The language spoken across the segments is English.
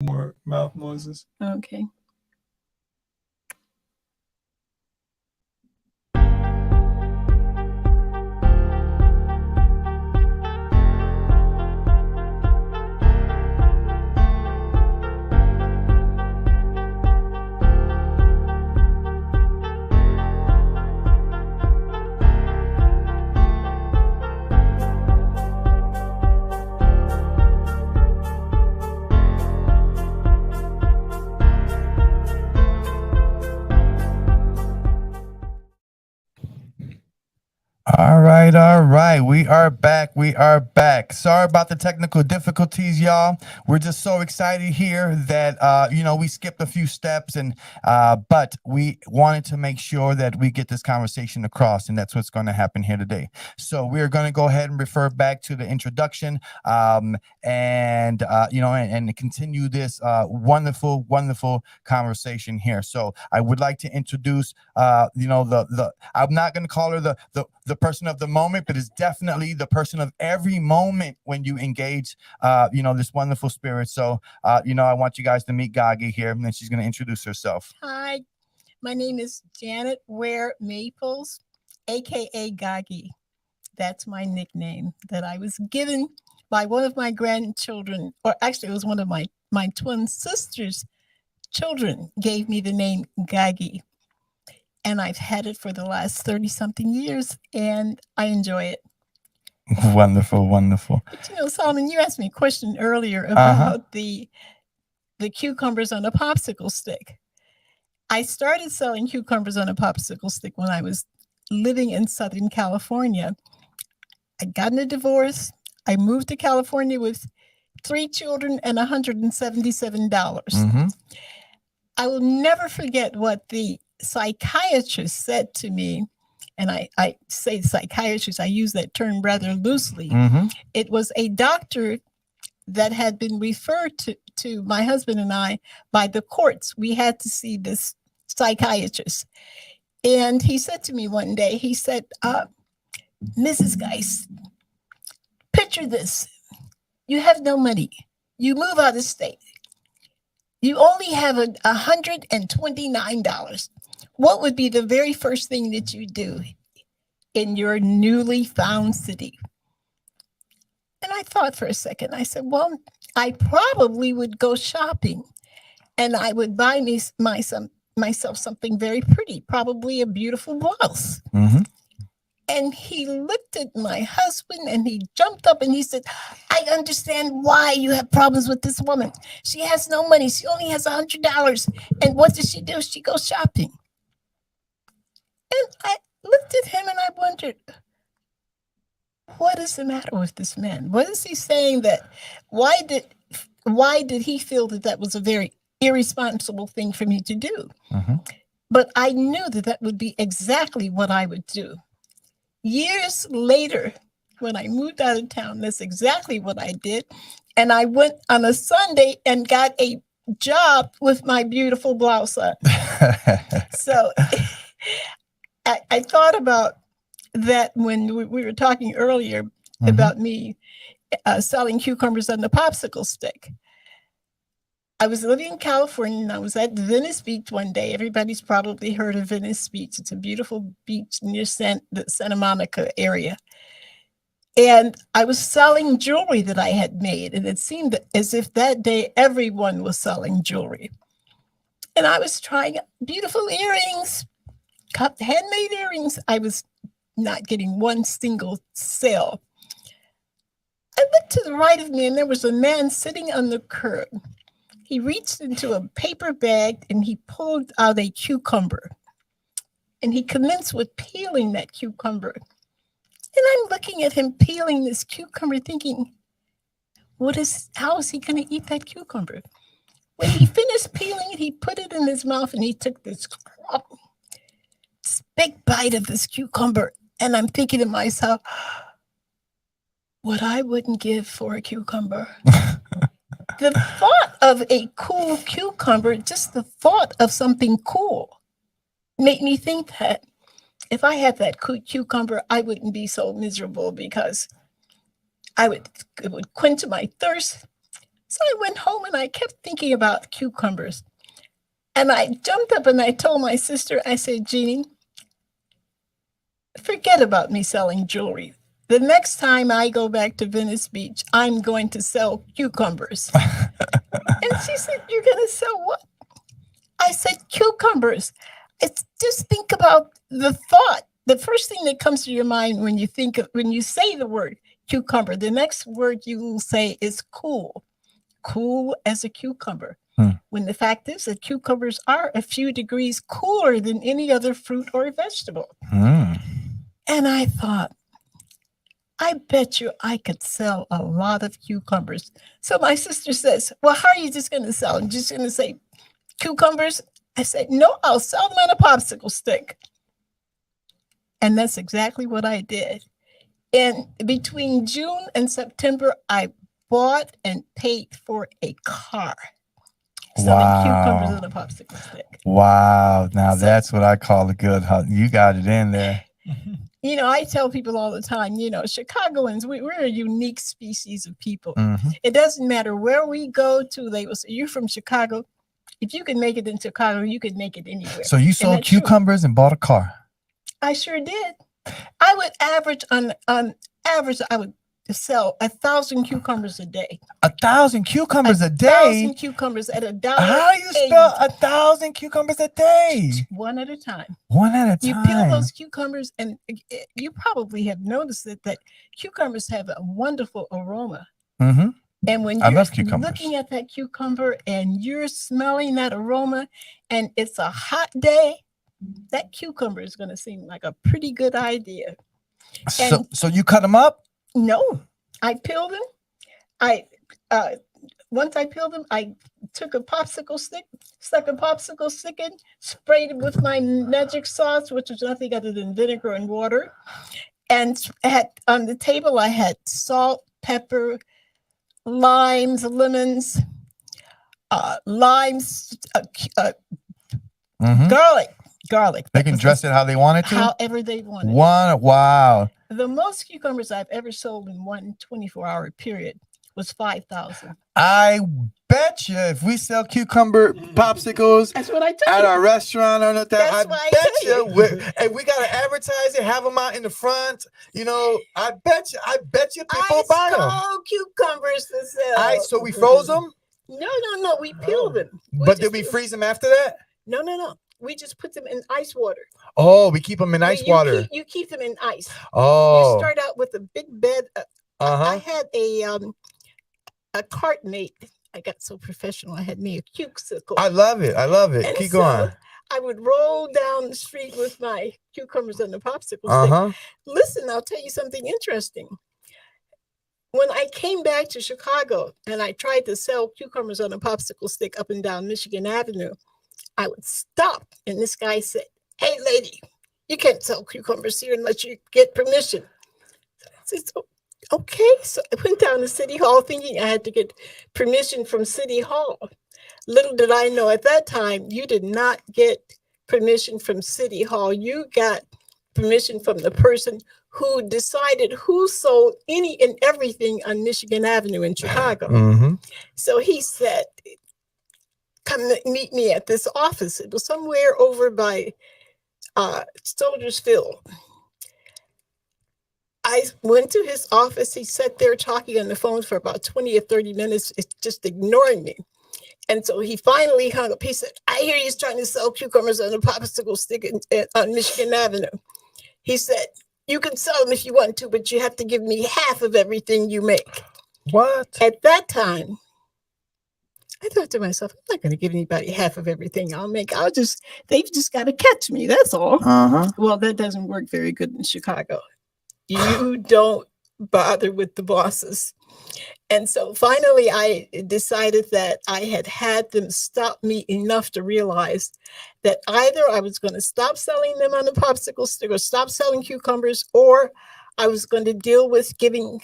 more mouth noises. Okay. All right, all right. We are back. We are back. Sorry about the technical difficulties, y'all. We're just so excited here that we skipped a few steps, and but we wanted to make sure that we get this conversation across, and that's what's going to happen here today. So we're going to go ahead and refer back to the introduction, and continue this wonderful, wonderful conversation here. So I would like to introduce, I'm not going to call her the person of the moment, but it's definitely the person of every moment when you engage, this wonderful spirit. So, I want you guys to meet Gagi here, and then she's going to introduce herself. Hi, my name is Janet Ware Maples, aka Gagi. That's my nickname that I was given by one of my grandchildren, or actually it was one of my twin sisters' children gave me the name Gagi. And I've had it for the last 30-something years, and I enjoy it. Wonderful, wonderful. But Solomon, you asked me a question earlier about the cucumbers on a popsicle stick. I started selling cucumbers on a popsicle stick when I was living in Southern California. I'd gotten a divorce. I moved to California with 3 children and $177. Mm-hmm. I will never forget what the psychiatrist said to me, and I say psychiatrist, I use that term rather loosely. Mm-hmm. It was a doctor that had been referred to my husband and I by the courts. We had to see this psychiatrist. And he said to me one day, he said, Mrs. Geist, picture this. You have no money. You move out of state. You only have $129. What would be the very first thing that you do in your newly found city? And I thought for a second. I said, well, I probably would go shopping, and I would buy myself something very pretty, probably a beautiful blouse. Mm-hmm. And he looked at my husband and he jumped up and he said, I understand why you have problems with this woman. She has no money. She only has $100. And what does she do? She goes shopping. And I looked at him and I wondered, what is the matter with this man? What is he saying that, why did he feel that was a very irresponsible thing for me to do? Mm-hmm. But I knew that would be exactly what I would do. Years later, when I moved out of town, that's exactly what I did. And I went on a Sunday and got a job with my beautiful blouse on. So I thought about that when we were talking earlier about me selling cucumbers on the popsicle stick. I was living in California and I was at Venice Beach one day. Everybody's probably heard of Venice Beach. It's a beautiful beach near the Santa Monica area. And I was selling jewelry that I had made. And it seemed as if that day everyone was selling jewelry. And I was trying beautiful earrings, handmade earrings. I was not getting one single sale. I looked to the right of me and there was a man sitting on the curb. He reached into a paper bag and he pulled out a cucumber. And he commenced with peeling that cucumber. And I'm looking at him peeling this cucumber thinking, how is he going to eat that cucumber? When he finished peeling it, he put it in his mouth and he took this big bite of this cucumber. And I'm thinking to myself, what I wouldn't give for a cucumber. The thought of a cool cucumber, just the thought of something cool, made me think that if I had that cucumber, I wouldn't be so miserable because it would quench my thirst. So I went home and I kept thinking about cucumbers. And I jumped up and I told my sister, I said, Jeannie, forget about me selling jewelry. The next time I go back to Venice Beach, I'm going to sell cucumbers. And she said, you're going to sell what? I said, cucumbers. It's just think about the thought. The first thing that comes to your mind when you think of, when you say the word cucumber, the next word you will say is cool. Cool as a cucumber. When the fact is that cucumbers are a few degrees cooler than any other fruit or vegetable. And I thought, I bet you I could sell a lot of cucumbers. So my sister says, well, how are you just going to sell? I'm just going to say cucumbers? I said, no, I'll sell them on a popsicle stick. And that's exactly what I did. And between June and September, I bought and paid for a car selling cucumbers on a popsicle stick. Wow. Now that's what I call a good hunt. You got it in there. You know, I tell people all the time, you know, Chicagoans, we're a unique species of people. It doesn't matter where we go to. They will say, you're from Chicago. If you can make it in Chicago, you can make it anywhere. So you sold cucumbers and bought a car? I sure did. I would average on average, I would sell 1,000 cucumbers a day. 1,000 cucumbers a day? 1,000 cucumbers at $1. How do you spell 1,000 cucumbers a day? One at a time. One at a time. You peel those cucumbers, and you probably have noticed that cucumbers have a wonderful aroma. And when you're looking at that cucumber and you're smelling that aroma, and it's a hot day, that cucumber is going to seem like a pretty good idea. So you cut them up? No, I peeled them. Once I peeled them, I took a popsicle stick, stuck a popsicle stick in, sprayed it with my magic sauce, which was nothing other than vinegar and water. And on the table, I had salt, pepper, limes, lemons, garlic. They can dress it how they want it to? However they want it. Wow. The most cucumbers I've ever sold in one 24-hour period was 5,000. I bet you if we sell cucumber popsicles at our restaurant or not that, I bet you, and we gotta advertise it, have them out in the front. You know, I bet you people buy them. I sold cucumbers to sell. So we froze them? No, we peeled them. But did we freeze them after that? No. We just put them in ice water. Oh, we keep them in ice water. You keep them in ice. Oh. You start out with a big bed. I had a cart made. I got so professional. I had me a cucicle. I love it. And keep going. I would roll down the street with my cucumbers on the popsicle stick. Listen, I'll tell you something interesting. When I came back to Chicago and I tried to sell cucumbers on a popsicle stick up and down Michigan Avenue, I would stop, and this guy said, "Hey, lady, you can't sell cucumbers here unless you get permission." I said, "Okay." So I went down to City Hall thinking I had to get permission from City Hall. Little did I know at that time, you did not get permission from City Hall. You got permission from the person who decided who sold any and everything on Michigan Avenue in Chicago. So he said, come meet me at this office. It was somewhere over by Soldiers Field. I went to his office. He sat there talking on the phone for about 20 or 30 minutes, just ignoring me. And so he finally hung up. He said, "I hear you're trying to sell cucumbers on a popsicle stick on Michigan Avenue." He said, "You can sell them if you want to, but you have to give me half of everything you make." What? At that time, I thought to myself, I'm not going to give anybody half of everything I'll make. They've just got to catch me. That's all. Well, that doesn't work very good in Chicago. You don't bother with the bosses. And so finally, I decided that I had them stop me enough to realize that either I was going to stop selling them on a popsicle stick or stop selling cucumbers, or I was going to deal with giving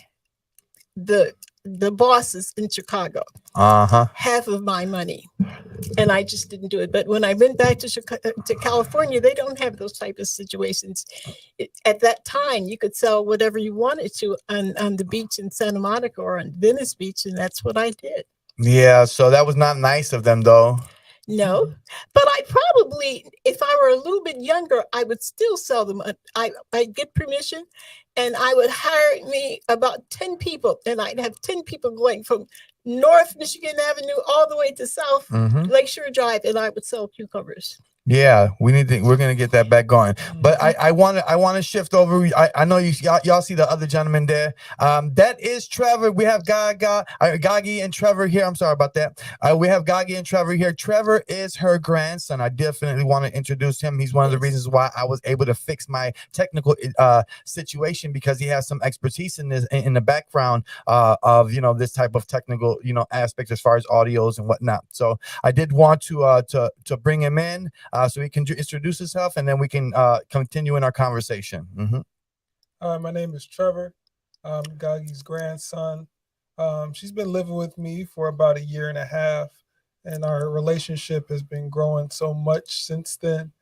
the bosses in Chicago half of my money. And I just didn't do it. But when I went back to California, they don't have those type of situations. At that time, you could sell whatever you wanted to on the beach in Santa Monica or on Venice Beach, and that's what I did. Yeah, so that was not nice of them, though. No, but I probably, if I were a little bit younger, I would still sell them. I'd get permission, and I would hire me about 10 people, and I'd have 10 people going from North Michigan Avenue all the way to South Hmm. Lakeshore Drive, and I would sell cucumbers. Yeah, we're gonna get that back going. But I want to shift over. I know y'all see the other gentleman there. That is Trevor. We have Gagi and Trevor here. I'm sorry about that. We have Gagi and Trevor here. Trevor is her grandson. I definitely want to introduce him. He's one of the reasons why I was able to fix my technical situation, because he has some expertise in this, in the background of this type of technical aspects as far as audios and whatnot. So I did want to bring him in so he can introduce himself, and then we can continue in our conversation. My name is Trevor. I'm Gagi's grandson. She's been living with me for about a year and a half, and our relationship has been growing so much since then.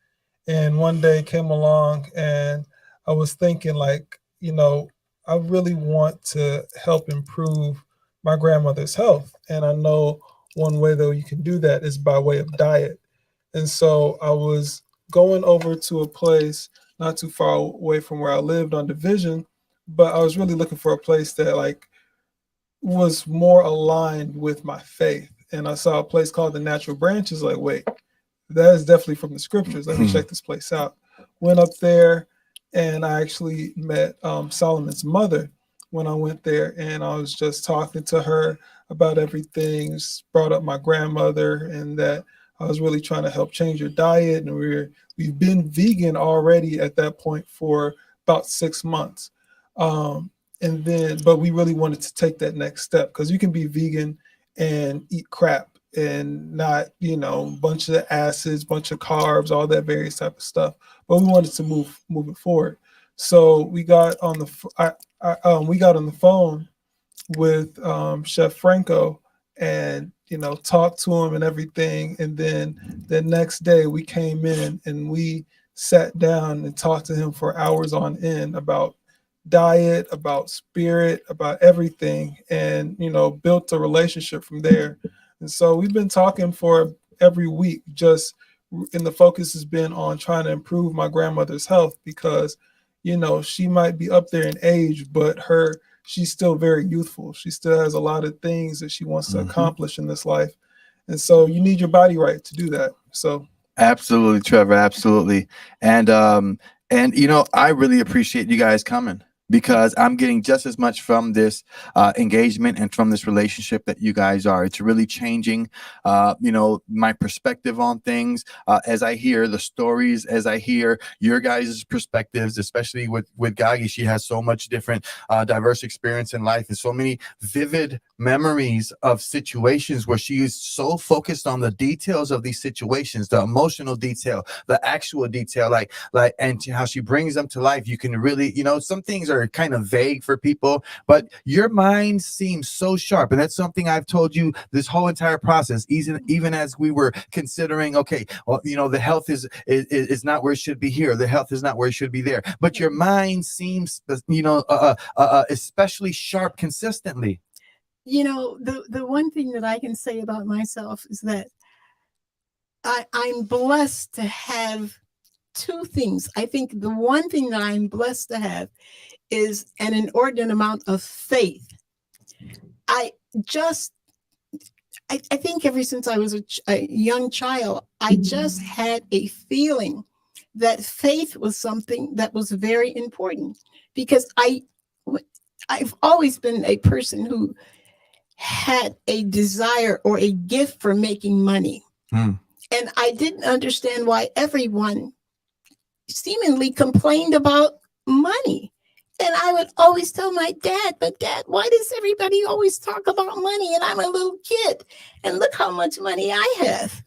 And one day came along, and I was thinking, like, I really want to help improve my grandmother's health. And I know one way, though, you can do that is by way of diet. And so I was going over to a place not too far away from where I lived on Division, but I was really looking for a place that like was more aligned with my faith. And I saw a place called the Natural Branches. Like, wait, that is definitely from the scriptures. Let me check this place out. Went up there, and I actually met Solomon's mother when I went there, and I was just talking to her about everything. Brought up my grandmother, and that I was really trying to help change her diet, and we've been vegan already at that point for about 6 months. And then, but we really wanted to take that next step, because you can be vegan and eat crap and not, bunch of acids, bunch of carbs, all that various type of stuff. But we wanted to move it forward. So we got on we got on the phone with Chef Franco, and talked to him and everything. And then the next day we came in and we sat down and talked to him for hours on end about diet, about spirit, about everything, and built a relationship from there. And so we've been talking for every week, just and the focus has been on trying to improve my grandmother's health, because she might be up there in age, but she's still very youthful. She still has a lot of things that she wants to accomplish in this life. And so you need your body right to do that. So Absolutely, Trevor. Absolutely. And I really appreciate you guys coming, because I'm getting just as much from this engagement and from this relationship that you guys are. It's really changing, my perspective on things, as I hear the stories, as I hear your guys' perspectives, especially with Gagi. She has so much different, diverse experience in life, and so many vivid memories of situations where she is so focused on the details of these situations, the emotional detail, the actual detail, and how she brings them to life. You can really, some things are kind of vague for people, but your mind seems so sharp. And that's something I've told you this whole entire process, even as we were considering, okay, well, the health is not where it should be here. The health is not where it should be there. But your mind seems, especially sharp consistently. The one thing that I can say about myself is that I'm blessed to have two things. I think the one thing that I'm blessed to have is an inordinate amount of faith. I think ever since I was a young child, I just had a feeling that faith was something that was very important, because I've always been a person who had a desire or a gift for making money. And I didn't understand why everyone seemingly complained about money. And I would always tell my dad, but Dad, why does everybody always talk about money? And I'm a little kid, and look how much money I have.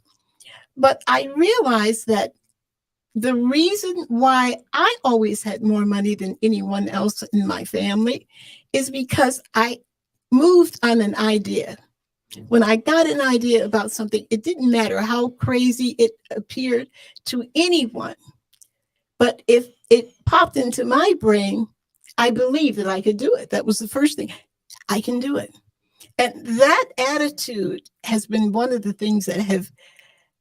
But I realized that the reason why I always had more money than anyone else in my family is because I moved on an idea. When I got an idea about something, it didn't matter how crazy it appeared to anyone. But if it popped into my brain, I believed that I could do it. That was the first thing. I can do it. And that attitude has been one of the things that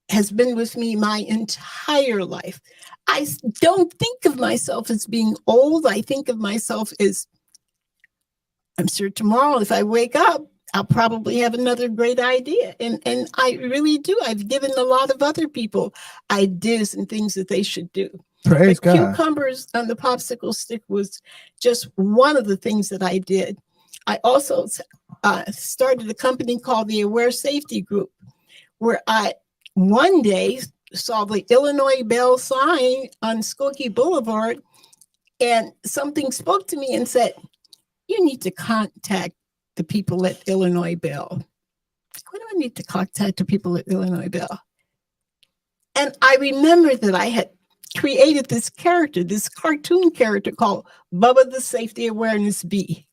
has been with me my entire life. Don't think of myself as being old. I think of myself as, I'm sure tomorrow, if I wake up, I'll probably have another great idea. And I really do. I've given a lot of other people ideas and things that they should do. Praise But God. cucumbers on the popsicle stick was just one of the things that I did. I also started a company called the Aware Safety Group, where I one day saw the Illinois Bell sign on Skokie Boulevard, and something spoke to me and said, you need to contact the people at Illinois Bell. Why do I need to contact the people at Illinois Bell? And I remember that I had created this character, this cartoon character called Bubba the Safety Awareness Bee.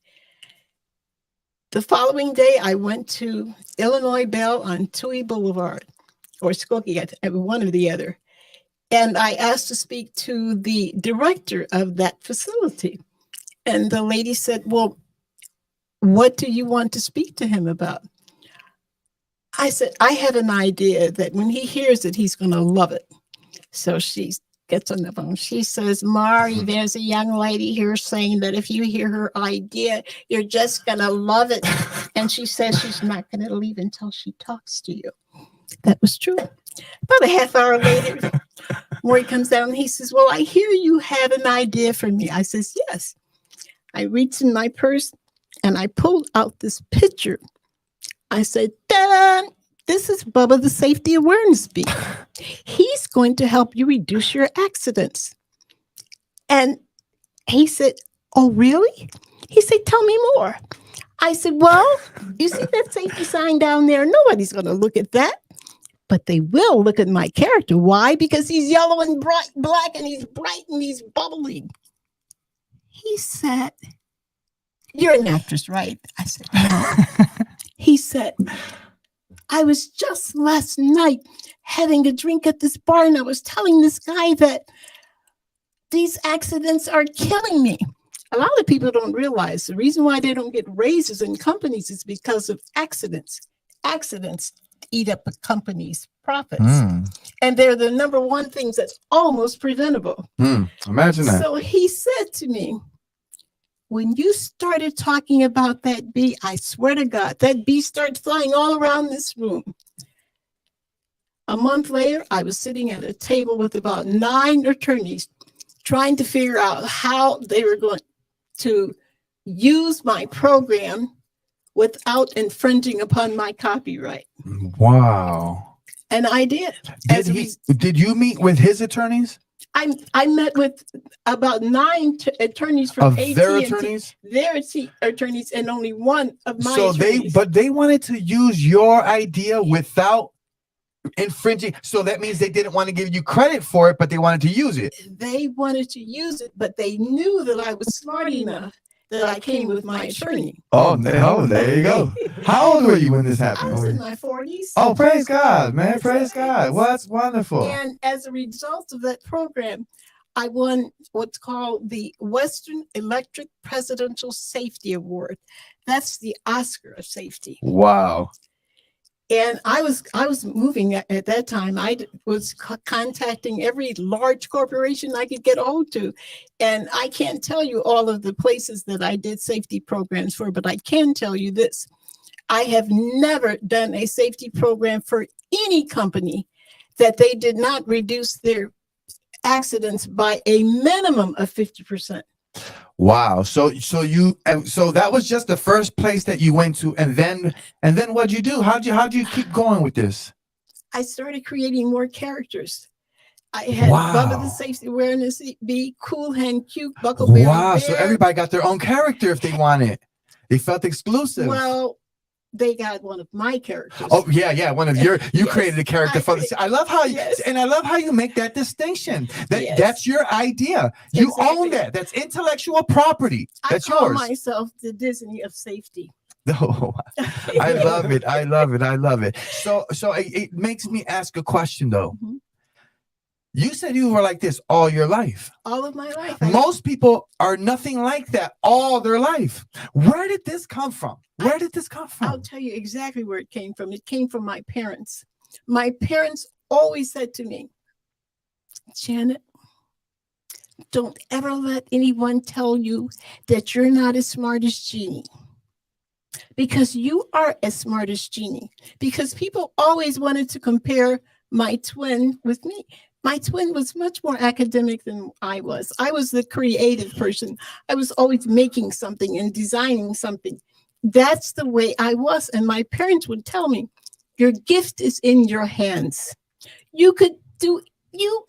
The following day, I went to Illinois Bell on Toohey Boulevard, or Skokie, one or the other. And I asked to speak to the director of that facility. And the lady said, well, what do you want to speak to him about? I said, I have an idea that when he hears it, he's going to love it. So she gets on the phone. She says, Mari, there's a young lady here saying that if you hear her idea, you're just going to love it. And she says she's not going to leave until she talks to you. That was true. About a half hour later, Maury comes down and he says, well, I hear you have an idea for me. I says, yes. I reached in my purse and I pulled out this picture. I said, ta-da! This is Bubba the Safety Awareness Bee. He's going to help you reduce your accidents. And he said, oh, really? He said, tell me more. I said, well, you see that safety sign down there? Nobody's going to look at that. But they will look at my character. Why? Because he's yellow and bright, black, and he's bright and he's bubbly. He said, you're an actress, right? I said, no. He said, I was just last night having a drink at this bar, and I was telling this guy that these accidents are killing me. A lot of people don't realize the reason why they don't get raises in companies is because of accidents. Accidents eat up a company's profits. And they're the number one things that's almost preventable. Imagine that. So he said to me, when you started talking about that bee, I swear to God, that bee started flying all around this room. A month later, I was sitting at a table with about 9 attorneys trying to figure out how they were going to use my program without infringing upon my copyright. Wow. And I did. Did you meet with his attorneys? I met with about 9 attorneys from AT&T. Their attorneys? Their attorneys, and only one of my attorneys. They wanted to use your idea without infringing. So that means they didn't want to give you credit for it, but they wanted to use it. They wanted to use it, but they knew that I was smart enough that I came with my attorney. Oh, there you go. How old were you when this happened? I was in my 40s. Oh, praise God, man. Praise God. Well, that's wonderful. And as a result of that program, I won what's called the Western Electric Presidential Safety Award. That's the Oscar of safety. Wow. And I was moving at that time. I was contacting every large corporation I could get a hold to. And I can't tell you all of the places that I did safety programs for, but I can tell you this. I have never done a safety program for any company that they did not reduce their accidents by a minimum of 50%. Wow. So that was just the first place that you went to, and then what'd you do? How'd you keep going with this? I started creating more characters. I had Bubba the Safety Awareness Bee, Cool Hand Cute, Buckleberry Wow. Bear. So everybody got their own character if they wanted. They felt exclusive. Well, they got one of my characters. Oh yeah, one of you Yes, created a character for this. I love how you make that distinction. That's your idea. You Exactly. own that. That's intellectual property. That's I call yours. myself the Disney of safety. Oh, I love it. I love it. I love it. So it makes me ask a question though. Mhm. You said you were like this all your life. All of my life. Most people are nothing like that all their life. Where did this come from? Where did this come from? I'll tell you exactly where it came from. It came from my parents. My parents always said to me, Janet, don't ever let anyone tell you that you're not as smart as Jeannie. Because you are as smart as Jeannie. Because people always wanted to compare my twin with me. My twin was much more academic than I was. I was the creative person. I was always making something and designing something. That's the way I was. And my parents would tell me, your gift is in your hands. You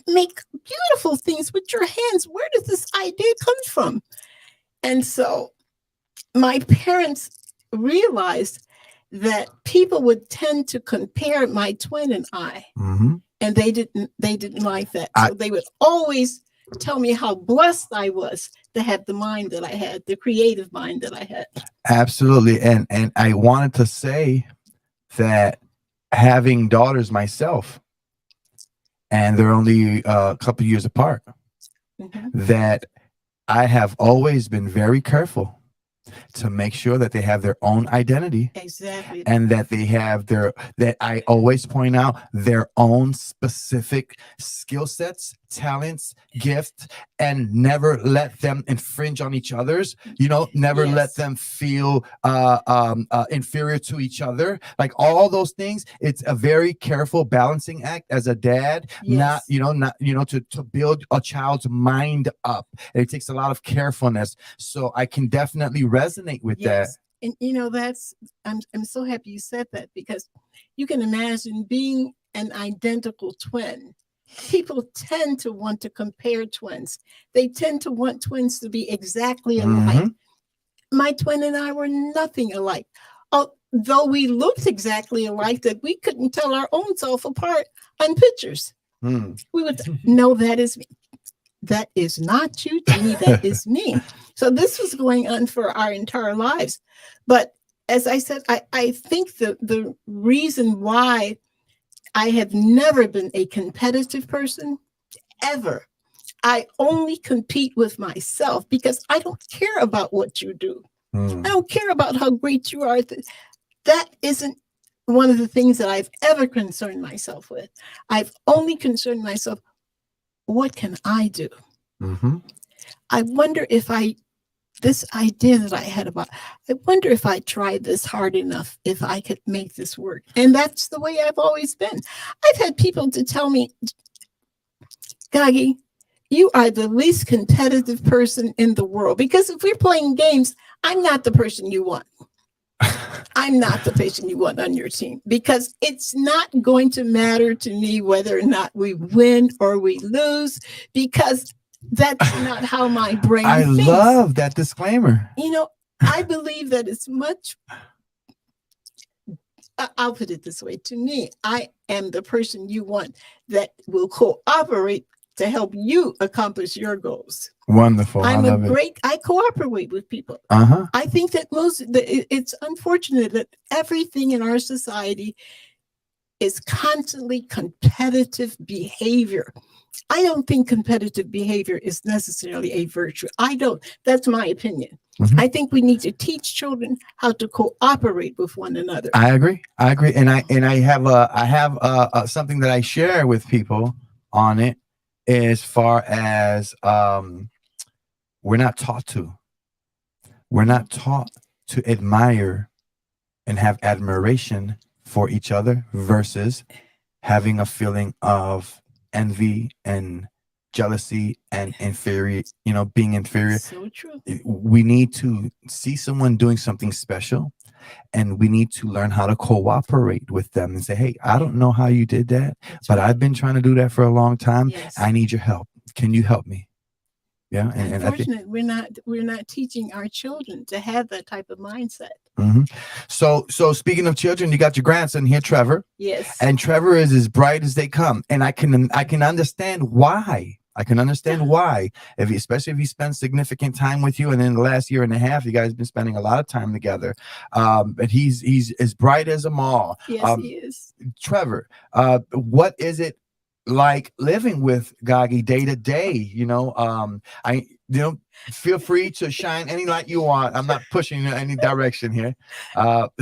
make beautiful things with your hands. Where does this idea come from? And so my parents realized that people would tend to compare my twin and I. Mm-hmm. And they didn't like that. So they would always tell me how blessed I was to have the mind that I had, the creative mind that I had. Absolutely. And I wanted to say that having daughters myself, and they're only a couple years apart, that I have always been very careful to make sure that they have their own identity. Exactly. And that they have that I always point out their own specific skill sets, talents, gifts, and never let them infringe on each other's, never let them feel inferior to each other. Like all those things, it's a very careful balancing act as a dad, not to build a child's mind up. And it takes a lot of carefulness. So I can definitely resonate with that. And I'm so happy you said that, because you can imagine being an identical twin. People tend to want to compare twins. They tend to want twins to be exactly alike. My twin and I were nothing alike. Although we looked exactly alike, that we couldn't tell our own self apart on pictures. We would know that is me. That is not you, Jeannie. That is me. So this was going on for our entire lives. But as I said, I think the reason why I have never been a competitive person, ever. I only compete with myself because I don't care about what you do. I don't care about how great you are. That isn't one of the things that I've ever concerned myself with. I've only concerned myself, what can I do? I wonder if this idea that I had about, I wonder if I tried this hard enough, if I could make this work. And that's the way I've always been. I've had people to tell me, Gagi, you are the least competitive person in the world, because if we're playing games, I'm not the person you want. I'm not the person you want on your team, because it's not going to matter to me whether or not we win or we lose, because that's not how my brain thinks. I love that disclaimer. I believe that it's much, I'll put it this way. To me, I am the person you want that will cooperate to help you accomplish your goals. Wonderful. I cooperate with people. I think that it's unfortunate that everything in our society is constantly competitive behavior. I don't think competitive behavior is necessarily a virtue. I don't. That's my opinion. I think we need to teach children how to cooperate with one another. I agree. And I have something that I share with people on it, as far as we're not taught to admire and have admiration for each other versus having a feeling of envy and jealousy and being inferior. So true. We need to see someone doing something special, and we need to learn how to cooperate with them and say, hey, I don't know how you did that, but I've been trying to do that for a long time. I need your help. Can you help me? Yeah. And unfortunately, we're not teaching our children to have that type of mindset. So speaking of children, you got your grandson here, Trevor. Yes. And Trevor is as bright as they come. And I can understand why. Especially if he spends significant time with you, and in the last year and a half, you guys have been spending a lot of time together. But he's as bright as them all. Yes, he is. Trevor, what is it like living with Gagi day to day. Feel free to shine any light you want. I'm not pushing you in any direction here. But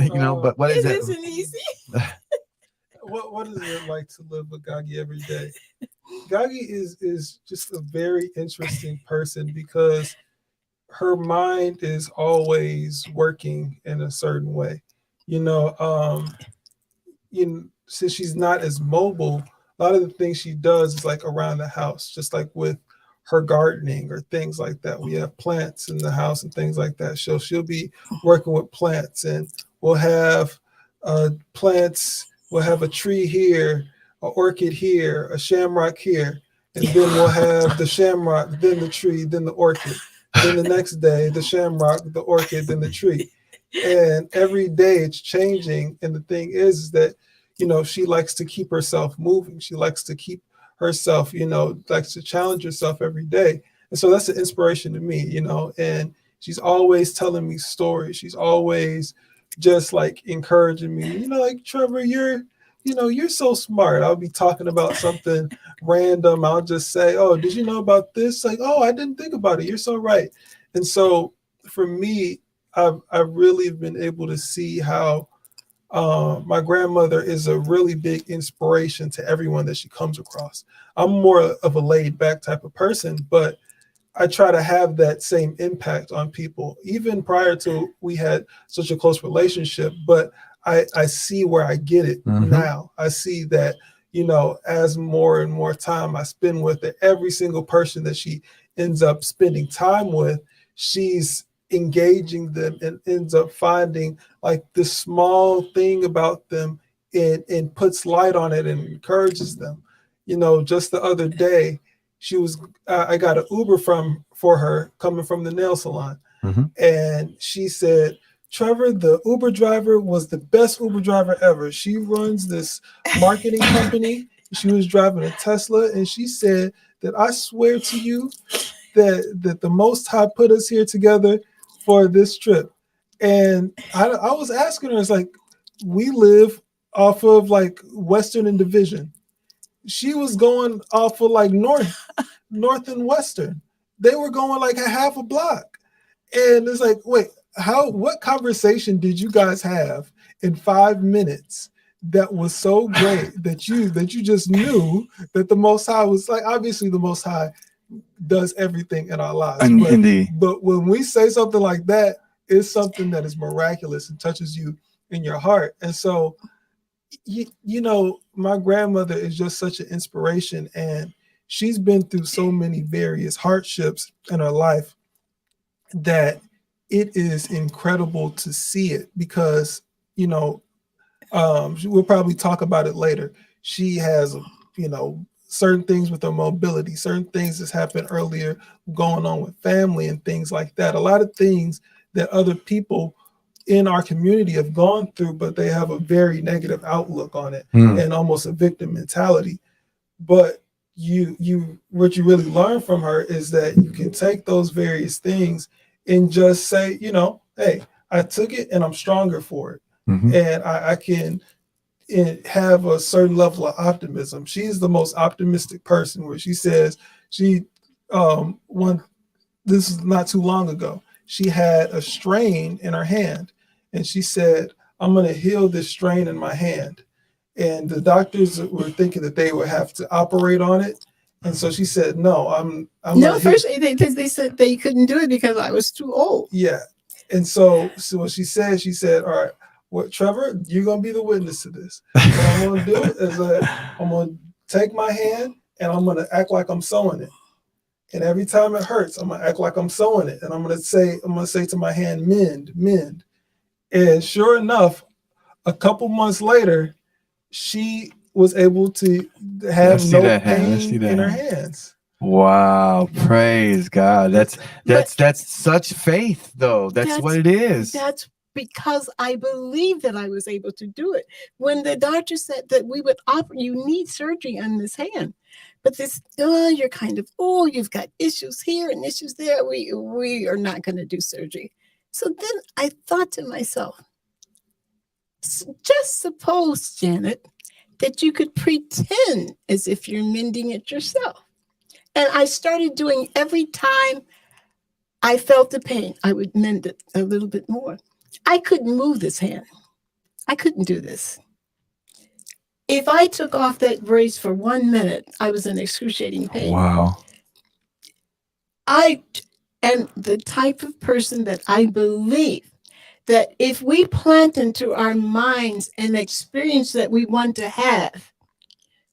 what is It it? isn't easy. What is it like to live with Gagi every day? Gagi is just a very interesting person because her mind is always working in a certain way. You know, since she's not as mobile, a lot of the things she does is like around the house, just like with her gardening or things like that. We have plants in the house and things like that. So she'll be working with plants, and we'll have plants. We'll have a tree here, an orchid here, a shamrock here, and then we'll have the shamrock, then the tree, then the orchid. Then the next day, the shamrock, the orchid, then the tree. And every day it's changing. And the thing is that, she likes to keep herself moving. She likes to keep herself, likes to challenge herself every day. And so that's an inspiration to me, and she's always telling me stories. She's always just like encouraging me, like Trevor, you're so smart. I'll be talking about something random. I'll just say, oh, did you know about this? Like, oh, I didn't think about it. You're so right. And so for me, I've really been able to see how my grandmother is a really big inspiration to everyone that she comes across. I'm more of a laid back type of person, but I try to have that same impact on people, even prior to we had such a close relationship. But I see where I get it now. I see that, as more and more time I spend with it, every single person that she ends up spending time with, she's engaging them and ends up finding like this small thing about them and puts light on it and encourages them. Just the other day, she was I got an Uber for her coming from the nail salon, and she said, Trevor, the Uber driver was the best Uber driver ever. She runs this marketing company. She was driving a Tesla, and she said that I swear to you that the Most High put us here together for this trip. And I was asking her, it's like, we live off of like Western and Division. She was going off of like North and Western. They were going like a half a block. And it's like, wait, what conversation did you guys have in 5 minutes that was so great that you just knew that the Most High was like, obviously the Most High does everything in our lives. But when we say something like that, it's something that is miraculous and touches you in your heart. And so, my grandmother is just such an inspiration, and she's been through so many various hardships in her life that it is incredible to see it because, we'll probably talk about it later. She has, certain things with her mobility, certain things that's happened earlier going on with family and things like that. A lot of things that other people in our community have gone through, but they have a very negative outlook on it and almost a victim mentality. But what you really learn from her is that you can take those various things and just say, hey, I took it and I'm stronger for it. And I can have a certain level of optimism. She's the most optimistic person where she says this is not too long ago, she had a strain in her hand and she said, I'm going to heal this strain in my hand. And the doctors were thinking that they would have to operate on it. And so she said, no, I'm no, first they said they couldn't do it because I was too old. Yeah. And so what she said, all right, Trevor, you're going to be the witness to this. What I'm going to do is I'm going to take my hand and I'm going to act like I'm sewing it. And every time it hurts, I'm going to act like I'm sewing it. And I'm going to say to my hand, mend. And sure enough, a couple months later, she was able to have no pain in her hands. Wow, praise God. That's such faith, though. That's what it is. That's because I believe that I was able to do it. When the doctor said that we would offer, you need surgery on this hand, but you're kind of old, you've got issues here and issues there. We are not going to do surgery. So then I thought to myself, just suppose, Janet, that you could pretend as if you're mending it yourself. And I started doing every time I felt the pain, I would mend it a little bit more. I couldn't move this hand. I couldn't do this. If I took off that brace for 1 minute, I was in excruciating pain. Wow. I am the type of person that I believe that if we plant into our minds an experience that we want to have,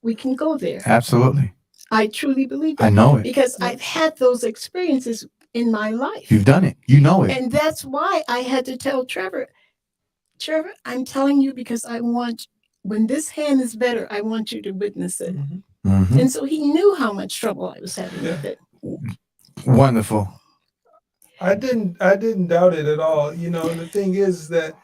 we can go there. Absolutely. I truly believe that. I know it. Because I've had those experiences in my life. You've done it. You know it. And that's why I had to tell Trevor, I'm telling you because I want, when this hand is better, I want you to witness it. Mhm. And so he knew how much trouble I was having with it. Wonderful. I didn't doubt it at all. You know, and the thing is that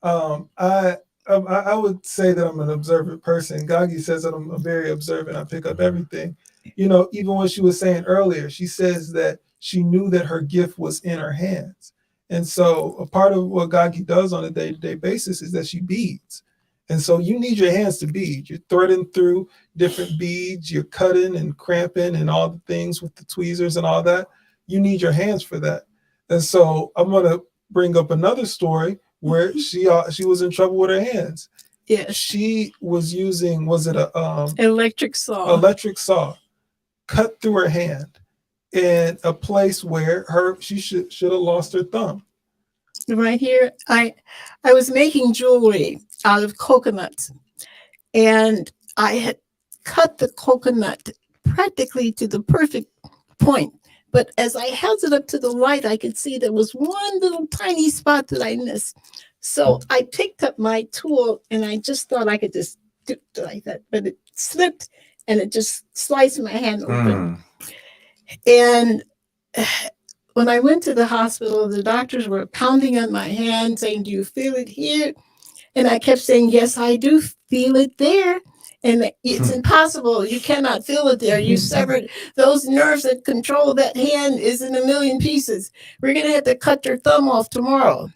I would say that I'm an observant person. Gagi says that I'm very observant. I pick up everything. You know, even what she was saying earlier, she says that she knew that her gift was in her hands. And so a part of what Gagi does on a day-to-day basis is that she beads. And so you need your hands to bead. You're threading through different beads, you're cutting and cramping and all the things with the tweezers and all that. You need your hands for that. And so I'm going to bring up another story where she was in trouble with her hands. Yes. She was using, was it a electric saw? Electric saw, cut through her hand in a place where she should have lost her thumb. Right here, I was making jewelry out of coconuts, and I had cut the coconut practically to the perfect point. But as I held it up to the light, I could see there was one little tiny spot that I missed. So I picked up my tool and I just thought I could just do it like that, but it slipped and it just sliced my hand open. And when I went to the hospital, the doctors were pounding on my hand saying, "Do you feel it here?" And I kept saying, "Yes, I do feel it there." And it's impossible. You cannot feel it there. You severed those nerves that control that hand is in a million pieces. We're going to have to cut your thumb off tomorrow.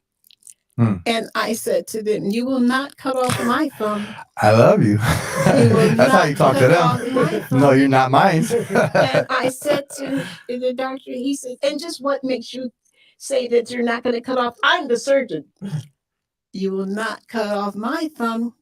And I said to them, "You will not cut off my thumb." I love you. That's how you talk to them. No, you're not mine. And I said to the doctor, he said, "And just what makes you say that you're not going to cut off? I'm the surgeon. You will not cut off my thumb."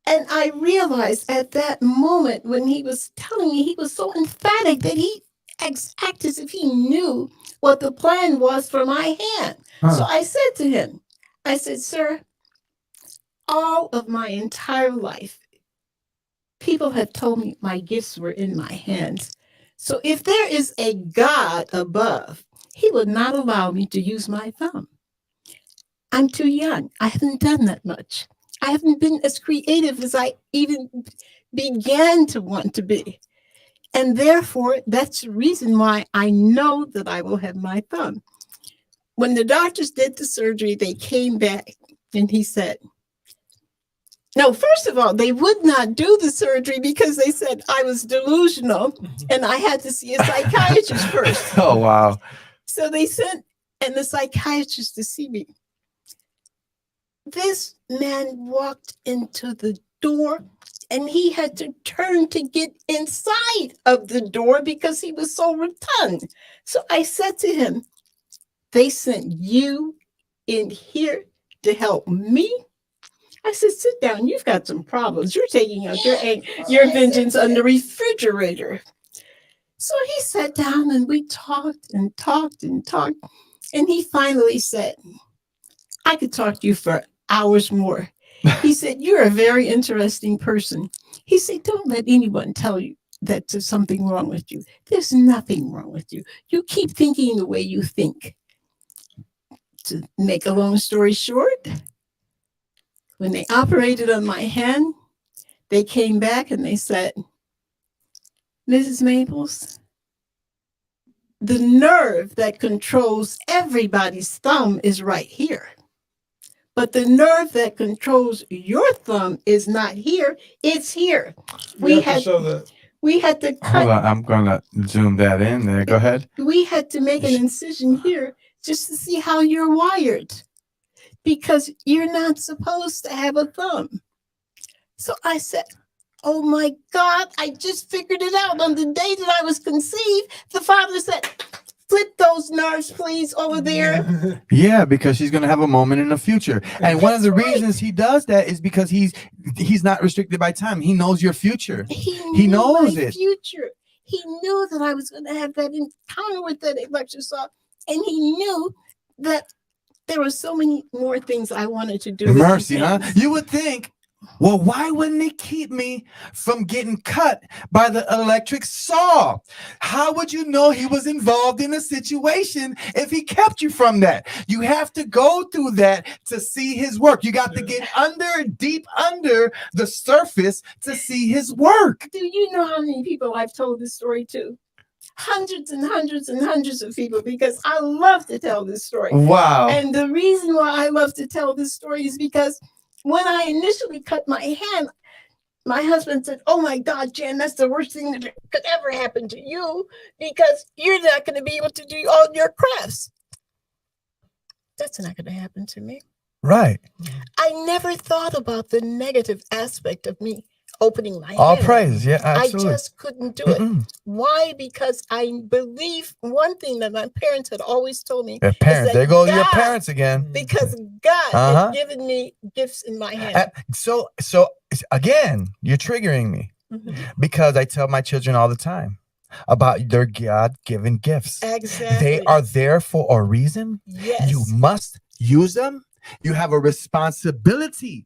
And I realized at that moment when he was telling me, he was so emphatic that he acted as if he knew what the plan was for my hand. So I said to him, I said, "Sir, all of my entire life, people have told me my gifts were in my hands. So if there is a God above, he would not allow me to use my thumb. I'm too young. I haven't done that much. I haven't been as creative as I even began to want to be. And therefore, that's the reason why I know that I will have my thumb." When the doctors did the surgery, they came back and he said, no, first of all, they would not do the surgery because they said I was delusional and I had to see a psychiatrist first. Oh, wow. So they sent the psychiatrist to see me. This man walked into the door and he had to turn to get inside of the door because he was so rotund. So I said to him, "They sent you in here to help me?" I said, "Sit down. You've got some problems. You're taking out your vengeance on the refrigerator." So he sat down and we talked and talked and talked. And he finally said, "I could talk to you for hours more." He said, "You're a very interesting person." He said, "Don't let anyone tell you that there's something wrong with you. There's nothing wrong with you. You keep thinking the way you think." To make a long story short, when they operated on my hand, they came back and they said, "Mrs. Maples, the nerve that controls everybody's thumb is right here. But the nerve that controls your thumb is not here, it's here." We had to cut. Hold on, I'm gonna zoom that in there. Go ahead. We had to make an incision here just to see how you're wired, because you're not supposed to have a thumb. So I said, oh my God, I just figured it out. On the day that I was conceived, the father said, flip those nerves, please, over there. Yeah, because she's gonna have a moment in the future. And one of the reasons he does that is because he's not restricted by time. He knows your future. He knew knows my it. future. He knew that I was going to have that encounter with that electrosaw, and he knew that there were so many more things I wanted to do. with Mercy, these huh? hands. You would think, well, why wouldn't they keep me from getting cut by the electric saw? How would you know he was involved in a situation if he kept you from that? You have to go through that to see his work. You got to get deep under the surface to see his work. Do you know how many people I've told this story to? Hundreds and hundreds and hundreds of people, because I love to tell this story. Wow. And the reason why I love to tell this story is because when I initially cut my hand, my husband said, oh my God, Jan, that's the worst thing that could ever happen to you, because you're not going to be able to do all your crafts. That's not going to happen to me. Right. I never thought about the negative aspect of me opening my All hand. praise. Yeah, absolutely. I just couldn't do it. Why? Because I believe one thing that my parents had always told me. Your parents. There go your God, parents again. Because God had given me gifts in my hand. So again, you're triggering me because I tell my children all the time about their God-given gifts. Exactly. They are there for a reason. Yes. You must use them. You have a responsibility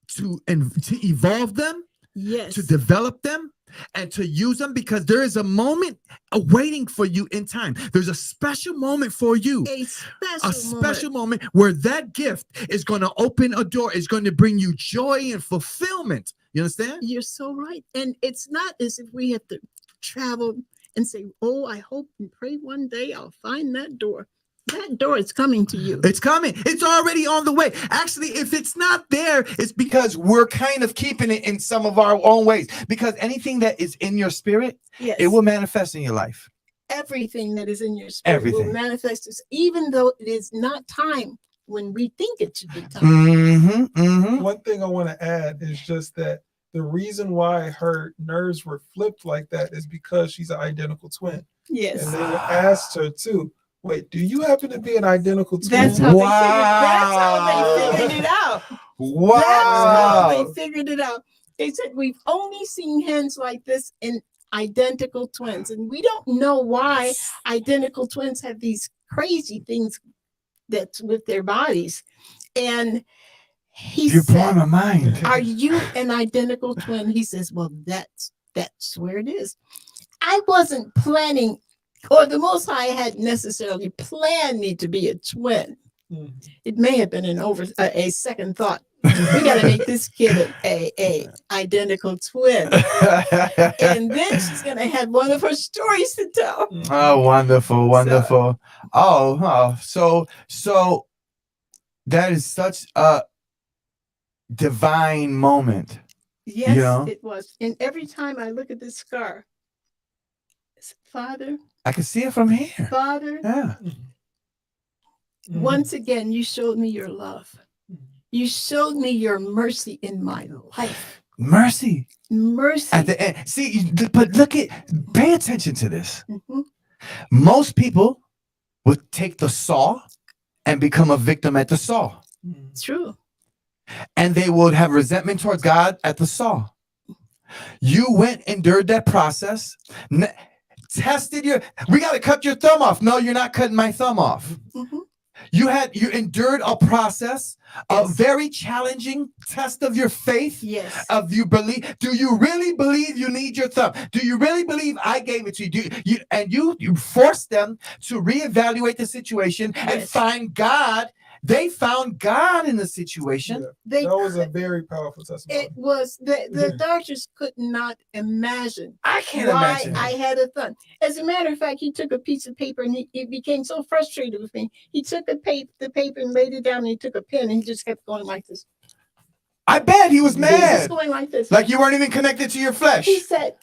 to evolve them. Yes. To develop them and to use them, because there is a moment waiting for you in time. There's a special moment for you. A special moment where that gift is going to open a door. It's going to bring you joy and fulfillment. You understand? You're so right. And it's not as if we have to travel and say, oh, I hope and pray one day I'll find that door. That door is coming to you. It's coming. It's already on the way. Actually, if it's not there, it's because we're kind of keeping it in some of our own ways. Because anything that is in your spirit, it will manifest in your life. Everything that is in your spirit will manifest, even though it is not time when we think it should be time. One thing I want to add is just that the reason why her nerves were flipped like that is because she's an identical twin. Yes. And they asked her too, wait, do you happen to be an identical twin? That's how they figured it out. Wow. That's how they figured it out. They said, we've only seen hands like this in identical twins. And we don't know why identical twins have these crazy things that's with their bodies. And he You're said, blowing my mind. are you an identical twin? He says, well, that's where it is. I wasn't planning, or the Most High hadn't necessarily planned me to be a twin. It may have been a second thought. We got to make this kid a identical twin, and then she's gonna have one of her stories to tell. Oh, wonderful, wonderful. So that is such a divine moment. Yes, it was. And every time I look at this scar, Father, I can see it from here. Father, once again, you showed me your love. You showed me your mercy in my life. Mercy. At the end. See, but pay attention to this. Most people would take the saw and become a victim at the saw. True. And they would have resentment towards God at the saw. You went, endured that process, tested we got to cut your thumb off. No, you're not cutting my thumb off. You endured a process, a very challenging test of your faith, of you believe. Do you really believe you need your thumb? Do you really believe I gave it to you? You forced them to reevaluate the situation and find God. They found God in the situation. That was a very powerful testimony. It was the doctors could not imagine. I can't why imagine. I had a thumb. As a matter of fact, he took a piece of paper and he became so frustrated with me. He took the paper and laid it down and he took a pen and he just kept going like this. I bet he was mad. He was just going like this. Like you weren't even connected to your flesh. He said,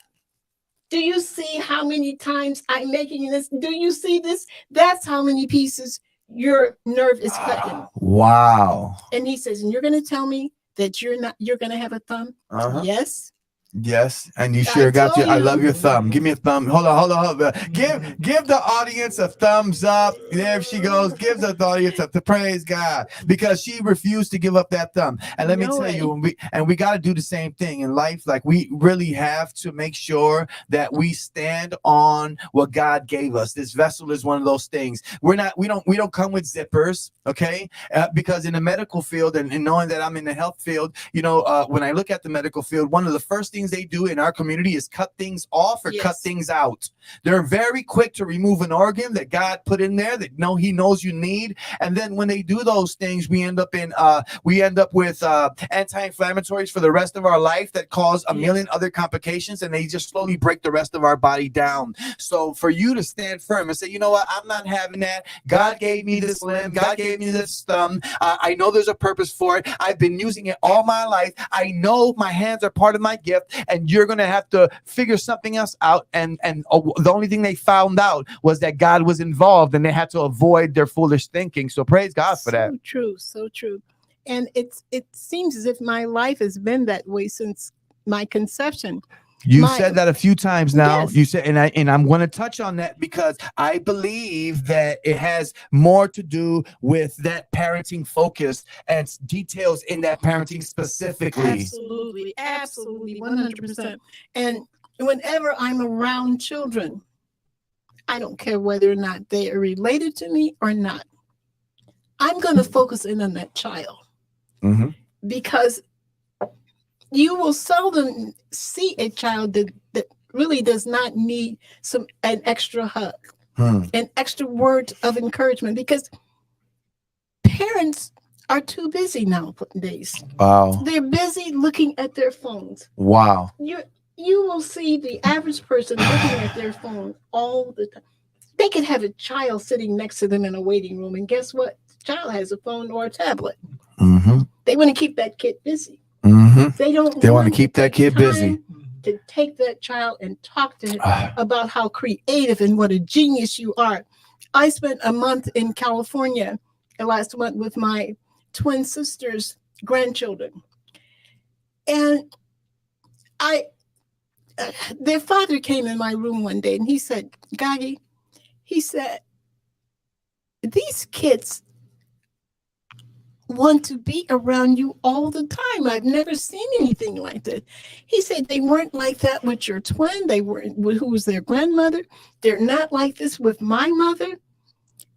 do you see how many times I'm making this? Do you see this? That's how many pieces your nerve is cutting. Wow. And he says, and you're going to tell me that you're going to have a thumb? Uh-huh. Yes. Yes, and you I sure got told your. I you. love your thumb. Give me a thumb. Hold on. Give the audience a thumbs up. There she goes. Gives the audience a praise God because she refused to give up that thumb. And let me No tell way. you, we got to do the same thing in life. Like we really have to make sure that we stand on what God gave us. This vessel is one of those things. We don't come with zippers, okay? Because in the medical field and knowing that I'm in the health field, when I look at the medical field, one of the first things they do in our community is cut things off or cut things out. They're very quick to remove an organ that God put in there that he knows you need. And then when they do those things, we end up with anti-inflammatories for the rest of our life that cause a million other complications, and they just slowly break the rest of our body down. So for you to stand firm and say, you know what, I'm not having that. God gave me this limb. God gave me this thumb. I know there's a purpose for it. I've been using it all my life. I know my hands are part of my gift, and you're going to have to figure something else out. And the only thing they found out was that God was involved, and they had to avoid their foolish thinking. So praise God for that. So true, so true. And it seems as if my life has been that way since my conception. You said that a few times now. Yes. You said, and I'm going to touch on that because I believe that it has more to do with that parenting focus and details in that parenting specifically. Absolutely, absolutely, 100%. And whenever I'm around children, I don't care whether or not they are related to me or not. I'm going to focus in on that child because you will seldom see a child that really does not need an extra hug, an extra word of encouragement, because parents are too busy nowadays. Wow. They're busy looking at their phones. Wow. You will see the average person looking at their phone all the time. They could have a child sitting next to them in a waiting room, and guess what? The child has a phone or a tablet. They want to keep that kid busy. They want to keep that kid busy. To take that child and talk to him about how creative and what a genius you are. I spent a month in California last month with my twin sisters' grandchildren, and their father came in my room one day and he said, Gagi, he said, these kids want to be around you all the time. I've never seen anything like that. He said they weren't like that with your twin. They weren't with who was their grandmother. They're not like this with my mother.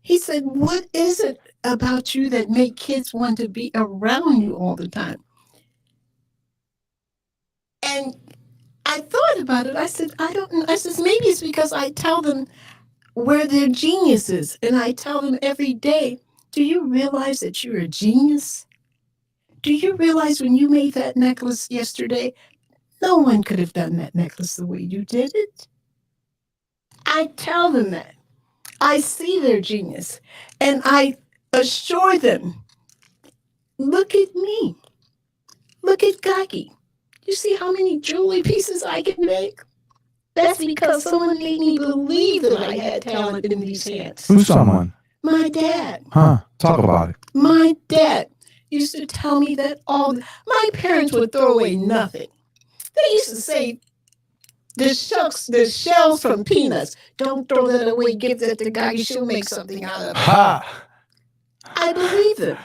He said, what is it about you that make kids want to be around you all the time? And I thought about it. I said, I don't know. I said, maybe it's because I tell them where their genius is. And I tell them every day, do you realize that you're a genius? Do you realize when you made that necklace yesterday, no one could have done that necklace the way you did it? I tell them that. I see their genius. And I assure them, look at me. Look at Gagi. You see how many jewelry pieces I can make? That's because someone made me believe that I had talent in these hands. Who's someone? My dad. Talk about it. My dad used to tell me that my parents would throw away nothing. They used to say, the shells from peanuts, don't throw that away, give that to Gagi, she'll make something out of it. I believe them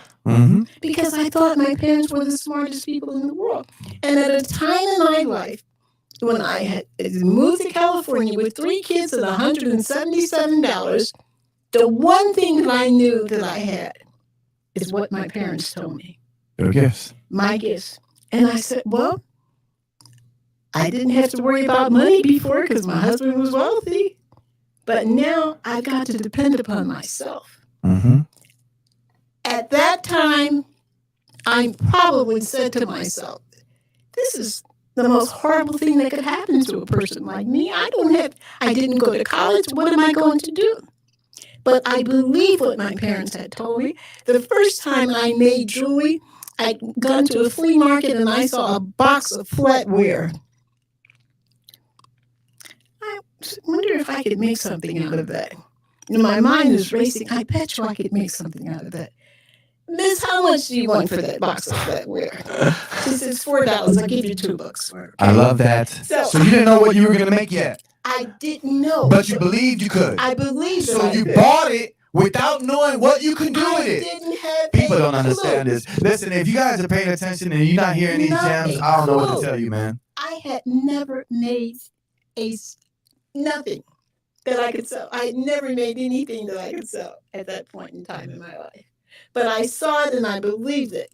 because I thought my parents were the smartest people in the world. And at a time in my life, when I had moved to California with 3 kids and $177, the one thing that I knew that I had is what my parents told me. Your gifts. My gifts. And I said, well, I didn't have to worry about money before because my husband was wealthy. But now I've got to depend upon myself. At that time, I probably said to myself, this is the most horrible thing that could happen to a person like me. I didn't go to college. What am I going to do? But I believe what my parents had told me. The first time I made jewelry, I'd gone to a flea market and I saw a box of flatware. I wonder if I could make something out of that. My mind is racing. I bet you I could make something out of that. Miss, how much do you want for that box of flatware? She says, $4. I'll give you $2 for it. I love that. So you didn't know what you were gonna make yet, I didn't know. but you believed you could. I believed So that I you could. bought it without knowing what you can do with I it. didn't have People a don't understand clue. this. Listen, if you guys are paying attention and you're not hearing these Not gems, a I don't know what to clue. tell you, man. I had never made nothing that I could sell. I had never made anything that I could sell at that point in time in my life. But I saw it and I believed it.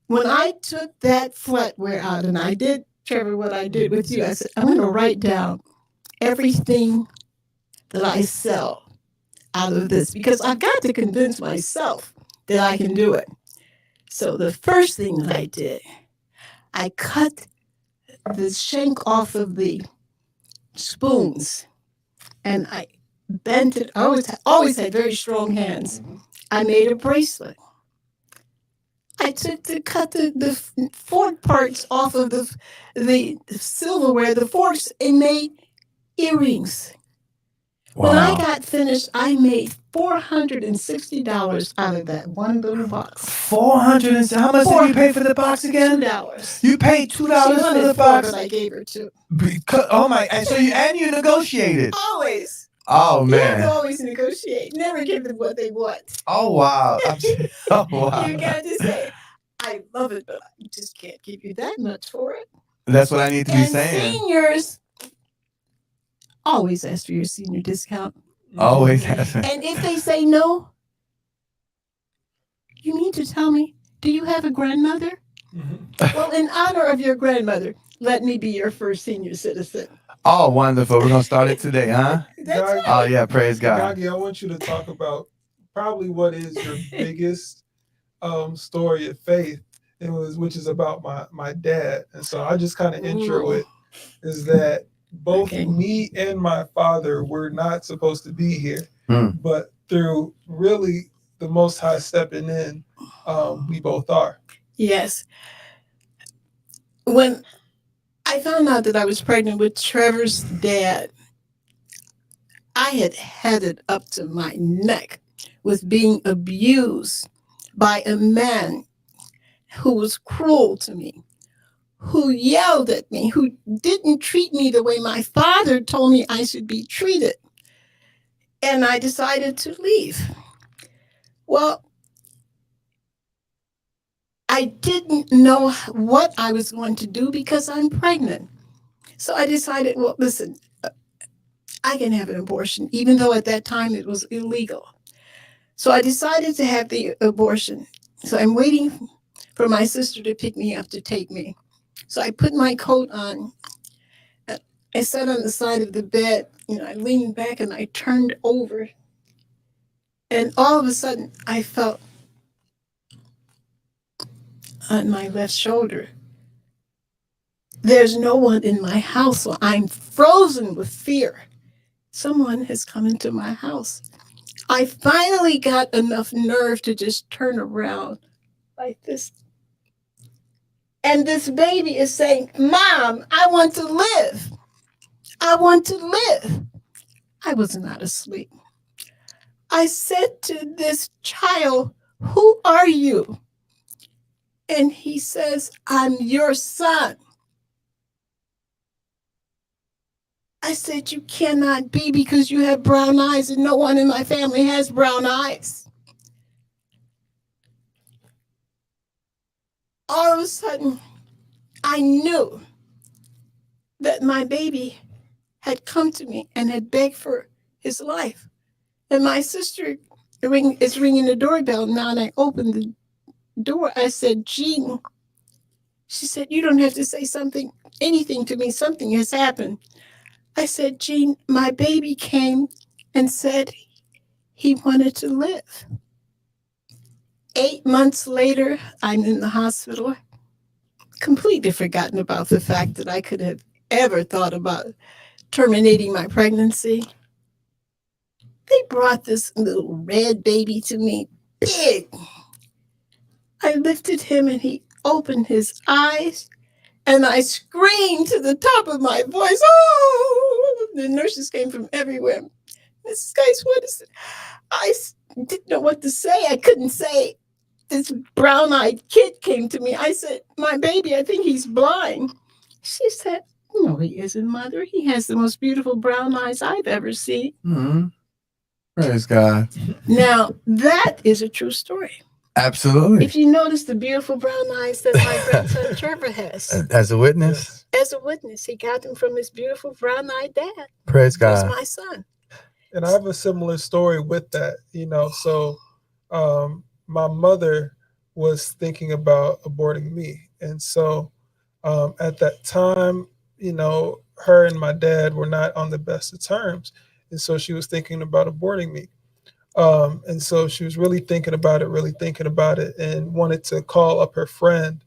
When I took that flatware out and I did, Trevor, what I did with you, I said, I'm going to write down everything that I sell out of this because I've got to convince myself that I can do it. So the first thing that I did, I cut the shank off of the spoons and I bent it. I always had very strong hands. I made a bracelet. I took to cut the fork parts off of the silverware, the forks, and made earrings. When I got finished, I made $460 out of that one little box. 400 and how much did you pay for the box again? $2. You paid $2 She for wanted the $4, box. but I gave her $2. Oh my! And so you negotiated. Always. Oh You have to man. always negotiate. Never give them what they want. Oh wow. Oh wow. You got to say, I love it, but I just can't give you that much for it. That's what I need to be And saying. seniors always ask for your senior discount. Always has. And if they say no, you mean to tell me, do you have a grandmother? Well, in honor of your grandmother, let me be your first senior citizen. Oh, wonderful. We're going to start it today, huh? That's Gagi, right. Oh, yeah. Praise God. Gagi, I want you to talk about probably what is your biggest story of faith, which is about my dad. And so I just kind of intro it is that both me and my father were not supposed to be here, but through really the Most High stepping in, we both are. Yes. When I found out that I was pregnant with Trevor's dad, I had it up to my neck with being abused by a man who was cruel to me, who yelled at me, who didn't treat me the way my father told me I should be treated. And I decided to leave. Well, I didn't know what I was going to do because I'm pregnant. So I decided, well, listen, I can have an abortion, even though at that time it was illegal. So I decided to have the abortion. So I'm waiting for my sister to pick me up to take me. So I put my coat on. I sat on the side of the bed. I leaned back and I turned over. And all of a sudden, I felt on my left shoulder, there's no one in my house. So I'm frozen with fear. Someone has come into my house. I finally got enough nerve to just turn around like this. And this baby is saying, Mom, I want to live. I want to live. I was not asleep. I said to this child, who are you? And he says, I'm your son. I said, you cannot be because you have brown eyes and no one in my family has brown eyes. All of a sudden, I knew that my baby had come to me and had begged for his life. And my sister is ringing the doorbell now, and I opened the door. I said, Jean. She said, you don't have to say anything to me. Something has happened. I said, Jean, my baby came and said he wanted to live. 8 months later, I'm in the hospital, completely forgotten about the fact that I could have ever thought about terminating my pregnancy. They brought this little red baby to me, big. I lifted him and he opened his eyes and I screamed to the top of my voice, oh! The nurses came from everywhere. Mrs. Geis, what is it? I didn't know what to say. I couldn't say this brown-eyed kid came to me. I said, my baby, I think he's blind. She said, no, he isn't, mother. He has the most beautiful brown eyes I've ever seen. Mm-hmm. Praise God. Now, that is a true story. Absolutely. If you notice the beautiful brown eyes that my grandson Trevor has. As a witness? As a witness, he got them from his beautiful brown-eyed dad. Praise God. Who's my son. And I have a similar story with that, So my mother was thinking about aborting me. And so at that time, her and my dad were not on the best of terms. And so she was thinking about aborting me. And so she was really thinking about it, and wanted to call up her friend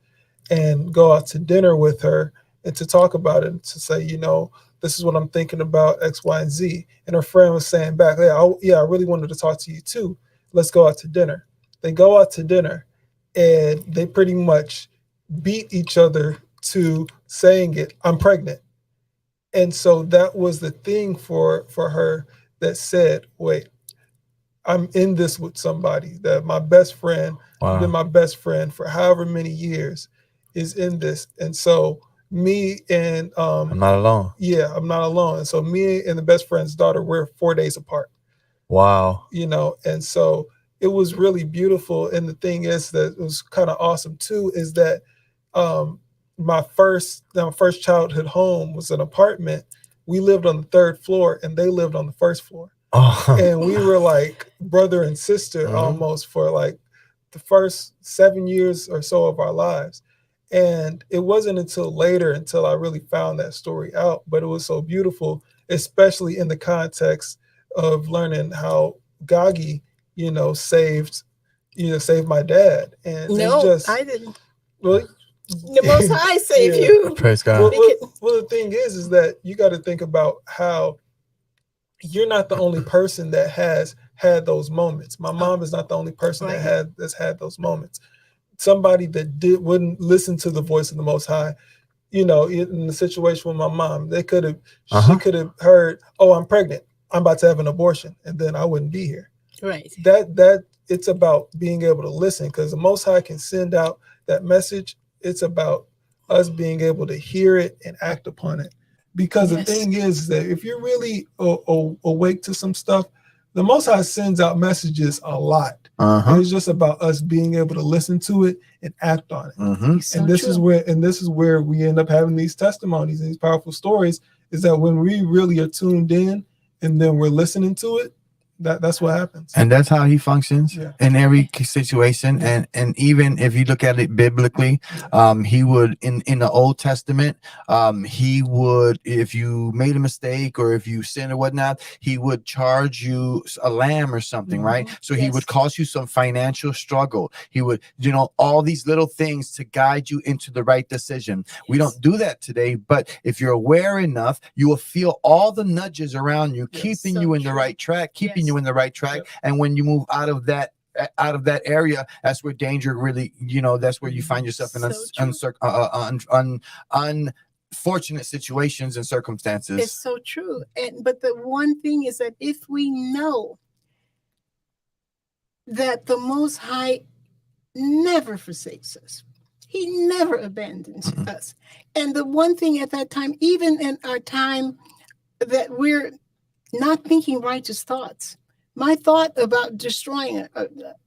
and go out to dinner with her and to talk about it and to say, this is what I'm thinking about X, Y, and Z. And her friend was saying back, yeah, I really wanted to talk to you too. Let's go out to dinner. They go out to dinner and they pretty much beat each other to saying it, I'm pregnant. And so that was the thing for her that said, wait, I'm in this with somebody that my best friend, Wow. been my best friend for however many years, is in this. And so me and I'm not alone. Yeah, I'm not alone. And so me and the best friend's daughter, we're 4 days apart. Wow. And so it was really beautiful. And the thing is that it was kind of awesome too, is that my first childhood home was an apartment. We lived on the 3rd floor and they lived on the 1st floor. Oh. And we were like brother and sister almost for like the first 7 years or so of our lives. And it wasn't until later until I really found that story out, but it was so beautiful, especially in the context of learning how Gagi, saved my dad. And No, just, I didn't. Well, the Most High save Yeah. you. Praise God. Well, the thing is that you got to think about how you're not the only person that has had those moments. My mom is not the only person that's had those moments. Somebody that wouldn't listen to the voice of the Most High, in the situation with my mom, she could have heard, oh, I'm pregnant, I'm about to have an abortion, and then I wouldn't be here. Right. That it's about being able to listen, because the Most High can send out that message. It's about us being able to hear it and act upon it. Because the thing is that if you're really awake to some stuff, the Most High sends out messages a lot. And it's just about us being able to listen to it and act on it. So and this is where we end up having these testimonies and these powerful stories, is that when we really are tuned in and then we're listening to it, that's what happens. And that's how he functions in every situation. Yeah. And even if you look at it biblically, he would in the Old Testament, he would, if you made a mistake or if you sinned or whatnot, he would charge you a lamb or something, right? So he would cause you some financial struggle. He would, all these little things to guide you into the right decision. We don't do that today, but if you're aware enough, you will feel all the nudges around you, keeping you in the right track, keeping you in the right track. And when you move out of that area, that's where danger really, that's where you find yourself in unfortunate situations and circumstances. It's so true. But the one thing is that if we know that the Most High never forsakes us, he never abandons us. And the one thing at that time, even in our time that we're not thinking righteous thoughts, my thought about destroying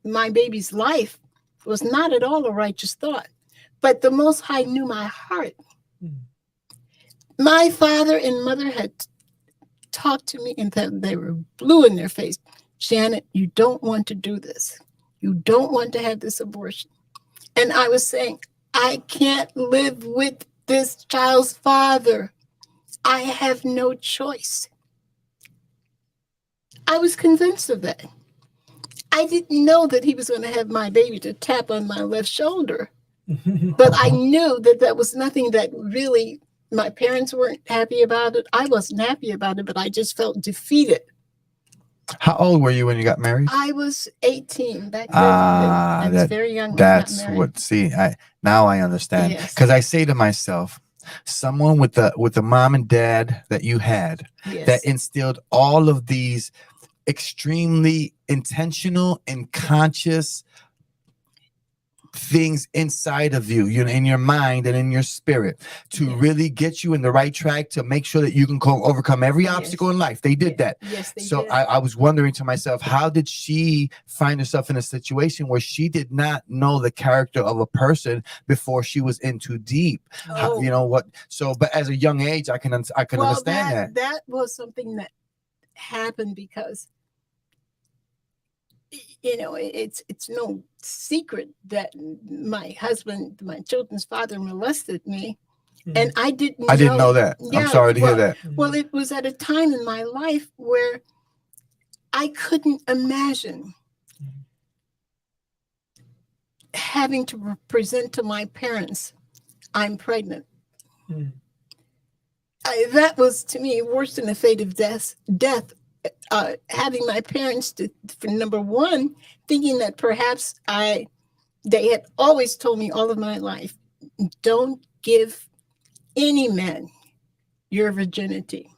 my baby's life was not at all a righteous thought. But the Most High knew my heart. My father and mother had talked to me, and they were blue in their face. Janet, you don't want to do this. You don't want to have this abortion. And I was saying, I can't live with this child's father. I have no choice. I was convinced of that. I didn't know that he was going to have my baby to tap on my left shoulder. But I knew that that was nothing that really, my parents weren't happy about it. I wasn't happy about it, but I just felt defeated. How old were you when you got married? I was 18 back then. I was very young. That's what. Now I understand. Because I say to myself, someone with the mom and dad that you had, that instilled all of these extremely intentional and conscious things inside of you, in your mind and in your spirit, to Yes. really get you in the right track, to make sure that you can overcome every Yes. obstacle in life. They did that. Yes, they So did. I was wondering to myself, how did she find herself in a situation where she did not know the character of a person before she was in too deep? How, Oh. what? So, but as a young age, I can Well, understand that. that was something that happened because it's no secret that my husband, my children's father, molested me, and I didn't know that. I'm sorry to hear that. Well, it was at a time in my life where I couldn't imagine having to present to my parents, I'm pregnant. That was, to me, worse than the fate of death. Having my parents, for number one, thinking that perhaps they had always told me all of my life, don't give any man your virginity.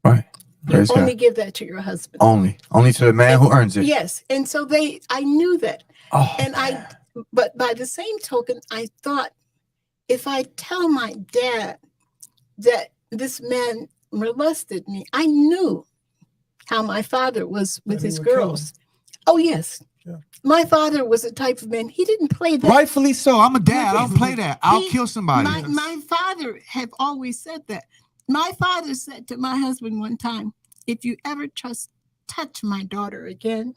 Right. You only give that to your husband. Only to the man who earns it. Yes. And so I knew that. Oh, and man. But by the same token, I thought, if I tell my dad that this man molested me, I knew how my father was with his girls. Oh, yes. Yeah. My father was the type of man, he didn't play that. Rightfully so. I'm a dad. I don't play that. I'll kill somebody. My father have always said that. My father said to my husband one time, if you ever touch my daughter again,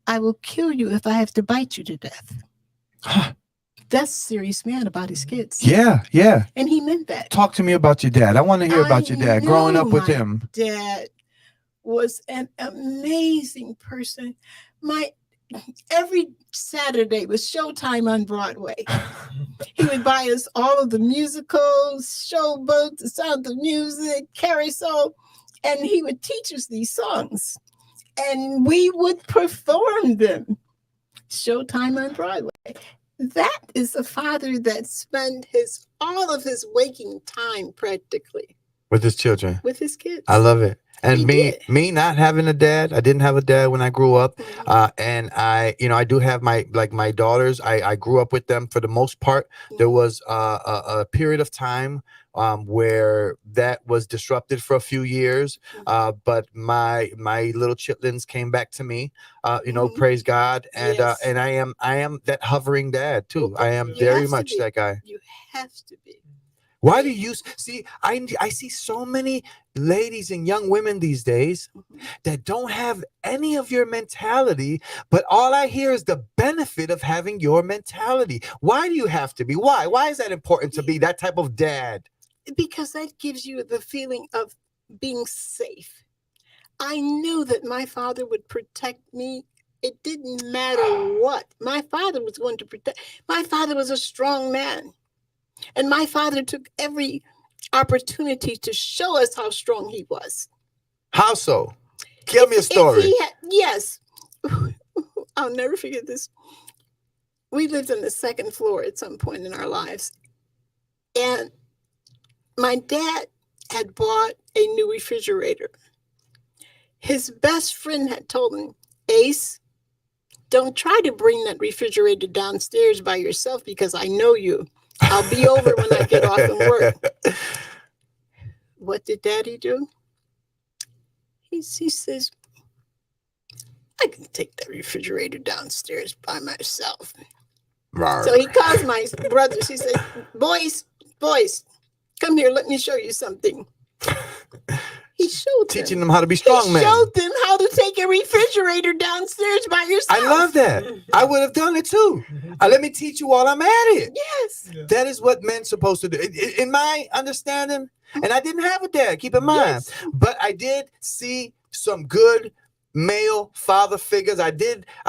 I will kill you if I have to bite you to death. That's a serious man about his kids. Yeah, yeah. And he meant that. Talk to me about your dad. I want to hear about your dad. Growing up with him. Dad was an amazing person. Every Saturday was showtime on Broadway. He would buy us all of the musicals, Showboat, The Sound of Music, Carousel, and he would teach us these songs. And we would perform them. Showtime on Broadway. That is a father that spent all of his waking time practically with his children, with his kids. I love it. And me not having a dad, I didn't have a dad when I grew up. And I do have my daughters. I grew up with them for the most part. There was a period of time where that was disrupted for a few years. But my little chitlins came back to me, praise God. And, and I am that hovering dad too. I am very much that guy. You have to be. Why do you see? I see so many ladies and young women these days that don't have any of your mentality, but all I hear is the benefit of having your mentality. Why do you have to be? Why? Why is that important to be that type of dad? Because that gives you the feeling of being safe. I knew that my father would protect me. It didn't matter what. My father was going to protect. My father was a strong man. And my father took every opportunity to show us how strong he was. How so? Give me a story. Yes. I'll never forget this. We lived on the second floor at some point in our lives. And my dad had bought a new refrigerator. His best friend had told him, Ace, don't try to bring that refrigerator downstairs by yourself because I know you. I'll be over when I get off from work. What did Daddy do? He says, I can take the refrigerator downstairs by myself. Rawr. So he calls my brothers. He said, boys, come here. Let me show you something. He showed teaching them how to be strong men. He showed them how to take a refrigerator downstairs by yourself. I love that. I would have done it too. Let me teach you while I'm at it. Yes. Yeah. That is what men's supposed to do. In my understanding, and I didn't have a dad, keep in mind, but I did see some good male father figures. I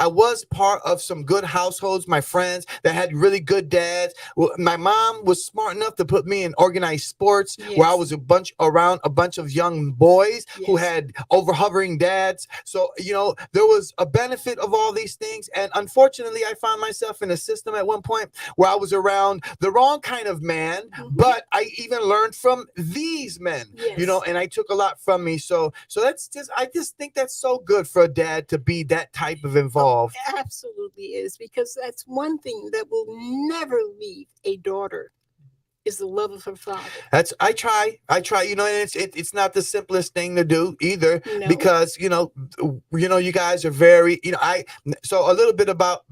was part of some good households, my friends that had really good dads. Well, my mom was smart enough to put me in organized sports where I was around a bunch of young boys who had over-hovering dads. So, there was a benefit of all these things. And unfortunately, I found myself in a system at one point where I was around the wrong kind of man, but I even learned from these men, and I took a lot from me. So I just think that's so good. good for a dad to be that type of involved. Absolutely is, because that's one thing that will never leave a daughter is the love of her father. That's I try, and it's not the simplest thing to do either, No. because you guys are very, so a little bit about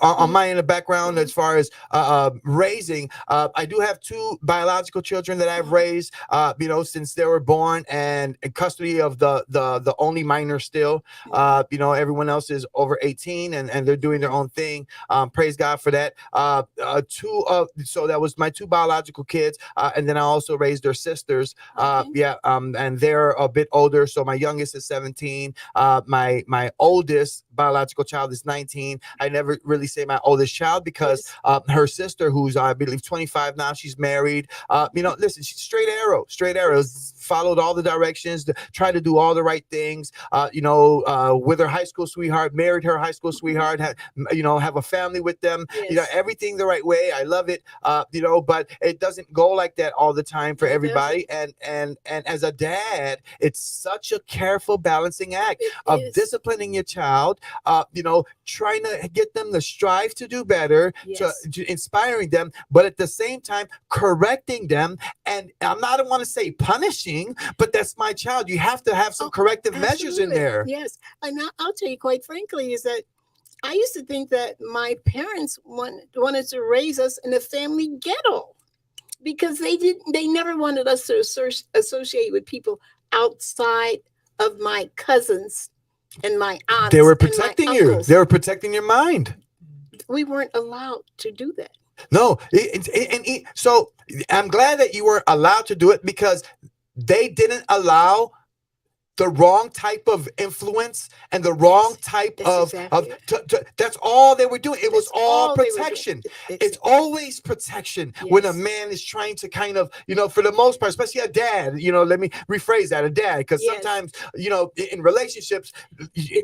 on my end of background as far as raising. I do have two biological children that I've raised, since they were born, and in custody of the only minor still. Everyone else is over 18, and they're doing their own thing. Praise God for that. So that was my two biological kids, and then I also raised their sisters. And they're a bit older. So my youngest is 17. My oldest biological child is 19. I never really say my oldest child, because her sister, who's I believe 25 now, she's married. Listen, she's straight arrows, followed all the directions, tried to do all the right things. With her high school sweetheart, married her high school sweetheart, have a family with them. Everything the right way. I love it. But it doesn't go like that all the time for everybody. And as a dad, it's such a careful balancing act of disciplining your child, trying to get them to strive to do better, to inspiring them, but at the same time correcting them. And I don't want to say punishing, but that's my child. You have to have some corrective measures in there. Yes. And I'll tell you quite frankly, is that I used to think that my parents wanted to raise us in a family ghetto, because they never wanted us to associate with people outside of my cousins and my aunts. They were protecting you. They were protecting your mind. We weren't allowed to do that. No. So I'm glad that you weren't allowed to do it, because they didn't allow the wrong type of influence and the wrong type that's all they were doing. It was all protection. It's always protection when a man is trying to kind of, for the most part, especially a dad, let me rephrase that, a dad, because sometimes, in relationships,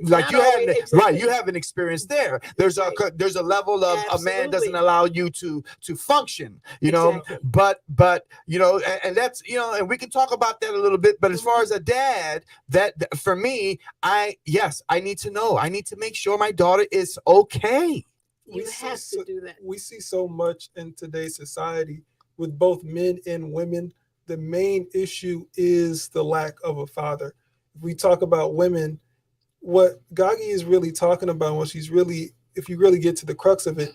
like you have an experience there. There's a level of a man doesn't allow you to function, but and that's, and we can talk about that a little bit, but as far as a dad, that for me, I need to know. I need to make sure my daughter is okay. You have to do that. We see so much in today's society with both men and women. The main issue is the lack of a father. If we talk about women, what Gagi is really talking about, if you really get to the crux of it,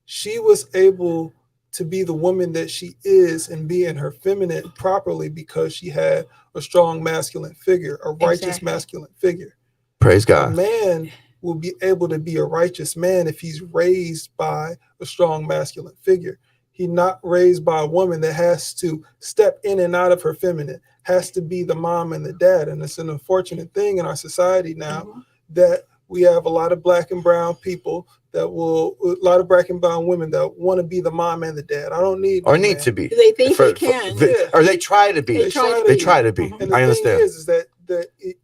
she was able to be the woman that she is and be in her feminine properly because she had a strong masculine figure, a righteous masculine figure. Praise God. A man will be able to be a righteous man if he's raised by a strong masculine figure. He's not raised by a woman that has to step in and out of her feminine, has to be the mom and the dad. And it's an unfortunate thing in our society now that we have a lot of black and brown people a lot of black and brown women that want to be the mom and the dad. I don't need to be. They think they can. Or they try to be. They try to be. And the I thing understand. is that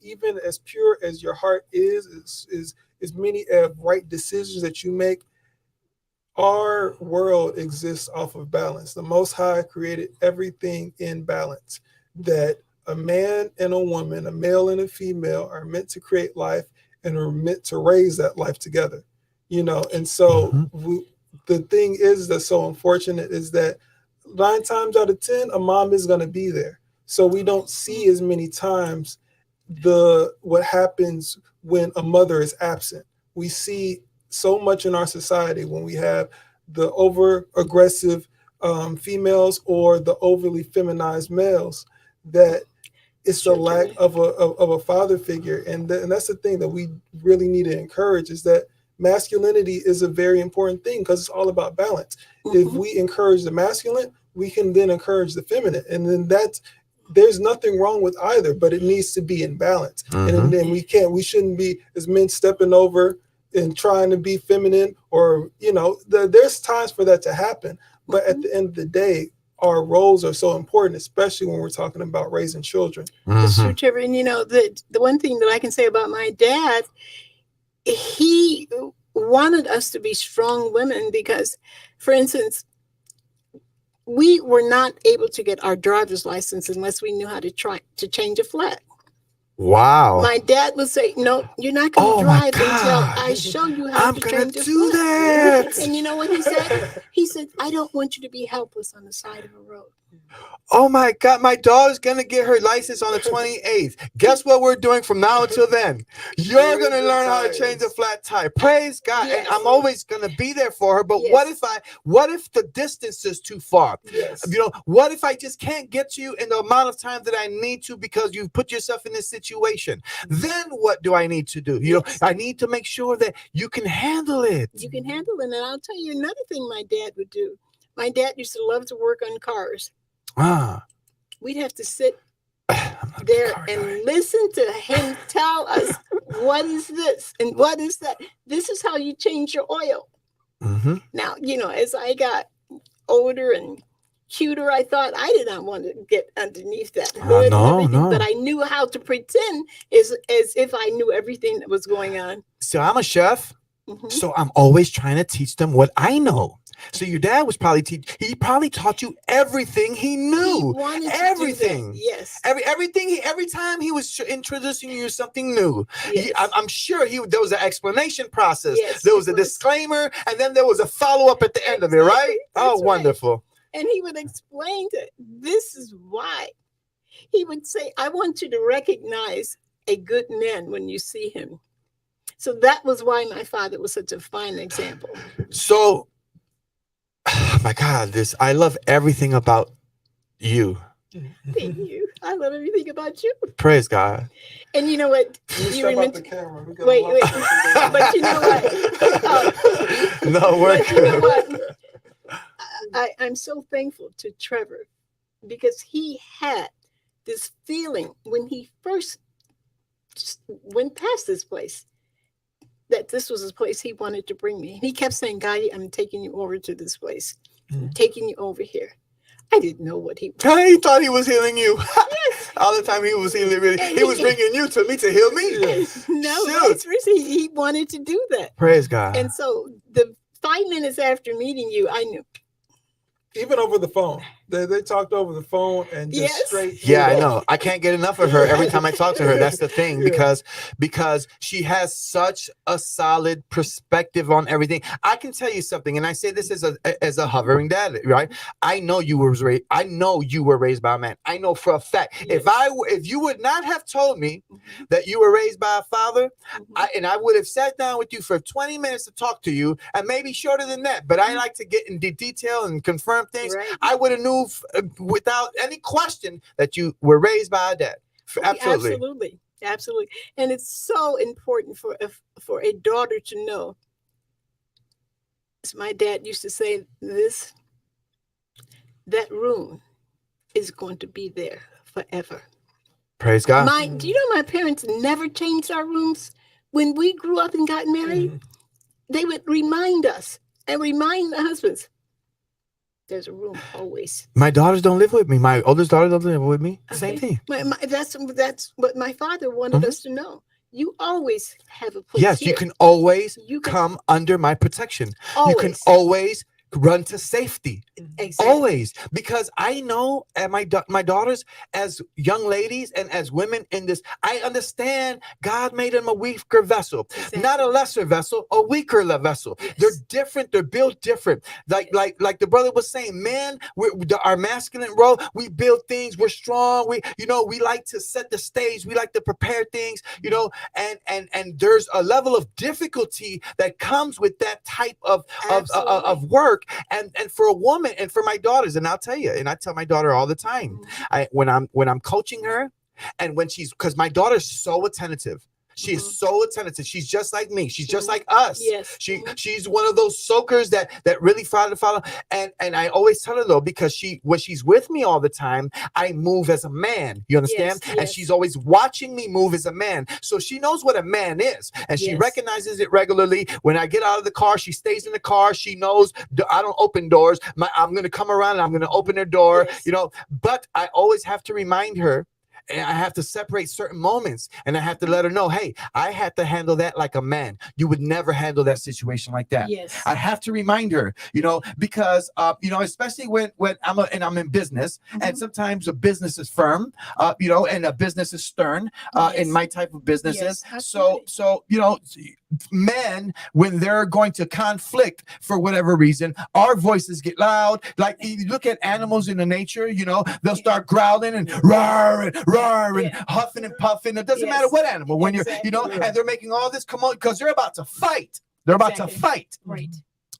even as pure as your heart is many right decisions that you make, our world exists off of balance. The Most High created everything in balance. That a man and a woman, a male and a female, are meant to create life and are meant to raise that life together. And so the thing is that's so unfortunate is that 9 times out of 10, a mom is going to be there. So we don't see as many times what happens when a mother is absent. We see so much in our society when we have the over aggressive females or the overly feminized males, that it's the lack of a father figure. And that's the thing that we really need to encourage, is that masculinity is a very important thing because it's all about balance. If we encourage the masculine, we can then encourage the feminine. And then there's nothing wrong with either, but it needs to be in balance. And then we shouldn't be as men stepping over and trying to be feminine, or, there's times for that to happen. But at the end of the day, our roles are so important, especially when we're talking about raising children. It's true, Trevor. And the one thing that I can say about my dad, he wanted us to be strong women because, for instance, we were not able to get our driver's license unless we knew how to change a flat. Wow. My dad would say, "No, you're not going to Oh my drive until God. I show you how I'm to gonna change your do foot." that. And you know what he said? He said, "I don't want you to be helpless on the side of a road." Oh my God, my daughter's gonna get her license on the 28th. Guess what we're doing from now until then? You're gonna learn how to change a flat tire. Praise God. And Yes. I'm always gonna be there for her. But Yes. what if the distance is too far? Yes. You know, what if I just can't get to you in the amount of time that I need to because you've put yourself in this situation? Then what do I need to do? You know, Yes. I need to make sure that you can handle it. You can handle it. And I'll tell you another thing my dad would do. My dad used to love to work on cars. Ah. We'd have to sit I'm not a big there car and guy. listen to him tell us, what is this and what is that? This is how you change your oil. Mm-hmm. Now, you know, as I got older and cuter, I thought I did not want to get underneath that hood and No, everything, no. but I knew how to pretend as if I knew everything that was going on. So I'm a chef. Mhm. So I'm always trying to teach them what I know. So your dad was probably he probably taught you everything he He knew. wanted to Everything. do that. Yes. Every time he was introducing you to something new, Yes. I'm sure there was an explanation process. Yes, There it was a was. disclaimer, and then there was a follow up at the end of it, right? Exactly. Oh, That's right. wonderful. And he would explain that this is why. He would say, "I want you to recognize a good man when you see him." So that was why my father was such a fine example. So, oh my God, I love everything about you. Thank you. I love everything about you. Praise God. And you know what? You You step out remember? the camera. We got Wait, a lot wait. of people But you know what? No, we're But you know good. what? I'm so thankful to Trevor because he had this feeling when he first went past this place that this was a place he wanted to bring me. He kept saying, "Gagi, I'm taking you over to this place. I'm taking you over here." I didn't know what he was. He thought he was healing you. Yes. All the time he was healing me. He was bringing you to me to heal me. No, Shoot. vice versa. He wanted to do that. Praise God. And so the 5 minutes after meeting you, I knew. Even over the phone. They talked over the phone and just Yes. straight. Yeah, I hit it. know. I can't get enough of her every time I talk to her. That's the thing, Yeah. because she has such a solid perspective on everything. I can tell you something, and I say this as a hovering dad, right? I know you were raised by a man. I know for a fact. Yes. If you would not have told me that you were raised by a father, I would have sat down with you for 20 minutes to talk to you, and maybe shorter than that. But I like to get into detail and confirm things. Right. I would have knew without any question that you were raised by a dad. Absolutely. Absolutely. And it's so important for a daughter to know. As my dad used to say, that room is going to be there forever. Praise God. Do you know my parents never changed our rooms? When we grew up and got married, they would remind us and remind the husbands, there's a room always. My daughters don't live with me. My oldest daughter doesn't live with me. Same thing. That's what my father wanted us to know. You always have a place. Yes, here. you can always come under my protection. Always. You can always run to safety. Exactly. Always, because I know, and my daughters, as young ladies and as women in this, I understand God made them a weaker vessel, not a lesser vessel, a weaker vessel. Yes. They're different. They're built different. Like the brother was saying, man, our masculine role, we build things. We're strong. We like to set the stage. We like to prepare things. And there's a level of difficulty that comes with that type of work. And for a woman and for my daughters, and I'll tell you, and I tell my daughter all the time, when I'm coaching her, and because my daughter's so attentive. She is so attentive. She's just like me. She's just like us. Yes. She's one of those soakers that really follow. And I always tell her though, because when she's with me all the time, I move as a man. You understand? Yes. And she's always watching me move as a man. So she knows what a man is, and she recognizes it regularly. When I get out of the car, she stays in the car. She knows I don't open doors. I'm going to come around and I'm going to open her door. Yes. But I always have to remind her And I have to separate certain moments, and I have to let her know, hey, I had to handle that like a man. You would never handle that situation like that. Yes. I have to remind her, because especially when I'm in business, and sometimes a business is firm, and a business is stern, in my type of businesses. Yes, So men, when they're going to conflict for whatever reason, our voices get loud. Like you look at animals in the nature, they'll start growling and roaring, and huffing and puffing. It doesn't matter what animal. When you're, and they're making all this commotion because they're about to fight. They're about to fight. Right.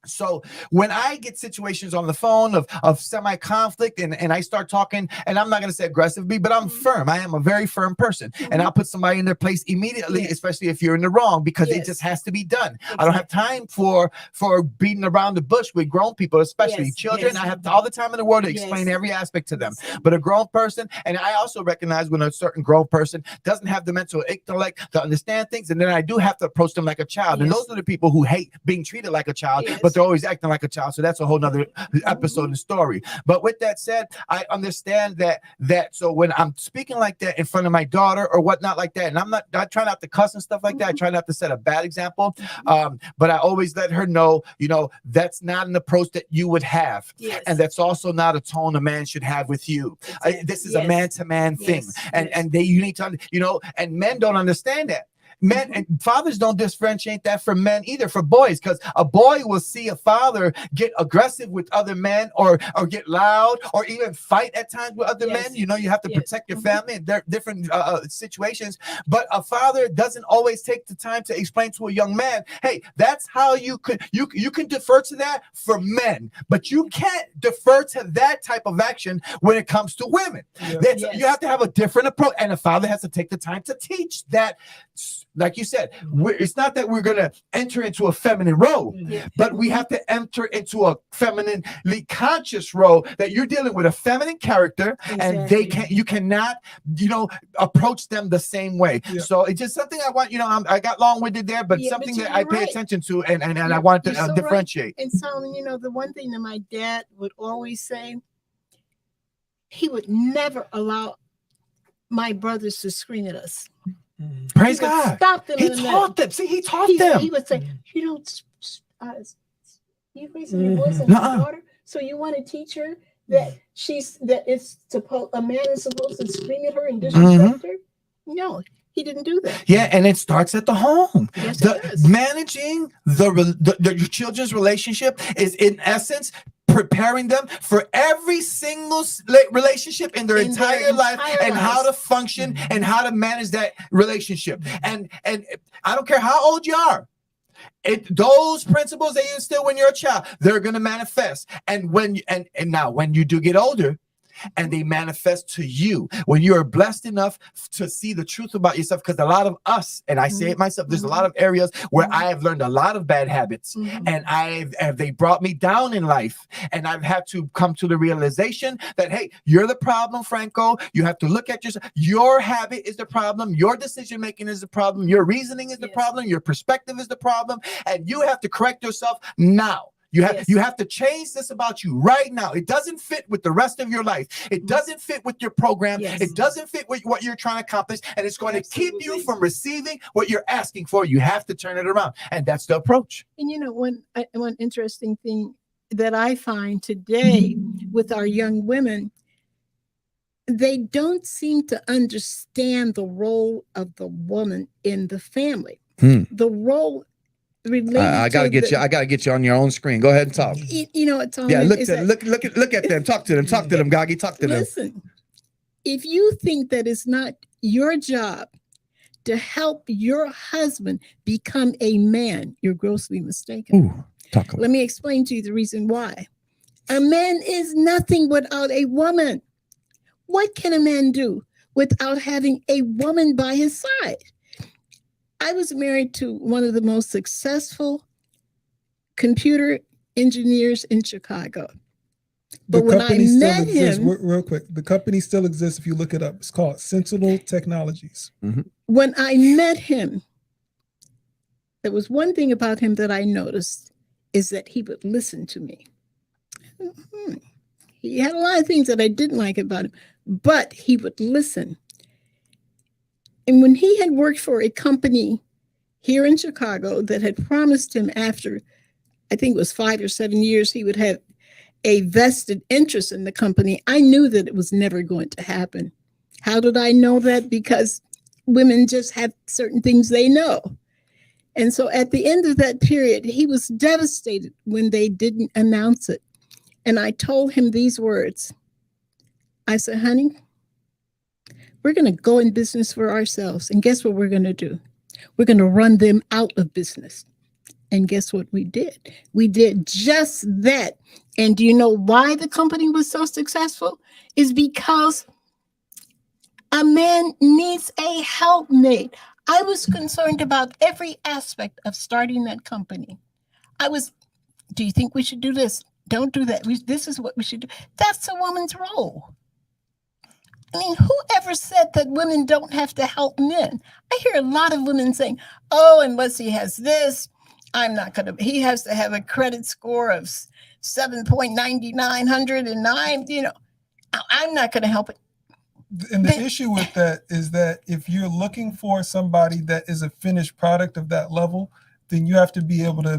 So when I get situations on the phone of semi-conflict and I start talking, and I'm not going to say aggressively, but I'm firm. I am a very firm person, and I'll put somebody in their place immediately, especially if you're in the wrong, because it just has to be done. I don't have time for beating around the bush with grown people, especially children. I have all the time in the world to explain every aspect to them. But a grown person, and I also recognize when a certain grown person doesn't have the mental intellect to understand things, and then I do have to approach them like a child. And those are the people who hate being treated like a child, but they're always acting like a child. So that's a whole nother episode and story. But with that said, I understand that so when I'm speaking like that in front of my daughter or whatnot like that, and I try not to cuss and stuff like that. I try not to set a bad example. But I always let her know, that's not an approach that you would have. And that's also not a tone a man should have with you. This is a man-to-man thing. And you need to, and men don't understand that. Men and fathers don't differentiate that from men either, for boys, because a boy will see a father get aggressive with other men or get loud or even fight at times with other men. You have to protect your family in different situations. But a father doesn't always take the time to explain to a young man, hey, that's how you can defer to that for men, but you can't defer to that type of action when it comes to women. You have to have a different approach, and a father has to take the time to teach that. Like you said, it's not that we're going to enter into a feminine role, but we have to enter into a femininely conscious role that you're dealing with a feminine character, and you cannot, approach them the same way. So it's just something I want, I got long-winded there, but something that I pay attention to, and I want to differentiate. And so, the one thing that my dad would always say, he would never allow my brothers to scream at us. Praise God. Stop them. He taught them. See, he taught them. He would say, you don't, you raising your voice on your daughter, so you want to teach her that a man is supposed to scream at her and disrespect her? No, he didn't do that. Yeah, and it starts at the home. Yes, it does. Managing the children's relationship is, in essence, preparing them for every single relationship in their entire life and how to function and how to manage that relationship. And I don't care how old you are. Those principles that you instill when you're a child, they're going to manifest. And now when you do get older, and they manifest to you when you are blessed enough to see the truth about yourself. Because a lot of us, and I say it myself, there's a lot of areas where I have learned a lot of bad habits, and they brought me down in life, and I've had to come to the realization that, hey, you're the problem, Franco. You have to look at yourself. Your habit is the problem. Your decision making is the problem. Your reasoning is the problem. Your perspective is the problem, and you have to correct yourself now. You have to change this about you right now. It doesn't fit with the rest of your life. It doesn't fit with your program. It doesn't fit with what you're trying to accomplish, and it's going to keep you from receiving what you're asking for. You have to turn it around, and that's the approach. And one interesting thing that I find today with our young women, they don't seem to understand the role of the woman in the family. The role I gotta get you on your own screen. Go ahead and talk. It's all. Yeah, look at them. Talk to them. Talk to them, Gagi. Talk to them. Listen, if you think that it's not your job to help your husband become a man, you're grossly mistaken. Let me explain to you the reason why. A man is nothing without a woman. What can a man do without having a woman by his side? I was married to one of the most successful computer engineers in Chicago. But when I met him, real quick, the company still exists if you look it up. It's called Sentinel Technologies. When I met him, there was one thing about him that I noticed is that he would listen to me. He had a lot of things that I didn't like about him, but he would listen. And when he had worked for a company here in Chicago that had promised him after, I think it was 5 or 7 years, he would have a vested interest in the company, I knew that it was never going to happen. How did I know that? Because women just have certain things they know. And so at the end of that period, he was devastated when they didn't announce it. And I told him these words. I said, honey, we're going to go in business for ourselves. And guess what we're going to do? We're going to run them out of business. And guess what we did? We did just that. And do you know why the company was so successful? Is because a man needs a helpmate. I was concerned about every aspect of starting that company. Do you think we should do this? Don't do that. This is what we should do. That's a woman's role. I mean, whoever said that women don't have to help men? I hear a lot of women saying, oh, unless he has this, he has to have a credit score of 7.9909, I'm not going to help it. And the issue with that is that if you're looking for somebody that is a finished product of that level, then you have to be able to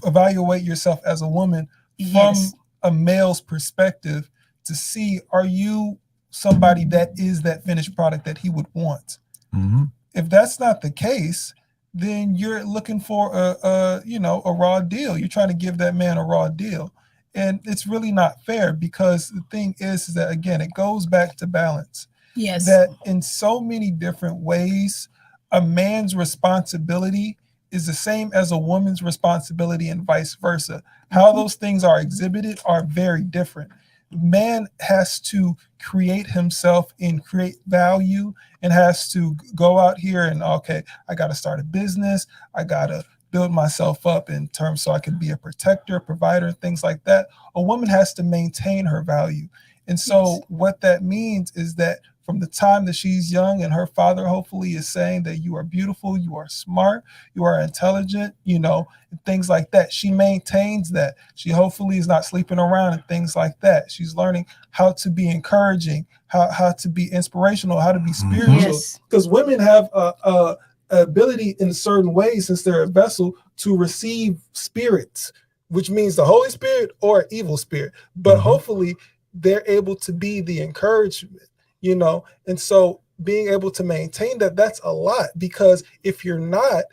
evaluate yourself as a woman from a male's perspective to see, are you somebody that is that finished product that he would want? Mm-hmm. If that's not the case, then you're looking for a raw deal. You're trying to give that man a raw deal. And it's really not fair, because the thing is that, again, it goes back to balance. Yes. That in so many different ways, a man's responsibility is the same as a woman's responsibility and vice versa. How those things are exhibited are very different. Man has to create himself and create value, and has to go out here and, okay, I got to start a business. I got to build myself up in terms so I can be a protector, provider, things like that. A woman has to maintain her value. And so what that means is that from the time that she's young and her father hopefully is saying that you are beautiful, you are smart, you are intelligent, and things like that, she maintains that. She hopefully is not sleeping around and things like that. She's learning how to be encouraging, how to be inspirational, how to be spiritual. Because women have a ability in certain ways, since they're a vessel, to receive spirits, which means the Holy Spirit or evil spirit. But hopefully they're able to be the encouragement, and so being able to maintain that's a lot, because if you're not,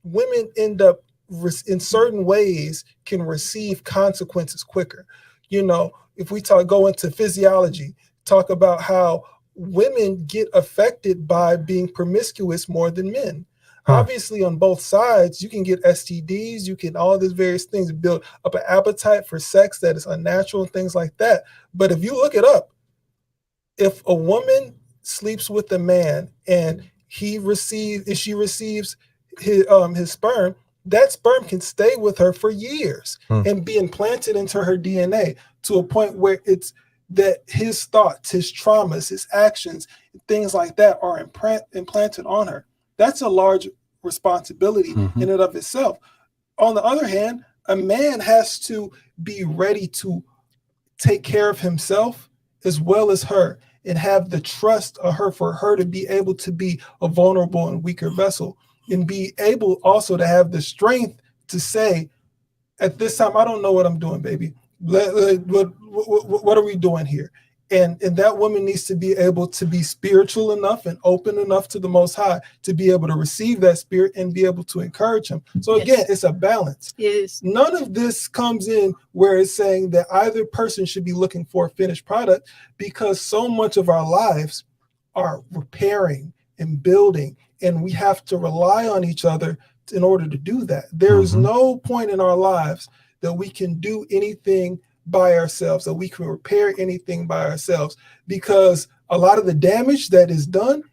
women end up in certain ways can receive consequences quicker. If we go into physiology, talk about how women get affected by being promiscuous more than men. Obviously, on both sides, you can get STDs, you can all these various things, build up an appetite for sex that is unnatural and things like that. But if you look it up, if a woman sleeps with a man and she receives his sperm, that sperm can stay with her for years and be implanted into her DNA to a point where it's that his thoughts, his traumas, his actions, things like that are implanted on her. That's a large responsibility in and of itself. On the other hand, a man has to be ready to take care of himself as well as her, and have the trust of her for her to be able to be a vulnerable and weaker vessel, and be able also to have the strength to say, at this time, I don't know what I'm doing, baby. What are we doing here? And that woman needs to be able to be spiritual enough and open enough to the Most High to be able to receive that spirit and be able to encourage him. So again, it's a balance. Yes. None of this comes in where it's saying that either person should be looking for a finished product, because so much of our lives are repairing and building, and we have to rely on each other in order to do that. There is no point in our lives that we can do anything by ourselves, that we can repair anything by ourselves, because a lot of the damage that is done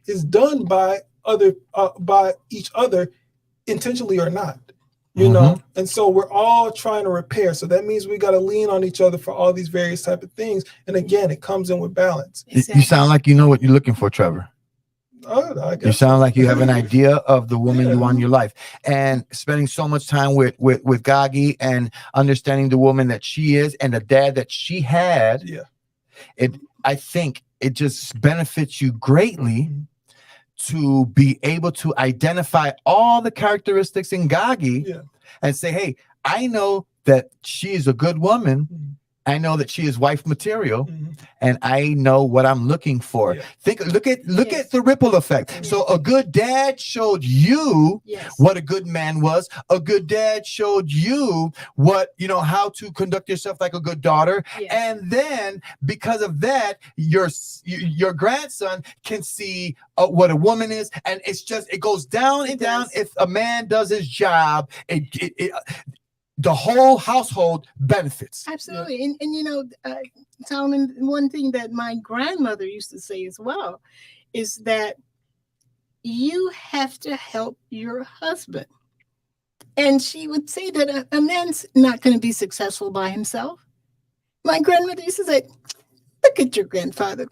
by each other, intentionally or not, and so we're all trying to repair. So that means we got to lean on each other for all these various type of things. And again, it comes in with balance. You sound like you know what you're looking for, Trevor. I guess you sound like you have an idea of the woman you want in your life, and spending so much time with Gagi and understanding the woman that she is and the dad that she had. I think it just benefits you greatly to be able to identify all the characteristics in Gagi Yeah. and say, hey, I know that she is a good woman. Mhm. I know that she is wife material, Mhm. and I know what I'm looking for. Yeah. Look at Yes. the ripple effect. Mhm. So a good dad showed you Yes. what a good man was. A good dad showed you what, how to conduct yourself like a good daughter. Yes. And then because of that, your grandson can see what a woman is, and it goes down and down. If a man does his job, the whole household benefits. Absolutely. And Solomon, one thing that my grandmother used to say as well is that you have to help your husband. And she would say that a man's not going to be successful by himself. My grandmother used to say, look at your grandfather.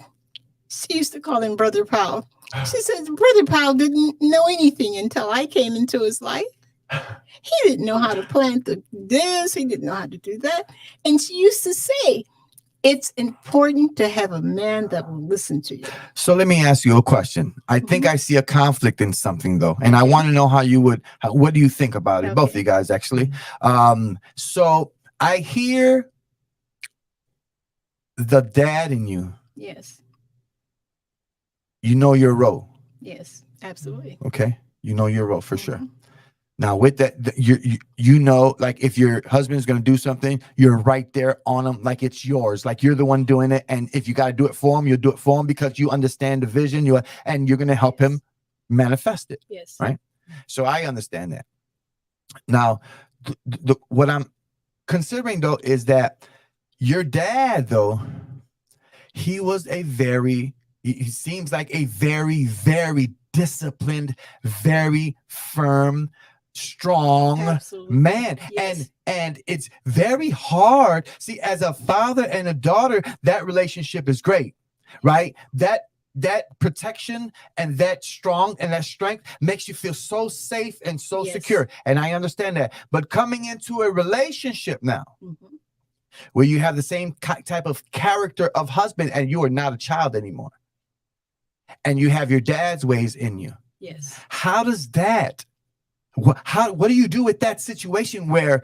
She used to call him Brother Powell. She says, Brother Powell didn't know anything until I came into his life. He didn't know how to plant this. He didn't know how to do that. And she used to say, it's important to have a man that will listen to you. So let me ask you a question. I think I see a conflict in something though. And I want to know what do you think about it? Both of you guys, actually. So I hear the dad in you. Yes. You know your role. Yes, absolutely. Okay. You know your role for sure. Now with that, like if your husband's going to do something, you're right there on him like it's yours, like you're the one doing it. And if you got to do it for him, you'll do it for him because you understand the vision, and you're going to help him manifest it. Yes. Right. So I understand that. Now, what I'm considering though is that your dad, though, he seems like a very, very disciplined, very firm, strong man. Yes. And it's very hard. See, as a father and a daughter, that relationship is great, right? That protection and that strength makes you feel so safe and so secure. And I understand that. But coming into a relationship now, where you have the same type of character of husband and you are not a child anymore, and you have your dad's ways in you. Yes. How does that, what do you do with that situation where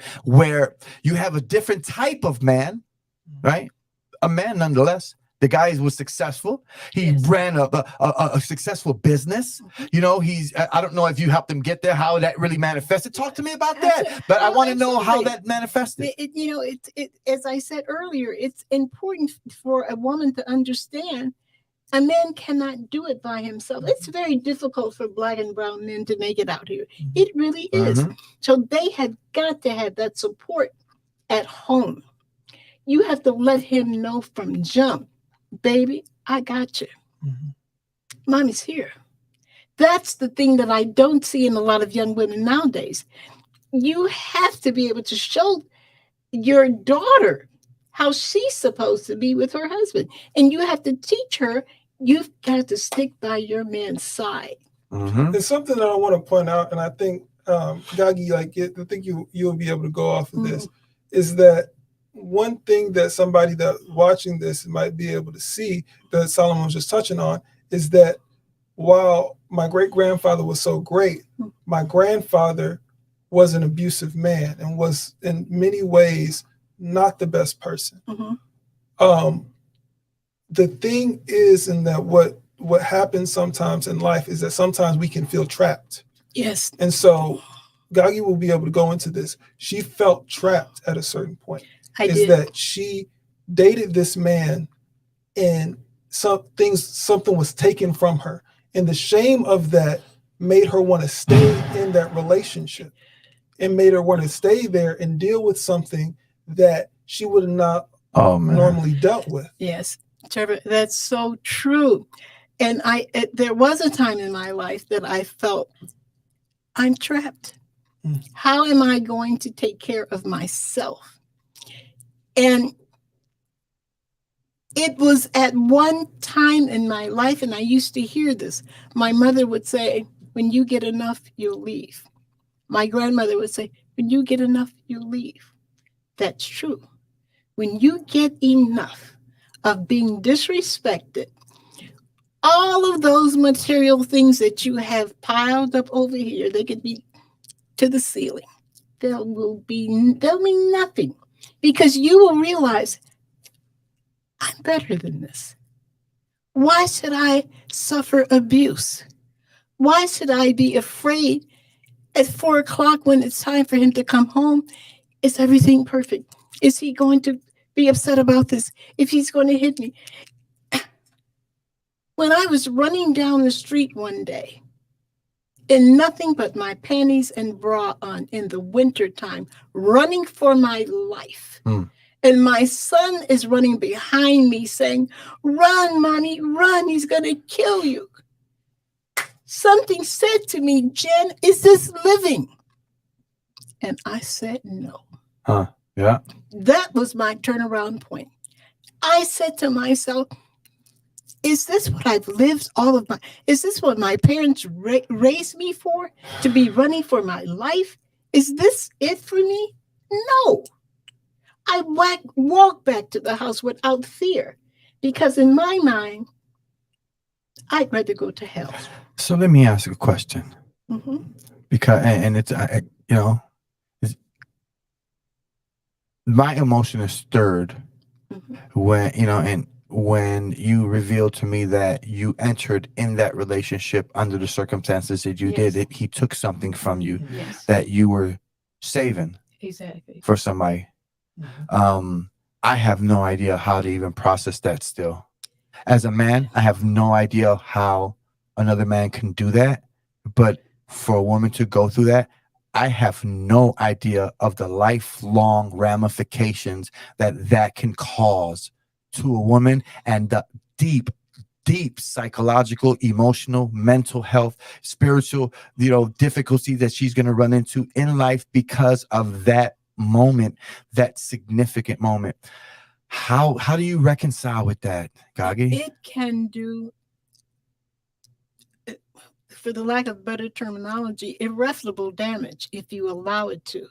you have a different type of man, right? A man nonetheless. The guy was successful. He ran a successful business. He's, I don't know if you helped him get there, how that really manifested. Talk to me about that. But I want to know how that manifested. As I said earlier, it's important for a woman to understand a man cannot do it by himself. It's very difficult for Black and brown men to make it out here. It really is. So they have got to have that support at home. You have to let him know from jump, baby, I got you. Mommy's here. That's the thing that I don't see in a lot of young women nowadays. You have to be able to show your daughter how she's supposed to be with her husband. And you have to teach her, you've got to stick by your man's side. It's something that I want to point out, and I think, Gagi, I think you'll be able to go off of this, is that one thing that somebody that watching this might be able to see that Solomon was just touching on is that while my great-grandfather was so great, my grandfather was an abusive man and was in many ways not the best person. The thing is, in that what happens sometimes in life is that sometimes we can feel trapped. Yes. And so Gagi will be able to go into this. She felt trapped at a certain point. That she dated this man and something was taken from her. And the shame of that made her want to stay in that relationship and made her want to stay there and deal with something that she would have not normally dealt with. Yes, Trevor, that's so true. And there was a time in my life that I felt I'm trapped. How am I going to take care of myself? And it was at one time in my life, and I used to hear this. My mother would say, when you get enough, you'll leave. My grandmother would say, when you get enough, you'll leave. That's true. When you get enough of being disrespected, All of those material things that you have piled up over here, they could be to the ceiling. They'll mean nothing because you will realize I'm better than this. Why should I suffer abuse? Why should I be afraid at 4 o'clock when it's time for him to come home? Is everything perfect? Is he going to be upset about this? If he's going to hit me? When I was running down the street one day in nothing but my panties and bra on in the wintertime, running for my life. And my son is running behind me saying, "Run, mommy, run. He's going to kill you." Something said to me, "Jen, is this living?" And I said, "No." Yeah. That was my turnaround point. I said to myself, is this what I've lived is this what my parents raised me for? To be running for my life? Is this it for me? No. I walked back to the house without fear because in my mind, I'd rather go to hell. So let me ask you a question. Because, and it's, my emotion is stirred when, and when you revealed to me that you entered in that relationship under the circumstances that you did, he took something from you that you were saving for somebody. I have no idea how to even process that still. As a man, I have no idea how another man can do that. But for a woman to go through that, I have no idea of the lifelong ramifications that can cause to a woman and the deep psychological, emotional, mental health, spiritual, difficulty that she's going to run into in life because of that moment, that significant moment. How do you reconcile with that, Gagi? It can do, for the lack of better terminology, irreparable damage if you allow it to.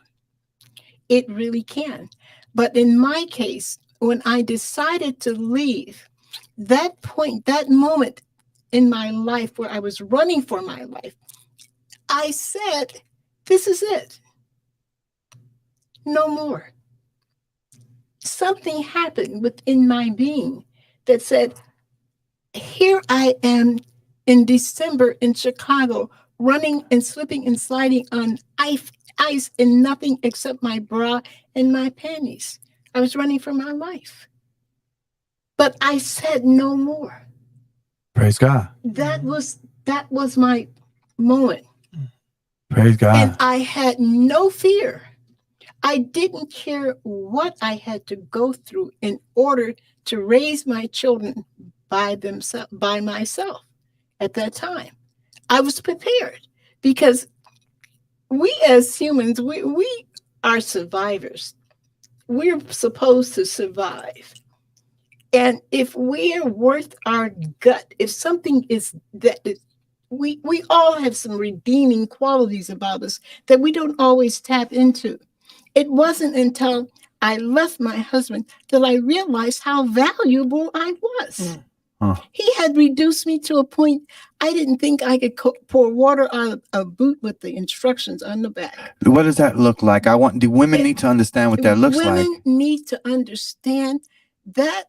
It really can. But in my case, when I decided to leave, that point, that moment in my life where I was running for my life, I said, this is it. No more. Something happened within my being that said, here I am in December in Chicago, running and slipping and sliding on ice in nothing except my bra and my panties. I was running for my life. But I said no more. Praise God. That was my moment. Praise God. And I had no fear. I didn't care what I had to go through in order to raise my children by myself at that time. I was prepared because we as humans, we are survivors. We're supposed to survive. And if we are worth our gut, if something is that we all have some redeeming qualities about us that we don't always tap into. It wasn't until I left my husband that I realized how valuable I was. He had reduced me to a point I didn't think I could pour water out of a boot with the instructions on the back. What does that look like? The women need to understand what that looks like. Women need to understand that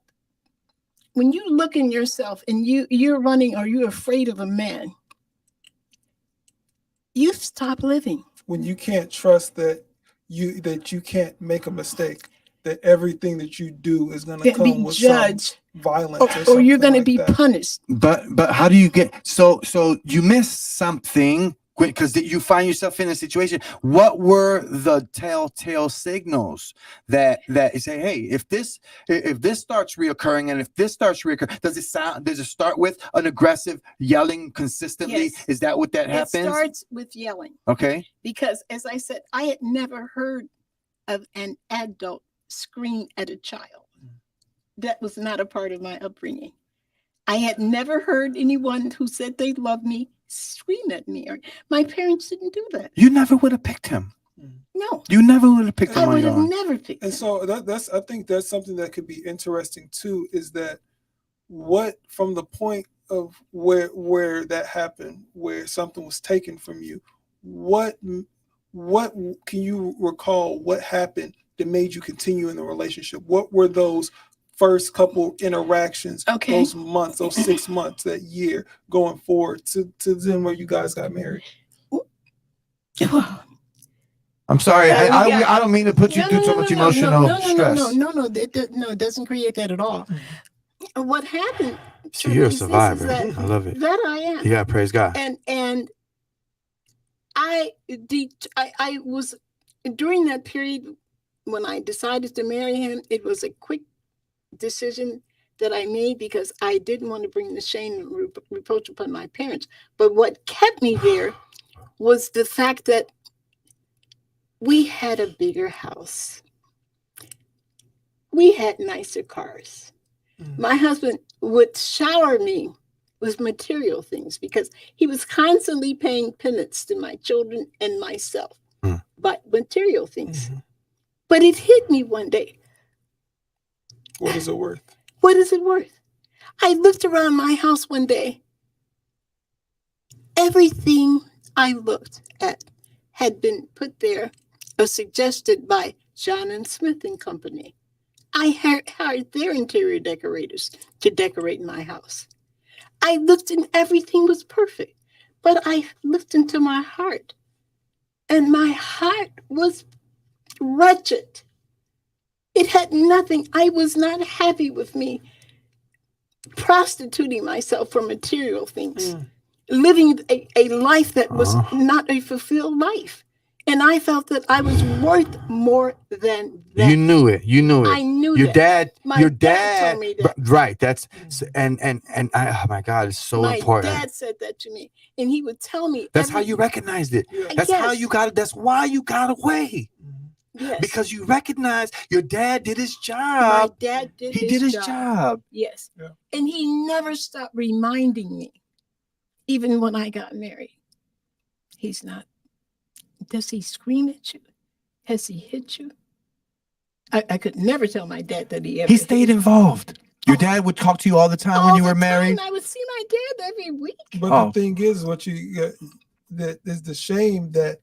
when you look in yourself and you're running or you're afraid of a man, you stop living. When you can't trust that you can't make a mistake, that everything that you do is going to come with judged, some violence, or you're going to be punished. But how do you get so you miss something because you find yourself in a situation? What were the telltale signals that say, hey, if this starts reoccurring, and if this starts reoccurring, does it start with an aggressive yelling consistently? Yes. Is that what that happens? It starts with yelling. Okay. Because as I said, I had never heard of an adult scream at a child. That was not a part of my upbringing. I had never heard anyone who said they loved me scream at me. Or my parents didn't do that. You never would have picked him. No. You never would have picked him. I would have never picked him. And so I think that's something that could be interesting too, is that what from the point of where that happened, where something was taken from you, what can you recall what happened that made you continue in the relationship? What were those first couple interactions, Okay. those months, those 6 months, that year going forward to then where you guys got married? I'm sorry. Yeah. I don't mean to put you through so much emotional stress. No, it doesn't create that at all. What happened? See, you're a is this, is survivor. that, I love it. that I am. Yeah, praise God. And I was during that period when I decided to marry him. It was a quick decision that I made because I didn't want to bring the shame and reproach upon my parents. But what kept me there was the fact that we had a bigger house. We had nicer cars. My husband would shower me with material things because he was constantly paying penance to my children and myself, but material things. But it hit me one day. What is it worth? What is it worth? I looked around my house one day. Everything I looked at had been put there or suggested by John and Smith and Company. I hired their interior decorators to decorate my house. I looked and everything was perfect, but I looked into my heart and my heart was wretched. It had nothing. I was not happy with me prostituting myself for material things, living a life that was not a fulfilled life. And I felt that I was worth more than that. You knew it. You knew it. I knew your that. dad. Your dad told me that. Right. That's and oh my God, it's so important. My dad said that to me, and he would tell me. That's how you recognized it. Yeah. That's how you got it. That's why you got away. Yes. Because you recognize your dad did his job. My dad did his job. Yes. Yeah. And he never stopped reminding me, even when I got married. He's not. Does he scream at you? Has he hit you? I could never tell my dad that he ever. He stayed involved. Your dad would talk to you all the time when you were married. I would see my dad every week. But the thing is, what you that is the shame. That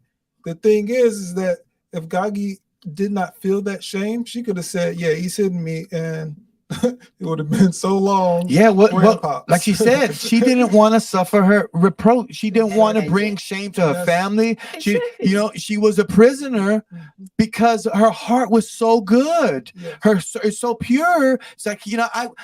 the thing is that if Gagi did not feel that shame, she could have said, "Yeah, he's hitting me," and it would have been so long. Yeah, like she said, she didn't want to suffer her reproach. She didn't want to bring shame to her family. She, she was a prisoner because her heart was so good. It's so pure. It's like,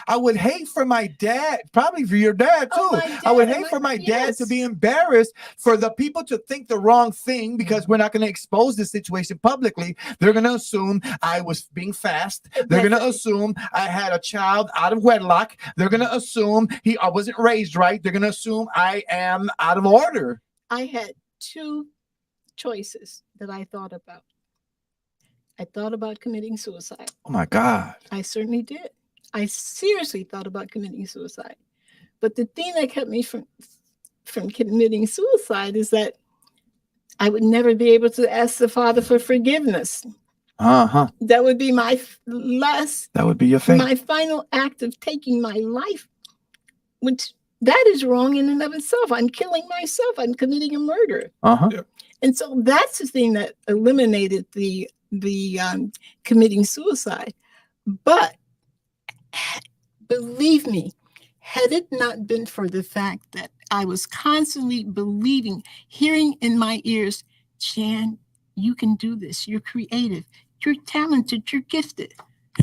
I would hate for my dad, probably for your dad too. I would hate for my dad to be embarrassed, for the people to think the wrong thing, because we're not going to expose this situation publicly. They're going to assume I was being fast. They're going to assume I had a child out of wedlock. They're going to assume I wasn't raised right. They're going to assume I am out of order. I had two choices that I thought about. I thought about committing suicide. Oh my God. I certainly did. I seriously thought about committing suicide. But the thing that kept me from committing suicide is that I would never be able to ask the Father for forgiveness. That would be my last. That would be your fate. My final act of taking my life, which that is wrong in and of itself. I'm killing myself. I'm committing a murder. And so that's the thing that eliminated the committing suicide. But believe me, had it not been for the fact that I was constantly believing, hearing in my ears, Jan, you can do this. You're creative. You're talented. You're gifted.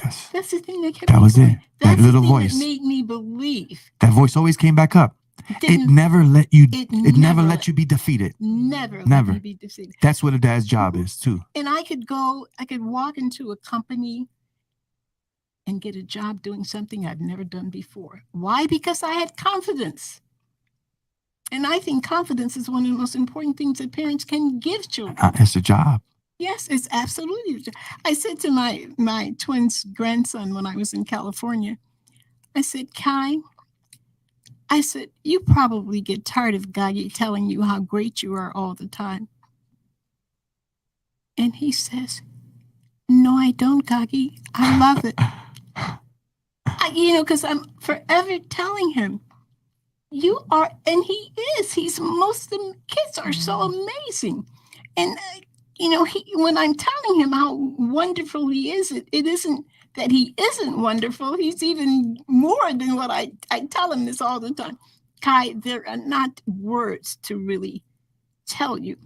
Yes. That's the thing that kept me. That was it. That little voice. That made me believe. That voice always came back up. It never let you. It never let you be defeated. Never let me be defeated. That's what a dad's job is too. And I could walk into a company and get a job doing something I've never done before. Why? Because I had confidence. And I think confidence is one of the most important things that parents can give children. It's a job. Yes, it's absolutely. I said to my twin's grandson when I was in California, I said, Kai, you probably get tired of Gagi telling you how great you are all the time. And he says, no, I don't, Gagi. I love it. Because I'm forever telling him, You are, and he is. He's most of the kids are so amazing, and when I'm telling him how wonderful he is, it isn't that he isn't wonderful. He's even more than what I tell him this all the time. Kai, there are not words to really tell you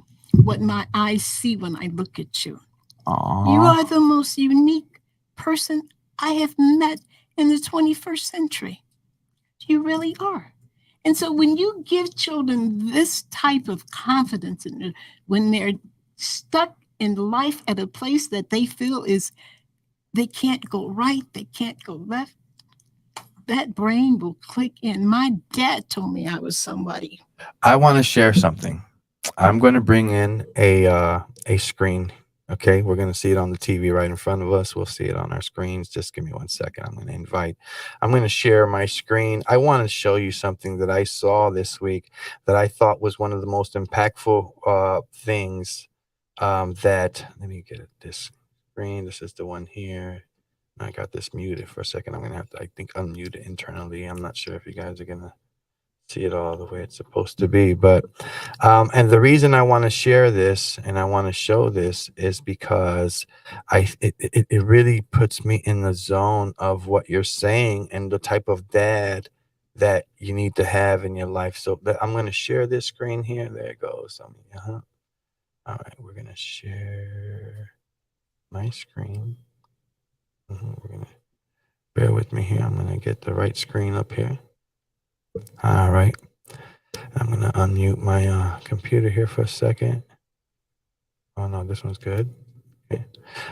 what my eyes see when I look at you. You Aww. are the most unique person I have met in the 21st century. You really are. And so when you give children this type of confidence in it, when they're stuck in life at a place that they feel is they can't go right, they can't go left, that brain will click in. My dad told me I was somebody. I want to share something. I'm going to bring in a screen. Okay, we're going to see it on the TV right in front of us. We'll see it on our screens. Just give me 1 second. I'm going to share my screen. I want to show you something that I saw this week that I thought was one of the most impactful things that, let me get this screen. This is the one here. I got this muted for a second. I'm going to have to, I think, unmute it internally. I'm not sure if you guys are going to see it all the way it's supposed to be, but and the reason I want to share this and I want to show this is because it really puts me in the zone of what you're saying and the type of dad that you need to have in your life. So I'm going to share this screen here. There it goes. All right, we're going to share my screen. We're going to bear with me here. I'm going to get the right screen up here. All right. I'm going to unmute my computer here for a second. Oh, no, this one's good. Okay.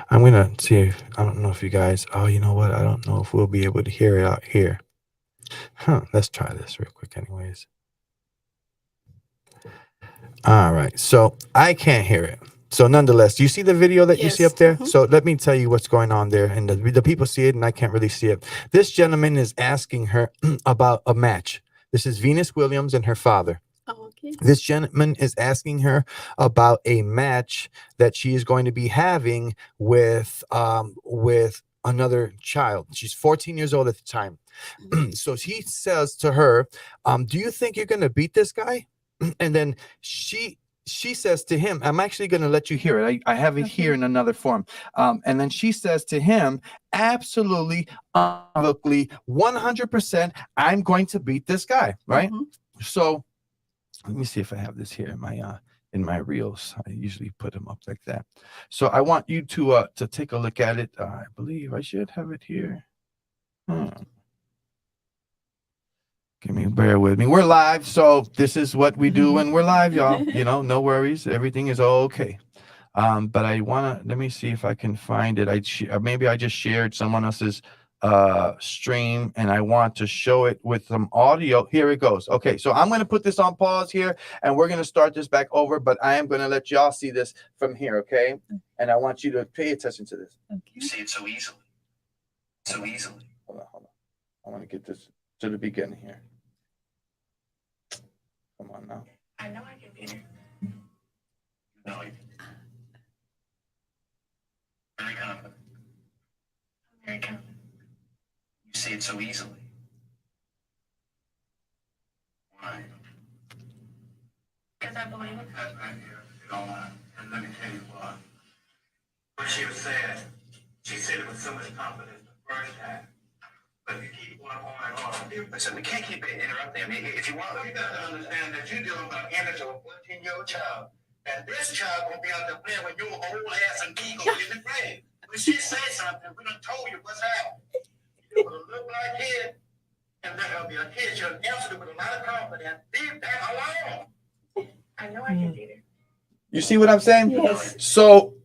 I'm going to see if, I don't know if you guys, oh, you know what? I don't know if we'll be able to hear it out here. Let's try this real quick anyways. All right. So I can't hear it. So nonetheless, do you see the video that you see up there? So let me tell you what's going on there. And the people see it and I can't really see it. This gentleman is asking her about a match. This is Venus Williams and her father. Oh, okay. This gentleman is asking her about a match that she is going to be having with another child. She's 14 years old at the time. So he says to her, do you think you're going to beat this guy? And then she says to him, I'm actually going to let you hear it. I have it here in another form. And then she says to him, absolutely, unequivocally, 100%, I'm going to beat this guy, right? So let me see if I have this here in my reels. I usually put them up like that. So I want you to take a look at it. I believe I should have it here. Bear with me. We're live, so this is what we do when we're live, y'all. No worries. Everything is okay. But I wanna, let me see if I can find it. Maybe I just shared someone else's stream and I want to show it with some audio. Here it goes. Okay, so I'm gonna put this on pause here and we're gonna start this back over, but I am gonna let y'all see this from here, okay? And I want you to pay attention to this. Okay. You see it so easily. So easily. Hold on. I want to get this to the beginning here. Come on now. I know I can be here. No, you very confident. I'm very confident. You see it so easily. Why? Because I believe it. That's right here. And let me tell you what. What she was saying, she said it with so much confidence the first time. But you keep going on and on. Listen, we can't keep interrupting. I mean, if you want, you got to understand that you're dealing with an image of a 14-year-old child. And this child gonna be out there playing with your old ass and me gonna get in the grave. When she say something, we done told you what's happening. You with a little black kid, and there gonna be a kid. You'll answer it with a lot of confidence. Leave that alone. I know I can be there. You see what I'm saying? Yes. So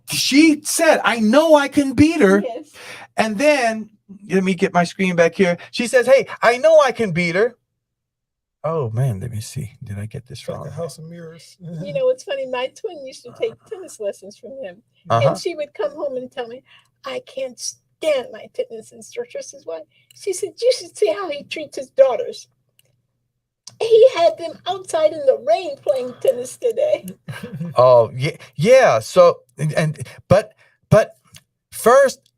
she said, I know I can beat her. Yes. And then, let me get my screen back here. She says, hey, I know I can beat her. Oh, man, let me see. Did I get this It's like wrong? a house of mirrors. It's funny. My twin used to take tennis lessons from him. Uh-huh. And she would come home and tell me, I can't stand my tennis instructor. I says, why? She said, you should see how he treats his daughters. He had them outside in the rain playing tennis today. Oh, yeah. So, but first,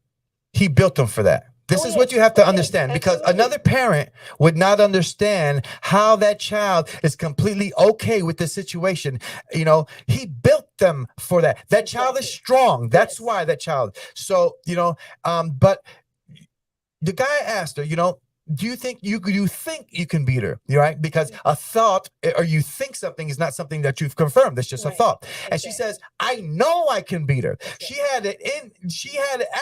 he built them for that. This is what you have to understand, because another parent would not understand how that child is completely okay with the situation. You know, he built them for that. That child is strong. That's why that child. So, you know, but the guy asked her, you know, do you think you can beat her? Right? Because a thought, or you think something, is not something that you've confirmed. It's just a thought. And she says, I know I can beat her. She had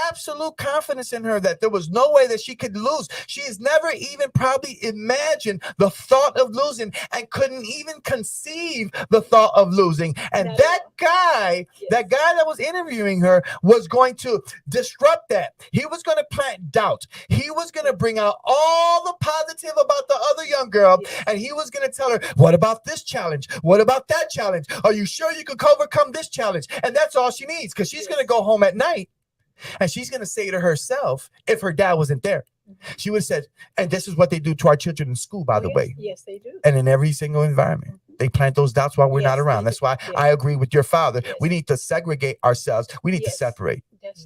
absolute confidence in her that there was no way that she could lose. She has never even probably imagined the thought of losing, and couldn't even conceive the thought of losing. And that guy that was interviewing her was going to disrupt that. He was going to plant doubt. He was going to bring out all the positive about the other young girl, and he was going to tell her, what about this challenge? What about that challenge? Are you sure you could overcome this challenge? And that's all she needs, because she's going to go home at night and she's going to say to herself, if her dad wasn't there, she would have said, and this is what they do to our children in school, by the way. Yes, they do. And in every single environment. They plant those doubts while we're not around. That's why I agree with your father. We need to segregate ourselves. We need to separate.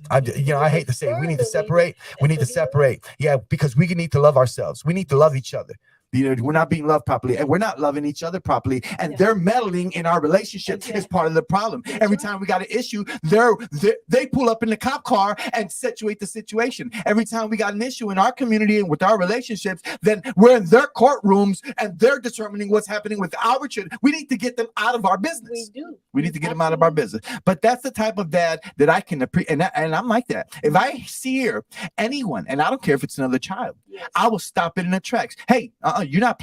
I hate to say it. We need to separate. We need to separate. Yeah, because we need to love ourselves. We need to love each other. You know, we're not being loved properly, and we're not loving each other properly, and they're meddling in our relationship is part of the problem. Every time we got an issue, they pull up in the cop car and situate the situation. Every time we got an issue in our community and with our relationships, then we're in their courtrooms and they're determining what's happening with our children. We need to get them out of our business. We do. We need to get them out of our business. But that's the type of dad that I can appreciate, and I'm like that. If I see anyone, and I don't care if it's another child, I will stop it in the tracks. Hey, you're not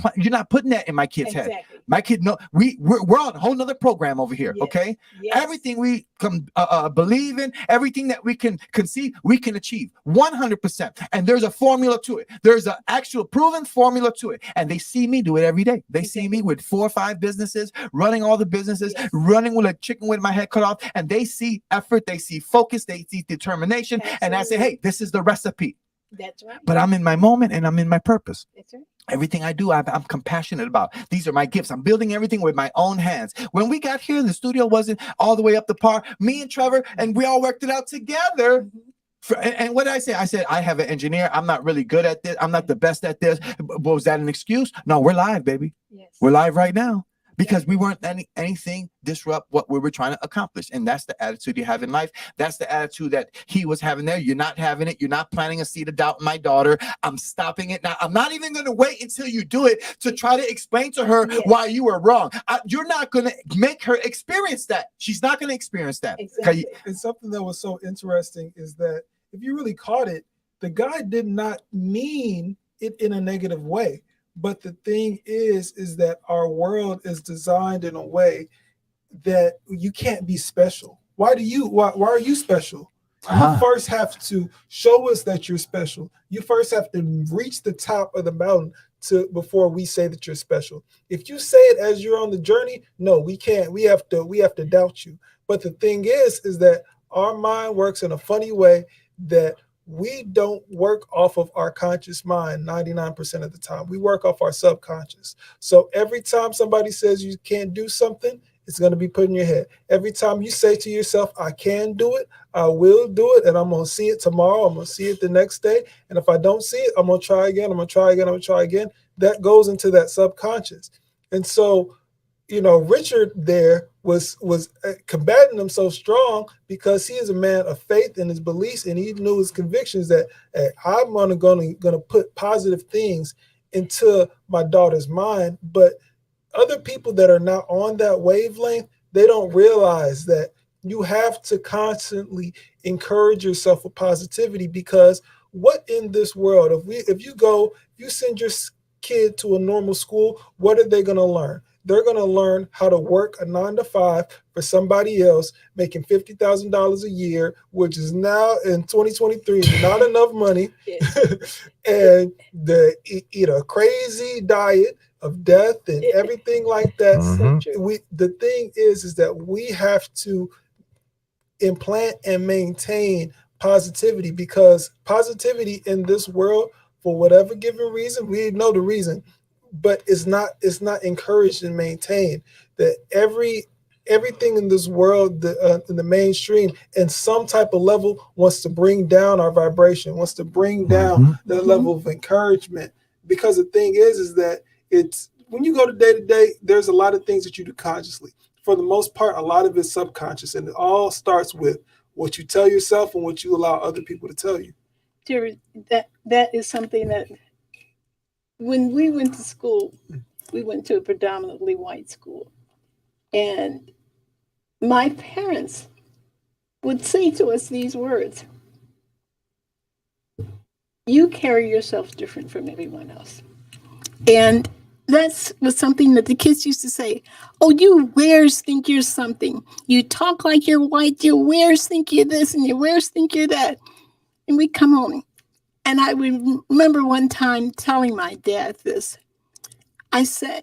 putting that in my kid's head. My kid, no, we're on a whole nother program over here. Okay, everything we can believe in, everything that we can conceive, we can achieve 100%. And there's a formula to it. There's an actual proven formula to it. And they see me do it every day. They see me with 4 or 5 businesses, running all the businesses, running with a chicken with my head cut off, and they see effort, they see focus, they see determination. And I say, hey, this is the recipe. That's right. But I'm in my moment and I'm in my purpose. That's right. Everything I do, I'm compassionate about. These are my gifts. I'm building everything with my own hands. When we got here, the studio wasn't all the way up to par. Me and Trevor, and we all worked it out together. And what did I say? I said, I have an engineer. I'm not really good at this. I'm not the best at this. But was that an excuse? No, we're live, baby. Yes. We're live right now. Because we weren't letting anything disrupt what we were trying to accomplish. And that's the attitude you have in life. That's the attitude that he was having there. You're not having it. You're not planting a seed of doubt in my daughter. I'm stopping it now. I'm not even going to wait until you do it to try to explain to her why you were wrong. You're not going to make her experience that. She's not going to experience that. Exactly. And something that was so interesting is that if you really caught it, the guy did not mean it in a negative way. But the thing is that our world is designed in a way that you can't be special. Why are you special? You first have to show us that you're special. You first have to reach the top of the mountain before we say that you're special. If you say it as you're on the journey, no, we can't. We have to doubt you. But the thing is that our mind works in a funny way that we don't work off of our conscious mind 99% of the time. We work off our subconscious. So every time somebody says you can't do something, it's going to be put in your head. Every time you say to yourself, I can do it, I will do it, and I'm going to see it tomorrow, I'm going to see it the next day. And if I don't see it, I'm going to try again, I'm going to try again, I'm going to try again. That goes into that subconscious. And so, Richard there was combating him so strong because he is a man of faith in his beliefs, and he knew his convictions that, hey, I'm gonna put positive things into my daughter's mind. But other people that are not on that wavelength, they don't realize that you have to constantly encourage yourself with positivity, because what in this world, if you send your kid to a normal school, what are they going to learn? They're going to learn how to work a 9-to-5 for somebody else making $50,000 a year, which is now in 2023 is not enough money. And they eat a crazy diet of death and everything like that. The thing is that we have to implant and maintain positivity, because positivity in this world, for whatever given reason, we know the reason, but it's not encouraged and maintained. That every everything in this world, in the mainstream, in some type of level, wants to bring down our vibration, wants to bring down the level of encouragement. Because the thing is that it's when you go to day, there's a lot of things that you do consciously. For the most part, a lot of it's subconscious, and it all starts with what you tell yourself and what you allow other people to tell you. Jerry, that is something that when we went to school, we went to a predominantly white school. And my parents would say to us these words: you carry yourself different from everyone else. And that was something that the kids used to say. Oh, you wares think you're something. You talk like you're white. You wares think you're this and you wares think you're that. And we come home. And I remember one time telling my dad this. I said,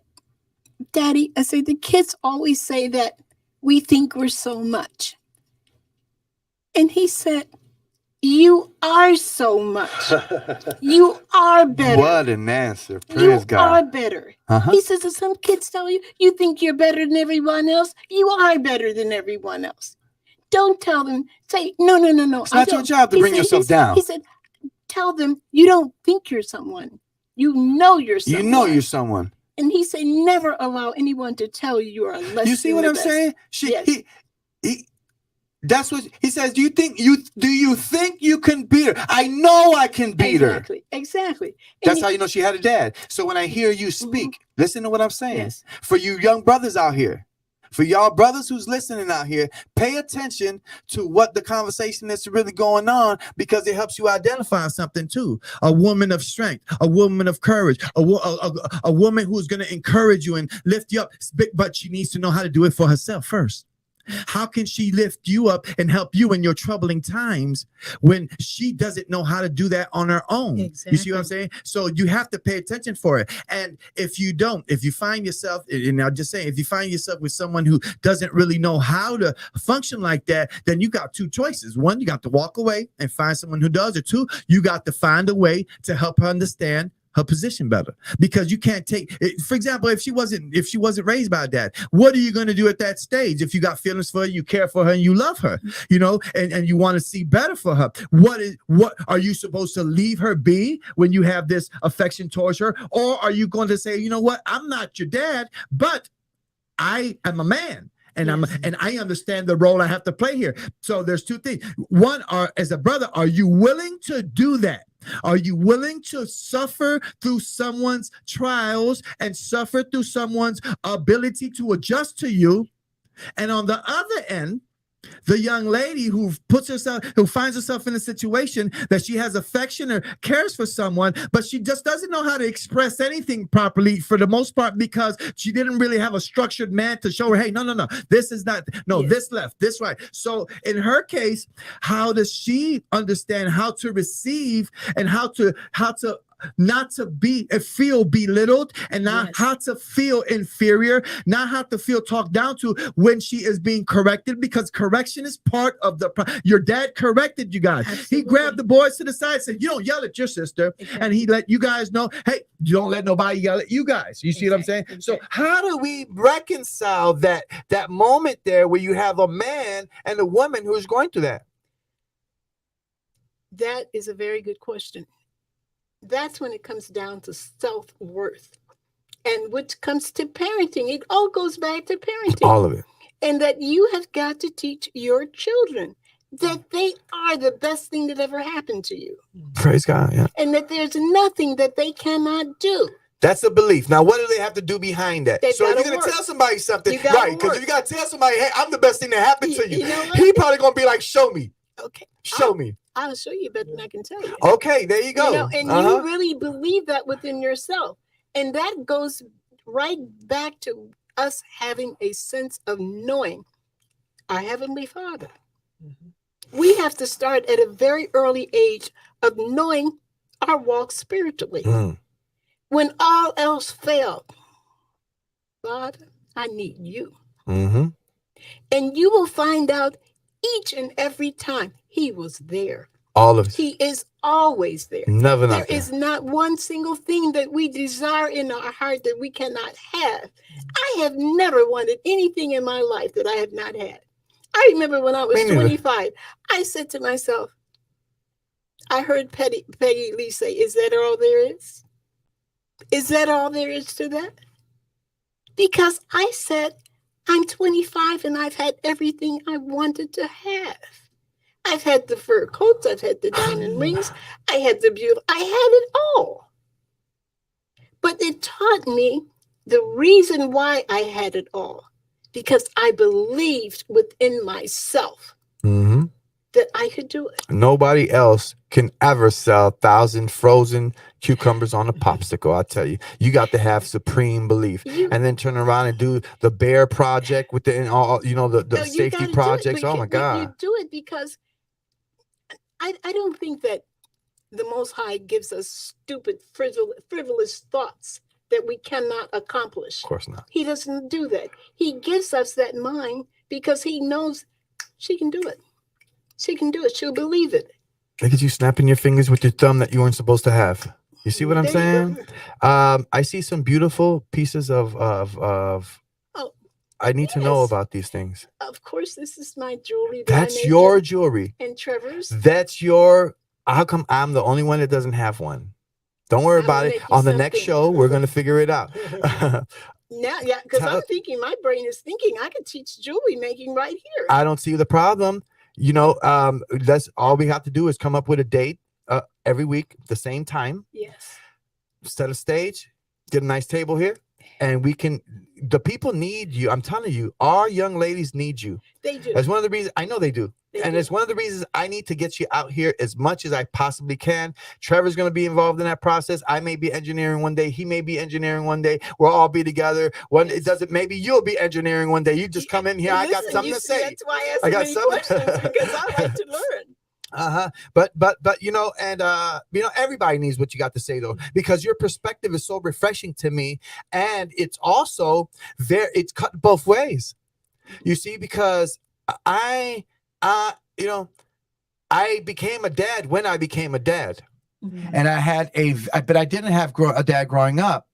Daddy, I said, the kids always say that we think we're so much. And he said, you are so much. You are better. What an answer. Praise you God. are better. He says, if some kids tell you, you think you're better than everyone else, you are better than everyone else. Don't tell them, say, no. It's not your job to bring yourself down. He said, tell them you don't think you're someone. You know you're someone. You know you're someone. And he said, never allow anyone to tell you you're less. You see what I'm saying? Yes. That's what he says. Do you think you can beat her? I know I can beat her. Exactly. That's how you know she had a dad. So when I hear you speak, listen to what I'm saying. Yes. For you young brothers out here, for y'all brothers who's listening out here, pay attention to what the conversation is really going on, because it helps you identify something too. A woman of strength, a woman of courage, a woman who's going to encourage you and lift you up. But she needs to know how to do it for herself first. How can she lift you up and help you in your troubling times when she doesn't know how to do that on her own? Exactly. You see what I'm saying? So you have to pay attention for it. And if you find yourself, and I'm just saying, if you find yourself with someone who doesn't really know how to function like that, then you got two choices. One, you got to walk away and find someone who does, or two, you got to find a way to help her understand her position better. Because you can't take, for example, if she wasn't raised by a dad, what are you going to do at that stage? If you got feelings for her, you care for her, and you love her, and you want to see better for her, what are you supposed to leave her be when you have this affection towards her? Or are you going to say, you know what, I'm not your dad, but I am a man. And I understand the role I have to play here. So there's two things. One, as a brother, are you willing to do that? Are you willing to suffer through someone's trials and suffer through someone's ability to adjust to you? And on the other end, the young lady who finds herself in a situation that she has affection or cares for someone, but she just doesn't know how to express anything properly for the most part, because she didn't really have a structured man to show her, hey, no, this is not, this left, this right. So in her case, how does she understand how to receive and how to not to feel belittled, and not how to feel inferior, not how to feel talked down to when she is being corrected, because correction is part of your dad corrected you guys. Absolutely. He grabbed the boys to the side and said, you don't yell at your sister. Exactly. And he let you guys know, hey, you don't let nobody yell at you guys. You see what I'm saying? Exactly. So how do we reconcile that moment there where you have a man and a woman who's going through that? That is a very good question. That's when it comes down to self-worth, and which comes to parenting. It all goes back to parenting. All of it. And that you have got to teach your children that they are the best thing that ever happened to you. Praise God, yeah. And that there's nothing that they cannot do. That's a belief. Now, what do they have to do behind that? So if you're going to tell somebody something, right, because if you got to tell somebody, hey, I'm the best thing that happened to you, he probably going to be like, show me. Okay. Show me. I'll show you better than I can tell you. Okay, there you go. And you really believe that within yourself. And that goes right back to us having a sense of knowing our Heavenly Father. Mm-hmm. We have to start at a very early age of knowing our walk spiritually. Mm. When all else failed, Father, I need you. Mm-hmm. And you will find out each and every time He was there. All of it. He is always there. Never There not there. is not one single thing that we desire in our heart that we cannot have. I have never wanted anything in my life that I have not had. I remember when I was Me neither. 25, I said to myself, I heard Peggy Lee say, is that all there is? Is that all there is to that? Because I said, I'm 25 and I've had everything I wanted to have. I've had the fur coats, I've had the diamond rings, I had the beautiful, I had it all. But it taught me the reason why I had it all, because I believed within myself Mm-hmm. that I could do it. Nobody else can ever sell 1,000 frozen cucumbers on a popsicle. I tell you, you got to have supreme belief, and then turn around and do the bear project with the all, the safety projects. Oh my God! You do it because I don't think that the Most High gives us stupid, frivolous thoughts that we cannot accomplish. Of course not. He doesn't do that. He gives us that mind because he knows she can do it. She can do it. She'll believe it. Look at you snapping your fingers with your thumb that you weren't supposed to have. You see what I'm saying? I see some beautiful pieces of Oh, I need to know yes. about these things. Of course, this is my jewelry. That I That's made your jewelry. and Trevor's. That's your. How come I'm the only one that doesn't have one? Don't worry I'm about gonna it. make you On the next something. show, we're gonna figure it out. Now, yeah, because Tell- I'm thinking, my brain is thinking I could teach jewelry making right here. I don't see the problem. That's all we have to do is come up with a date every week, the same time. Yes. Set a stage, get a nice table here, and we can. The people need you. I'm telling you, our young ladies need you. They do. That's one of the reasons I know they do. They And do. it's one of the reasons I need to get you out here as much as I possibly can. Trevor's going to be involved in that process. I may be engineering one day. He may be engineering one day. We'll all be together. It doesn't. Maybe you'll be engineering one day. You just come in here. I got something to say. That's why I ask I so got many something. questions, because I like to learn. But everybody needs what you got to say though, because your perspective is so refreshing to me, and it's also it's cut both ways. You see, because I became a dad when I became a dad, and I had but I didn't have a dad growing up,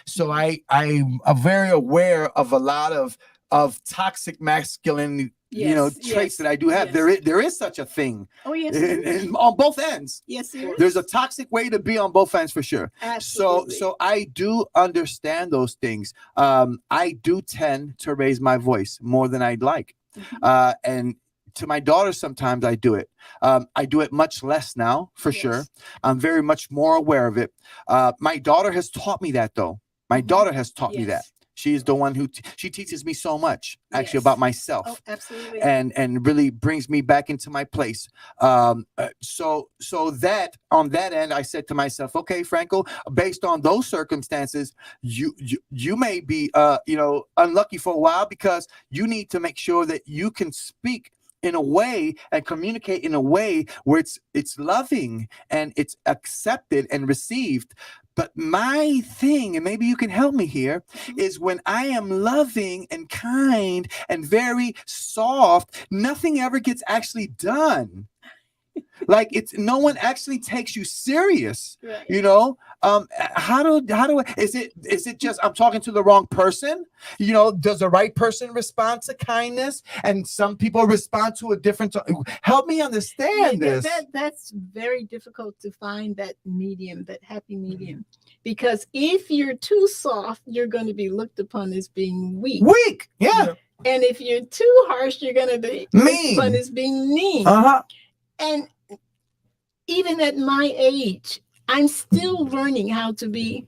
so I'm very aware of a lot of toxic masculine traits that I do have. Yes. There is such a thing. Oh, yes. On both ends. Yes, there is. There's a toxic way to be on both ends for sure. Absolutely. So I do understand those things. I do tend to raise my voice more than I'd like. And to my daughter, sometimes I do it. I do it much less now, for sure. I'm very much more aware of it. My daughter has taught me that, though. My daughter has taught me that. She's the one who she teaches me so much, actually, about myself. Oh, absolutely. And really brings me back into my place. So that on that end, I said to myself, okay, Franco, based on those circumstances, you may be unlucky for a while, because you need to make sure that you can speak in a way and communicate in a way where it's loving and it's accepted and received. But my thing, and maybe you can help me here, is when I am loving and kind and very soft, nothing ever gets actually done. Like no one actually takes you serious. Right. How do is it just I'm talking to the wrong person? Does the right person respond to kindness, and some people respond to a different? Help me understand this. That's very difficult to find that medium, that happy medium, because if you're too soft, you're going to be looked upon as being weak. Weak, yeah. And if you're too harsh, you're going to be looked upon as being mean. And even at my age, I'm still learning how to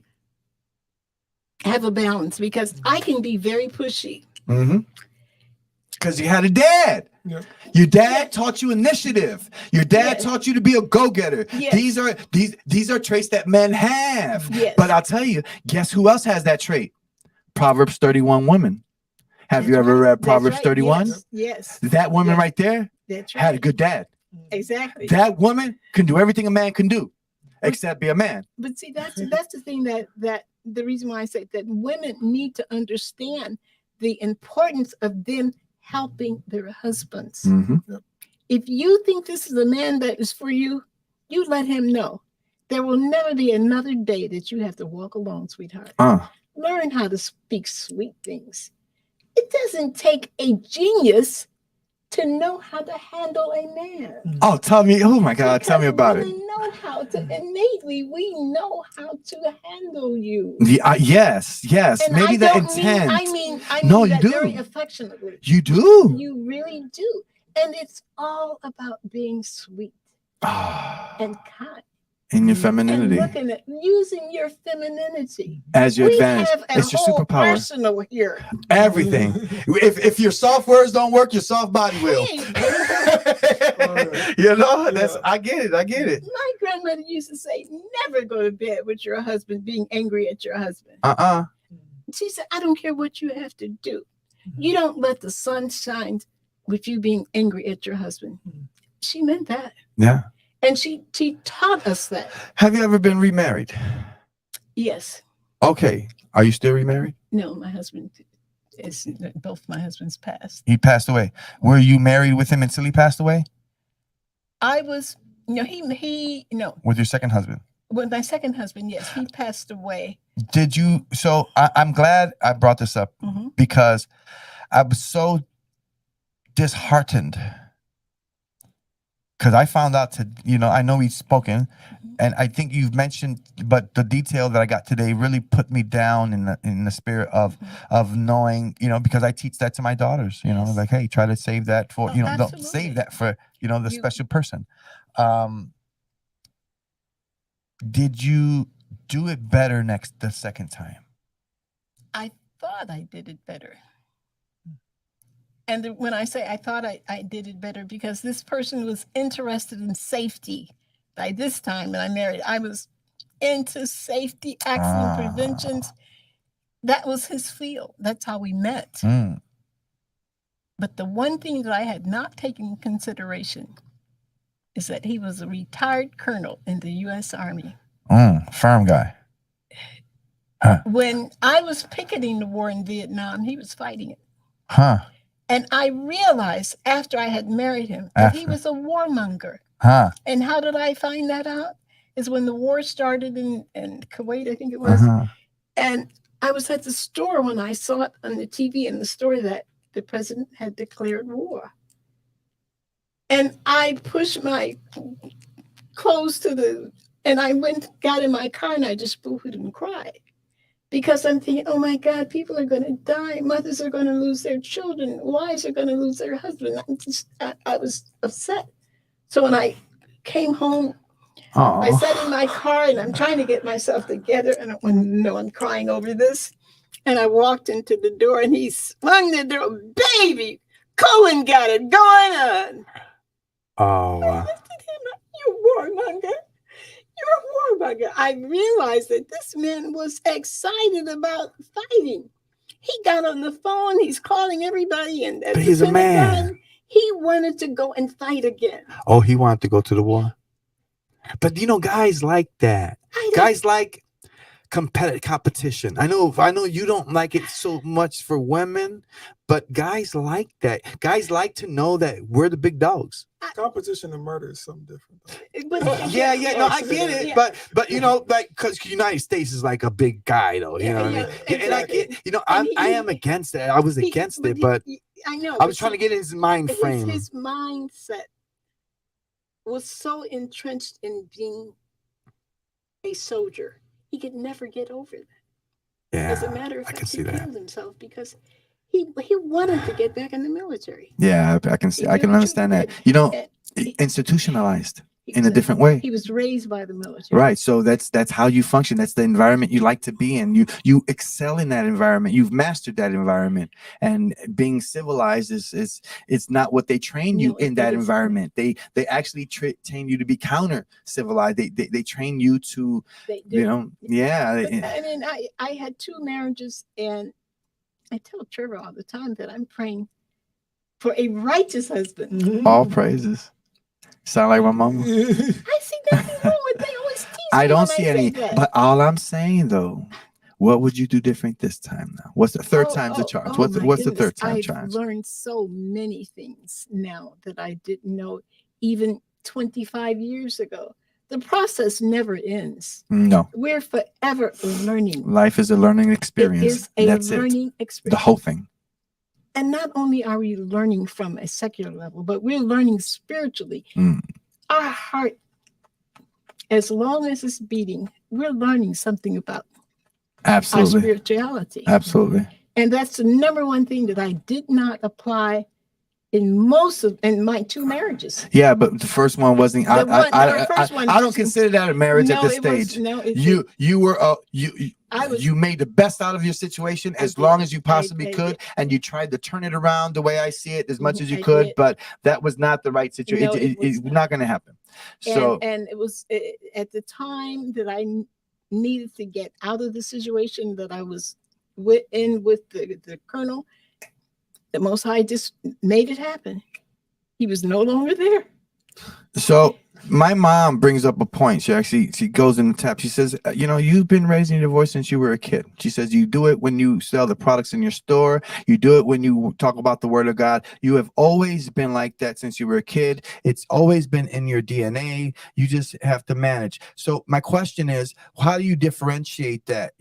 have a balance, because I can be very pushy. Because you had a dad. Yeah. Your dad taught you initiative. Your dad taught you to be a go-getter. Yes. These are traits that men have. Yes. But I'll tell you, guess who else has that trait? Proverbs 31 woman. Have you ever read Proverbs 31? Yes. That woman right there That's right. had a good dad. Exactly. That woman can do everything a man can do, except be a man. But see, that's the thing that the reason why I say that women need to understand the importance of them helping their husbands. If you think this is a man that is for you, you let him know. There will never be another day that you have to walk alone, sweetheart. Learn how to speak sweet things. It doesn't take a genius to know how to handle a man. Oh, tell me. Oh my God, tell me about it. Know how to innately. We know how to handle you. Yes. And Maybe the intent. I mean no, that you do. very affectionately. You do. You really do. And it's all about being sweet and kind. In your femininity. And looking at using your femininity as your advantage. Have it's your whole superpower. Arsenal here. Everything. if your soft words don't work, your soft body will. You know, that's I get it. My grandmother used to say, never go to bed with your husband being angry at your husband. She said, I don't care what you have to do. You don't let the sun shine with you being angry at your husband. She meant that. Yeah. And she taught us that. Have you ever been remarried? Yes. Okay. Are you still remarried? No, my husband is, both my husbands passed. He passed away. Were you married with him until he passed away? I was, he no. With your second husband? With my second husband, yes, he passed away. Did you, so I'm glad I brought this up because I was so disheartened. Because I found out I know we've spoken, and I think you've mentioned, but the detail that I got today really put me down in the spirit of knowing, because I teach that to my daughters, like, hey, try to save that for, don't save that for, the special person. Did you do it better the second time? I thought I did it better. And when I say I thought I did it better, because this person was interested in safety. By this time when I married, I was into safety, accident preventions. That was his field. That's how we met. But the one thing that I had not taken into consideration is that he was a retired colonel in the U.S. Army. Firm guy. When I was picketing the war in Vietnam, he was fighting it. And I realized after I had married him that he was a warmonger. And how did I find that out? Is when the war started in Kuwait, I think it was. And I was at the store when I saw it on the TV in the story that the president had declared war. And I pushed my clothes and I got in my car and I just boohooed and cried. Because I'm thinking, oh my God, people are going to die. Mothers are going to lose their children. Wives are going to lose their husband. I was upset. So when I came home, I sat in my car and I'm trying to get myself together. And I'm crying over this. And I walked into the door and he swung the door. Baby, Cohen got it going on. Oh, wow. I lifted him up. You warmonger. You're a warmonger. I realized that this man was excited about fighting. He got on the phone. He's calling everybody. But he's a man. He wanted to go and fight again. Oh, he wanted to go to the war. But guys like that. Guys like competition. I know you don't like it so much for women, but guys like that. Guys like to know that we're the big dogs. Competition and murder is something different. Yeah. No, I get it. Yeah. But like, because the United States is like a big guy, though. You know what I mean? Exactly. And I am against it. I was against it, but I know. I was trying to get his mind frame. His mindset was so entrenched in being a soldier. He could never get over that. Yeah. As a matter of fact, he killed himself because he wanted to get back in the military. Yeah, I can see. I can understand that. Institutionalized in a different way. He was raised by the military. Right. So that's how you function. That's the environment you like to be in. You excel in that environment. You've mastered that environment. And being civilized is it's not what they train you in that environment. They actually train you to be counter civilized. They train you to yeah. I mean, I had 2 marriages, and I tell Trevor all the time that I'm praying for a righteous husband. All praises. Sound like my mama. I see nothing wrong with. They always tease me. I don't see any. But all I'm saying though, What would you do different this time now? What's the third time's a charm? What's my the goodness. third time I've charm? learned so many things now that I didn't know even 25 years ago. The process never ends. No. We're forever learning. Life is a learning experience. It is a That's learning it. experience. The whole thing. And not only are we learning from a secular level, but we're learning spiritually. Our heart, as long as it's beating, we're learning something about our Absolutely. spirituality. Absolutely. And that's the number one thing that I did not apply in my 2 marriages. Yeah, but the first one wasn't. The first one- I don't consider that a marriage at No, this it was- stage. no, it- You made the best out of your situation as long as you possibly could, and you tried to turn it around the way I see it as much as you could. But that was not the right situation. No, it was It's not going to happen. So and it was at the time that I needed to get out of the situation that I was with the colonel. The Most High just made it happen. He was no longer there. So my mom brings up a point. She goes in the tap. She says, you've been raising your voice since you were a kid. She says, you do it when you sell the products in your store. You do it when you talk about the word of God. You have always been like that since you were a kid. It's always been in your DNA. You just have to manage. So my question is, how do you differentiate that?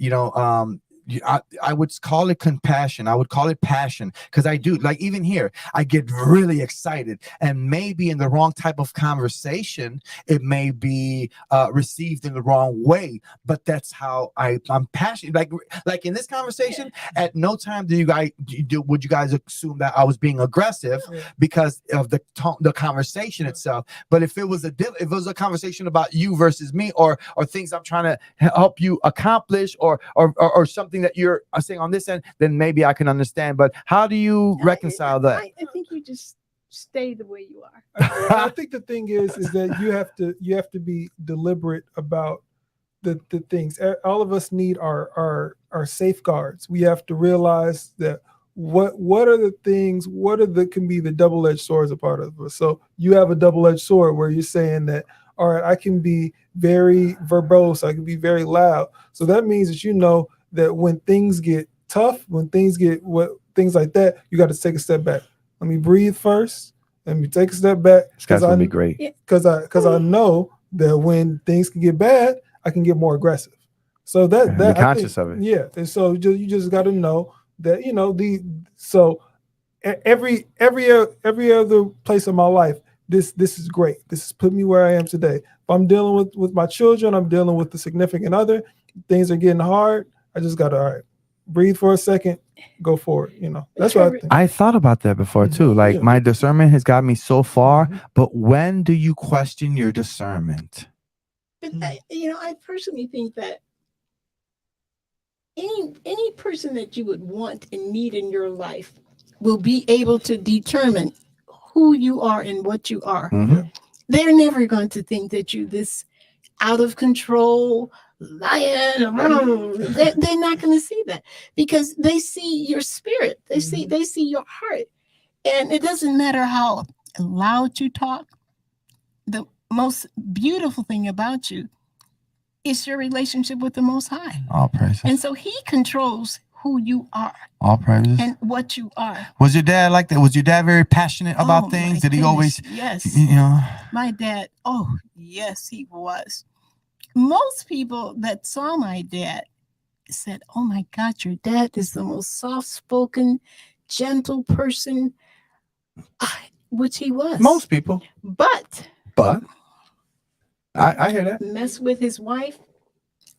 I would call it compassion. I would call it passion, because I do, like, even here, I get really excited, and maybe in the wrong type of conversation, it may be received in the wrong way. But that's how I'm passionate. Like in this conversation, at no time would you guys assume that I was being aggressive because of the conversation itself. But if it was a conversation about you versus me, or things I'm trying to help you accomplish, or something that you're saying on this end, then maybe I can understand. But how do you reconcile that? I think you just stay the way you are. I think the thing is that you have to be deliberate about the things. All of us need our safeguards. We have to realize that what are the things, can be the double-edged swords a part of us. So you have a double-edged sword where you're saying that, all right, I can be very verbose, I can be very loud. So that means that that when things get tough, when things get things like that, you got to take a step back. Let me breathe first. Let me take a step back. This guy's gonna be great. Because I know that when things can get bad, I can get more aggressive. So that you're conscious of it. Yeah, and so you just got to know that every other place in my life, this is great. This has put me where I am today. If I'm dealing with my children, I'm dealing with the significant other, things are getting hard. I just got to, all right, breathe for a second, go forward. That's what I think. I thought about that before too. Like, my discernment has got me so far, but when do you question your discernment? But I personally think that any person that you would want and need in your life will be able to determine who you are and what you are. They're never going to think that you this out of control lion. They're not going to see that, because they see your spirit. They see your heart. And it doesn't matter how loud you talk. The most beautiful thing about you is your relationship with the Most High. All praises. And so he controls who you are. All praises. And what you are. Was your dad like that? Was your dad very passionate about things? Did he always? Yes. My dad. Oh, yes, he was. Most people that saw my dad said, "Oh my God, your dad is the most soft-spoken, gentle person," which he was. Most people. But I hear that. Mess with his wife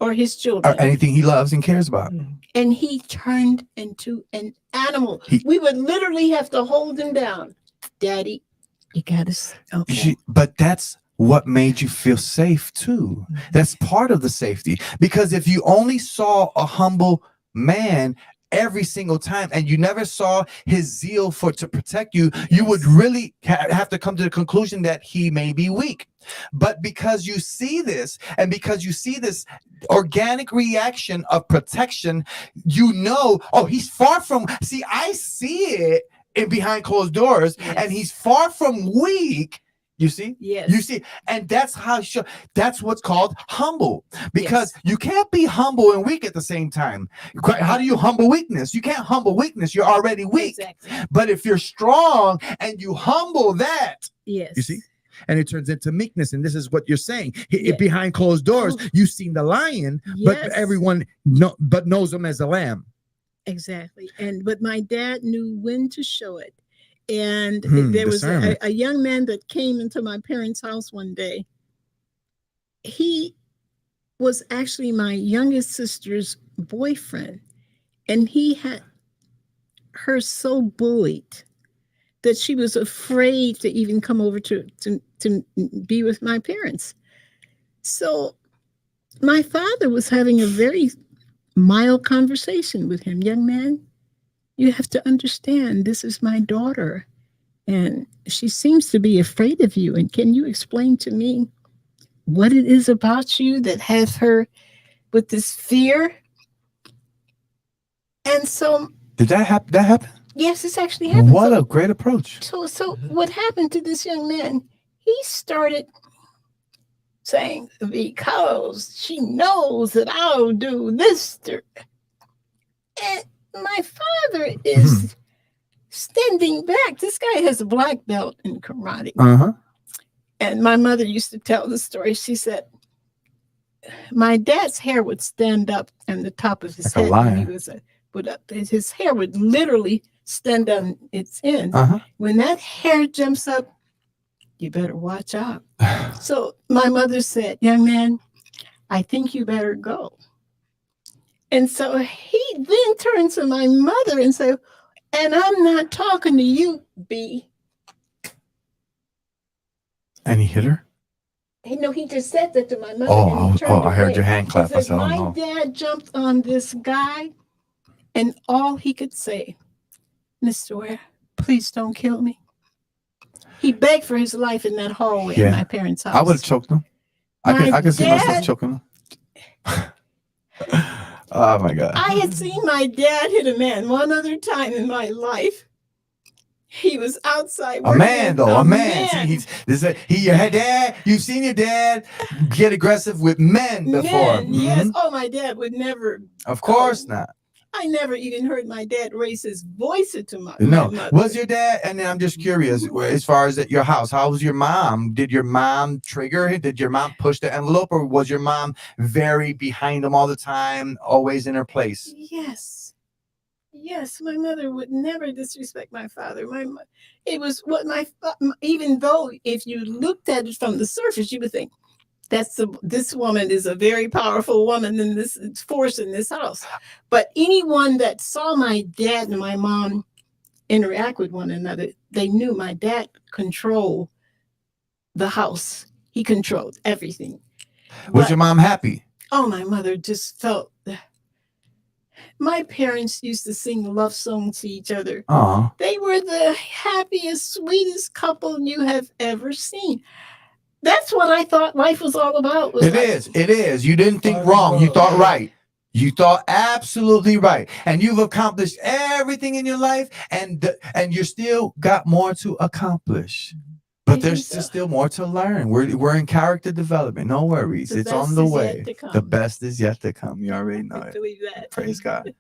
or his children. Or anything he loves and cares about. And he turned into an animal. We would literally have to hold him down. Daddy, you got to. Okay. But that's what made you feel safe too. That's part of the safety. Because if you only saw a humble man every single time and you never saw his zeal to protect you, you would really have to come to the conclusion that he may be weak. But because you see this, and because you see this organic reaction of protection, he's far from, I see it in behind closed doors, and he's far from weak. You see? Yes. You see, and that's how that's what's called humble, because Yes. you can't be humble and weak at the same time. How do you humble weakness? You can't humble weakness. You're already weak. Exactly. But if you're strong and you humble that, Yes. you see, and it turns into meekness. And this is what you're saying. Yes. Behind closed doors, Oh. you've seen the lion, Yes. but everyone knows him as a lamb. Exactly. But my dad knew when to show it. And there was Discernment. a young man that came into my parents' house one day. He was actually my youngest sister's boyfriend, and he had her so bullied that she was afraid to even come over to be with my parents. So my father was having a very mild conversation with him. Young man, you have to understand, this is my daughter, and she seems to be afraid of you. And can you explain to me what it is about you that has her with this fear? And so, Did that happen? That happened? yes, this actually happened. What a great approach. So what happened to this young man? He started saying, because she knows that I'll do this to her. And my father is standing back. This guy has a black belt in karate. And my mother used to tell the story. She said, my dad's hair would stand up on the top of his Like a head when he lion. was put up. His hair would literally stand on its end. When that hair jumps up, you better watch out. So my mother said, young man, I think you better go. And so he then turned to my mother and said, and I'm not talking to you, B. And he hit her? He just said that to my mother. I heard your hand clap. I said, my dad jumped on this guy, and all he could say, Mr. Ware, please don't kill me. He begged for his life in that hallway in my parents' house. I would have choked him. I could see myself choking him. Oh my God. I had seen my dad hit a man one other time in my life. He was outside. A man. See, your dad. You've seen your dad get aggressive with men before. Yes. Oh, my dad would never. Of course not. I never even heard my dad raise his voice to my mother. Was your dad? And then I'm just curious, as far as at your house, how was your mom? Did your mom trigger? Did your mom push the envelope, or was your mom very behind him all the time, always in her place? Yes, my mother would never disrespect my father. It was what even though if you looked at it from the surface, you would think this woman is a very powerful woman in this force in this house. But anyone that saw my dad and my mom interact with one another, they knew my dad controlled the house. He controlled everything. Was your mom happy? Oh, my mother just felt. My parents used to sing love songs to each other. They were the happiest, sweetest couple you have ever seen. That's what I thought life was all about. It is. You didn't think wrong. You thought right. You thought absolutely right. And you've accomplished everything in your life, and you still got more to accomplish. But there's still more to learn. We're in character development. No worries. It's on the way. The best is yet to come. You already know it. Believe that. Praise God.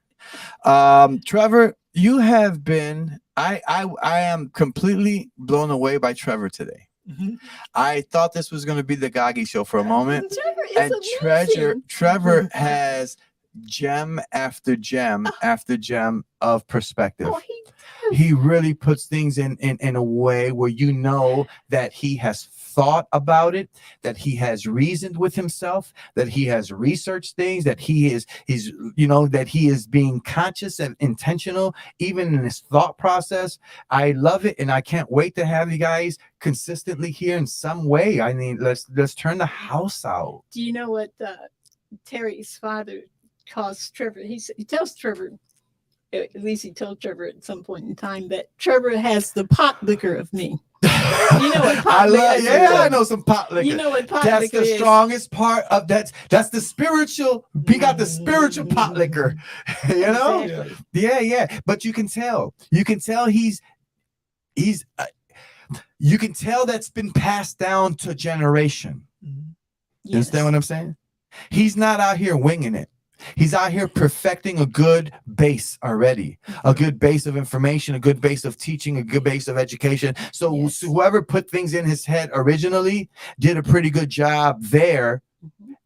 Trevor, you have been, I am completely blown away by Trevor today. I thought this was going to be the Gagi show for a moment. Trevor has gem after gem after gem of perspective. He really puts things in a way where you know that he has thought about it, that he has reasoned with himself, that he has researched things, that he is being conscious and intentional even in his thought process. I love it, and I can't wait to have you guys consistently here in some way. I mean, let's turn the house out. Do you know what Terry's father calls Trevor? He tells Trevor, at least he told Trevor at some point in time, that Trevor has the pot liquor of me. You know what pot liquor is? I know some pot liquor. You know what pot That's liquor the is? strongest part of that. That's the spiritual. We got the spiritual pot liquor. You know? Exactly. Yeah. But you can tell he's you can tell that's been passed down to generation. You understand what I'm saying? He's not out here winging it. He's out here perfecting a good base already, a good base of information, a good base of teaching, a good base of education. So whoever put things in his head originally did a pretty good job there.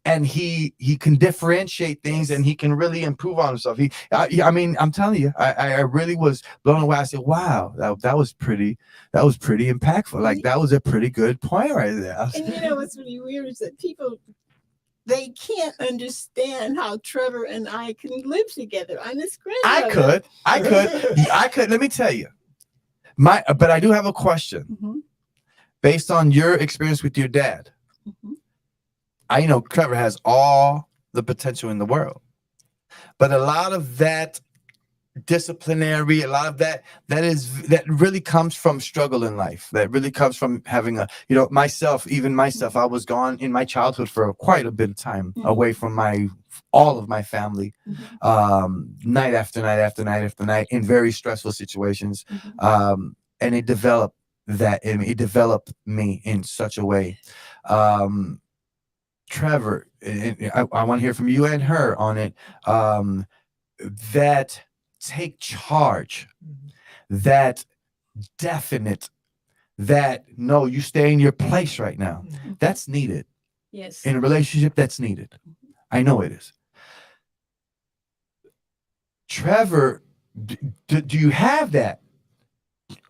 And he can differentiate things, and he can really improve on himself. I mean, I'm telling you, I really was blown away. I said, wow, that was pretty impactful. Like, that was a pretty good point right there. And you know what's really weird is that people, they can't understand how Trevor and I can live together. I'm his grandmother. I could. Let me tell you, but I do have a question. Based on your experience with your dad, I know Trevor has all the potential in the world, but a lot of that disciplinary, a lot of that really comes from struggle in life. That really comes from having myself, I was gone in my childhood for quite a bit of time away from all of my family, night after night after night after night, in very stressful situations. And it developed it developed me in such a way. Trevor, I want to hear from you and her on it. That take charge, that definite, that no, you stay in your place right now. That's needed. Yes. In a relationship, that's needed. I know it is. Trevor, do you have that?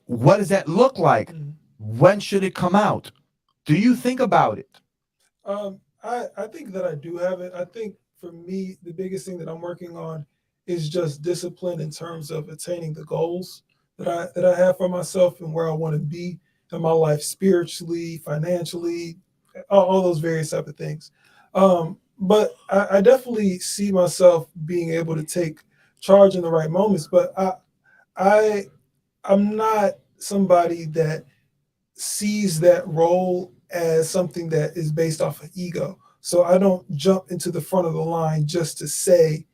What does that look like? When should it come out? Do you think about it? I think that I do have it. I think for me, the biggest thing that I'm working on is just discipline in terms of attaining the goals that I have for myself and where I want to be in my life, spiritually, financially, all those various type of things. But I definitely see myself being able to take charge in the right moments. But I'm not somebody that sees that role as something that is based off of ego. So I don't jump into the front of the line just to say,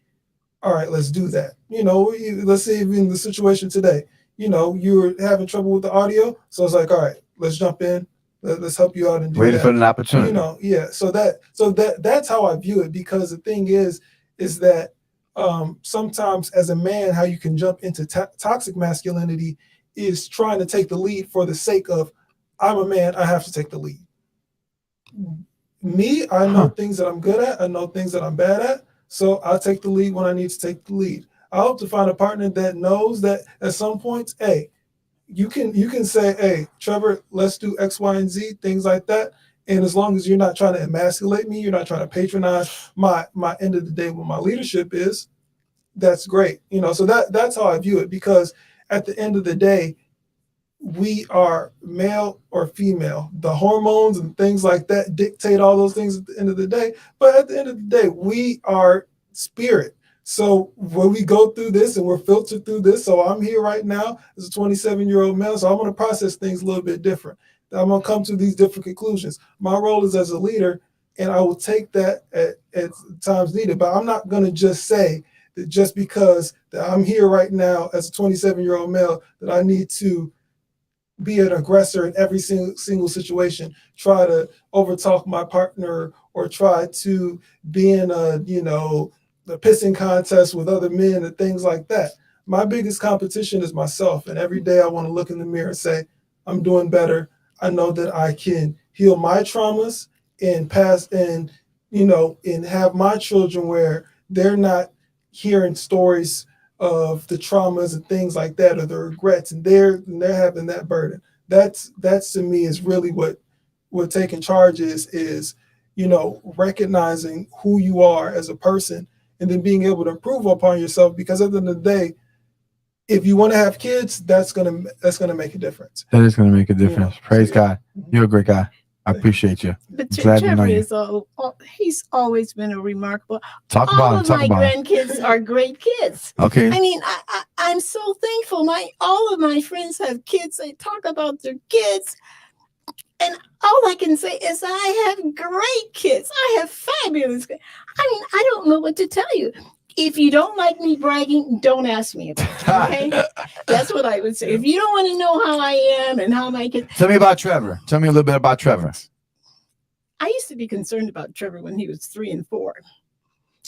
all right, let's do that. Let's say in the situation today, you were having trouble with the audio. So it's like, all right, let's jump in. Let's help you out and do Waiting that. for an opportunity. So that's how I view it, because the thing is that sometimes as a man, how you can jump into toxic masculinity is trying to take the lead for the sake of, I'm a man, I have to take the lead. Me, I know things that I'm good at. I know things that I'm bad at. So I'll take the lead when I need to take the lead. I hope to find a partner that knows that at some points, hey, you can say, hey, Trevor, let's do X, Y, and Z, things like that. And as long as you're not trying to emasculate me, you're not trying to patronize my end of the day, what my leadership is, that's great. So that's how I view it, because at the end of the day, we are male or female. The hormones and things like that dictate all those things at the end of the day. But at the end of the day, we are spirit. So when we go through this and we're filtered through this, so I'm here right now as a 27-year-old male, so I'm going to process things a little bit different. I'm going to come to these different conclusions. My role is as a leader, and I will take that at times needed. But I'm not going to just say that just because that I'm here right now as a 27-year-old male that I need to be an aggressor in every single situation, try to overtalk my partner, or try to be in a pissing contest with other men and things like that. My biggest competition is myself, and every day I want to look in the mirror and say, I'm doing better. I know that I can heal my traumas and and have my children where they're not hearing stories of the traumas and things like that, or the regrets, and they're having that burden. That's to me is really what taking charge is recognizing who you are as a person, and then being able to improve upon yourself, because at the end of the day, if you want to have kids, that's gonna make a difference. That is gonna make a difference. Praise God. You're a great guy. I appreciate you. But Glad to know Trevor you. is he's always been a remarkable. Talk all about of my grandkids are great kids. Okay. I mean, I'm so thankful. All of my friends have kids. They talk about their kids, and all I can say is I have great kids. I have fabulous kids. I mean, I don't know what to tell you. if you don't like me bragging, don't ask me about it. Okay, that's what I would say. If you don't want to know how I am and how my kids, Tell me about Trevor. Tell me a little bit about Trevor. I used to be concerned about Trevor when he was 3 and 4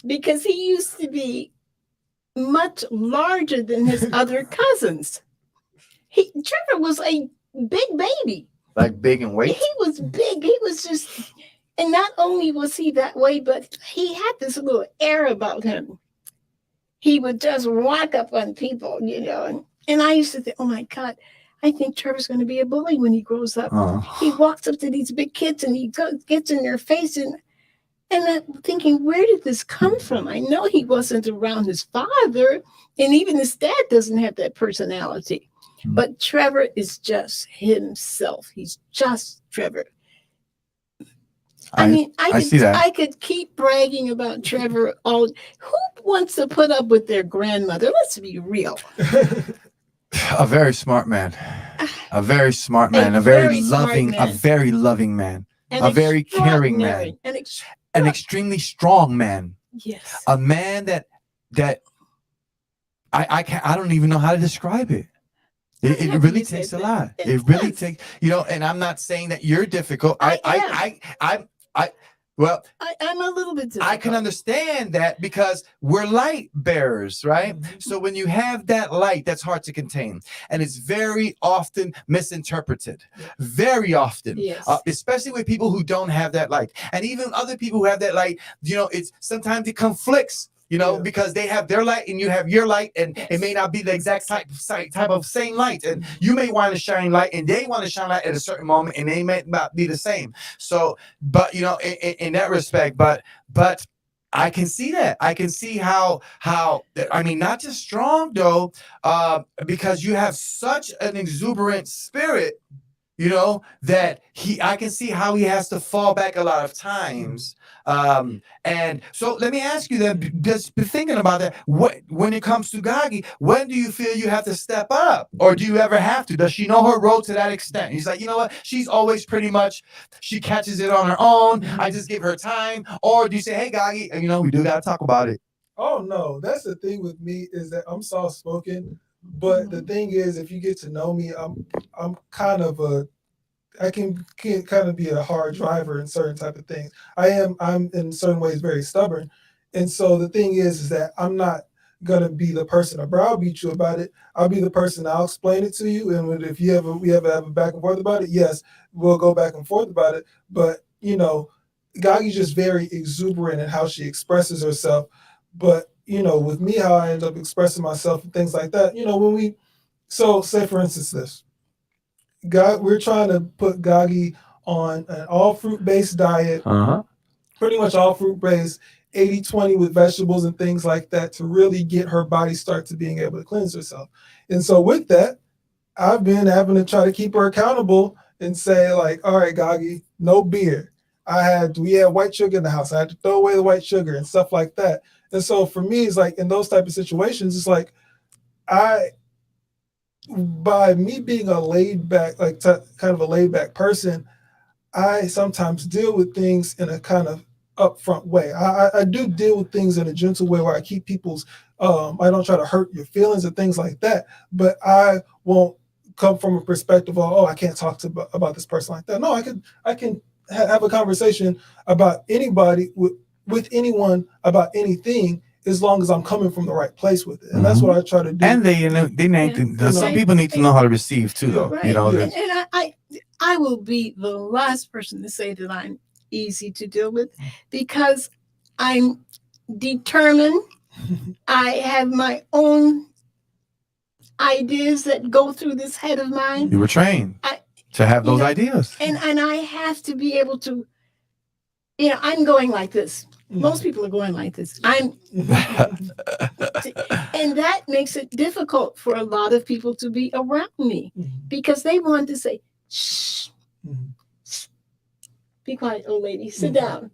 because he used to be much larger than his other cousins. Trevor was a big baby. Like big and weight? He was big. He was just, and not only was he that way, but he had this little air about him. He would just walk up on people, you know. And I used to think, oh my God, I think Trevor's going to be a bully when he grows up. He walks up to these big kids and he gets in their face. And I'm thinking, where did this come from? I know he wasn't around his father, and even his dad doesn't have that personality. But Trevor is just himself. He's just Trevor. I mean, I could keep bragging about Trevor all. Who wants to put up with their grandmother? Let's be real. A very smart man. A very smart man. A very loving man. A very caring man. An extremely strong man. Yes. A man that I don't even know how to describe it. It really takes a lot. It really takes, you know, and I'm not saying that you're difficult. Well, I'm a little bit difficult. I can understand that because we're light bearers, right? So when you have that light, that's hard to contain. And it's very often misinterpreted. Very often. Yes. Especially with people who don't have that light. And even other people who have that light, you know, it's sometimes it conflicts. You know, because they have their light and you have your light, and it may not be the exact type of same light. And you may want to shine light, and they want to shine light at a certain moment, and they may not be the same. So, but you know, in that respect, but I can see that. I can see how I mean, not just strong though, because you have such an exuberant spirit. You know, that I can see how he has to fall back a lot of times. And so let me ask you then, just thinking about that, when it comes to Gagi, when do you feel you have to step up? Or do you ever have to? Does she know her role to that extent? He's like, you know what? She's always pretty much, she catches it on her own. I just give her time. Or do you say, hey, Gagi, you know, we do got to talk about it? Oh, no. That's the thing with me is that I'm soft-spoken. But the thing is, if you get to know me, I'm kind of I can kind of be a hard driver in certain type of things. I'm in certain ways very stubborn. And so the thing is that I'm not gonna be the person to browbeat you about it. I'll be the person, I'll explain it to you. And if we ever have a back and forth about it, yes, we'll go back and forth about it. But you know, Gagi's just very exuberant in how she expresses herself. But you know, with me, how I end up expressing myself and things like that, you know, so say for instance this, we're trying to put Gagi on an all fruit based diet, pretty much all fruit based, 80-20 with vegetables and things like that to really get her body start to being able to cleanse herself. And so with that, I've been having to try to keep her accountable and say like, all right, Gagi, no beer. We had white sugar in the house. I had to throw away the white sugar and stuff like that. And so for me, it's like in those type of situations, it's like by me being a laid back, like kind of a laid back person, I sometimes deal with things in a kind of upfront way. I do deal with things in a gentle way where I keep people's, I don't try to hurt your feelings and things like that, but I won't come from a perspective of, I can't talk about this person like that. No, I can have a conversation about anybody with anyone about anything, as long as I'm coming from the right place with it. And that's what I try to do. And some people need to know how to receive too, though. Right. You know, and I will be the last person to say that I'm easy to deal with because I'm determined. I have my own ideas that go through this head of mine. You were trained to have those ideas. And I have to be able to, I'm going like this. Most people are going like this. And that makes it difficult for a lot of people to be around me because they want to say, shh, be quiet, old lady, sit down.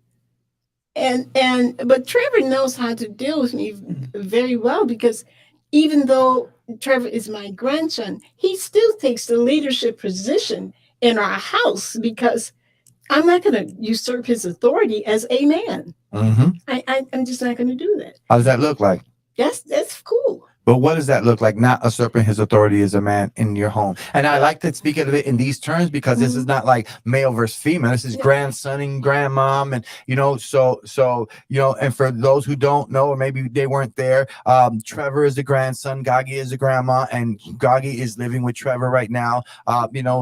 But Trevor knows how to deal with me very well because even though Trevor is my grandson, he still takes the leadership position in our house because I'm not going to usurp his authority as a man. I'm just not going to do that. How does that look like? That's cool. But what does that look like? Not usurping his authority as a man in your home. And I like to speak of it in these terms because this is not like male versus female. This is grandson and grandmom, and and for those who don't know, or maybe they weren't there, Trevor is the grandson, Gagi is the grandma, and Gagi is living with Trevor right now.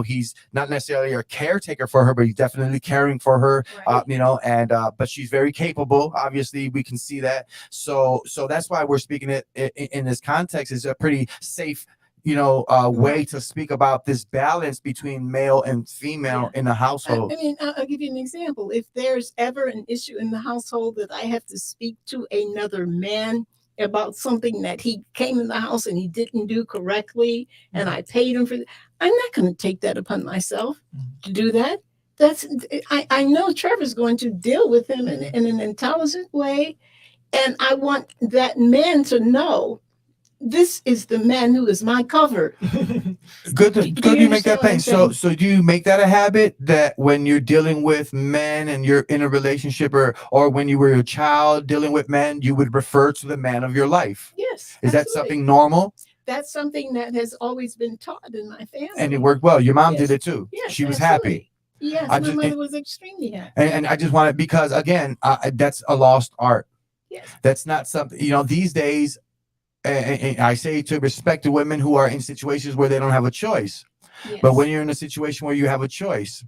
He's not necessarily a caretaker for her, but he's definitely caring for her. Right. But she's very capable. Obviously, we can see that. So that's why we're speaking it in this context. Is a pretty safe way to speak about this balance between male and female in the household. I mean, I'll give you an example. If there's ever an issue in the household that I have to speak to another man about something that he came in the house and he didn't do correctly, and I paid him for it, I'm not going to take that upon myself to do that. I know Trevor's going to deal with him in an intelligent way, and I want that man to know this is the man who is my cover. Good you make that plain. So do you make that a habit that when you're dealing with men and you're in a relationship, or when you were a child dealing with men, you would refer to the man of your life? Yes. Is that something normal? That's something that has always been taught in my family. And it worked well. Your mom did it too. Yes, she was absolutely. happy. Yes, my mother was extremely happy. And I just wanted, because again, that's a lost art. Yes. That's not something, these days, and I say to respect the women who are in situations where they don't have a choice. Yes. But when you're in a situation where you have a choice,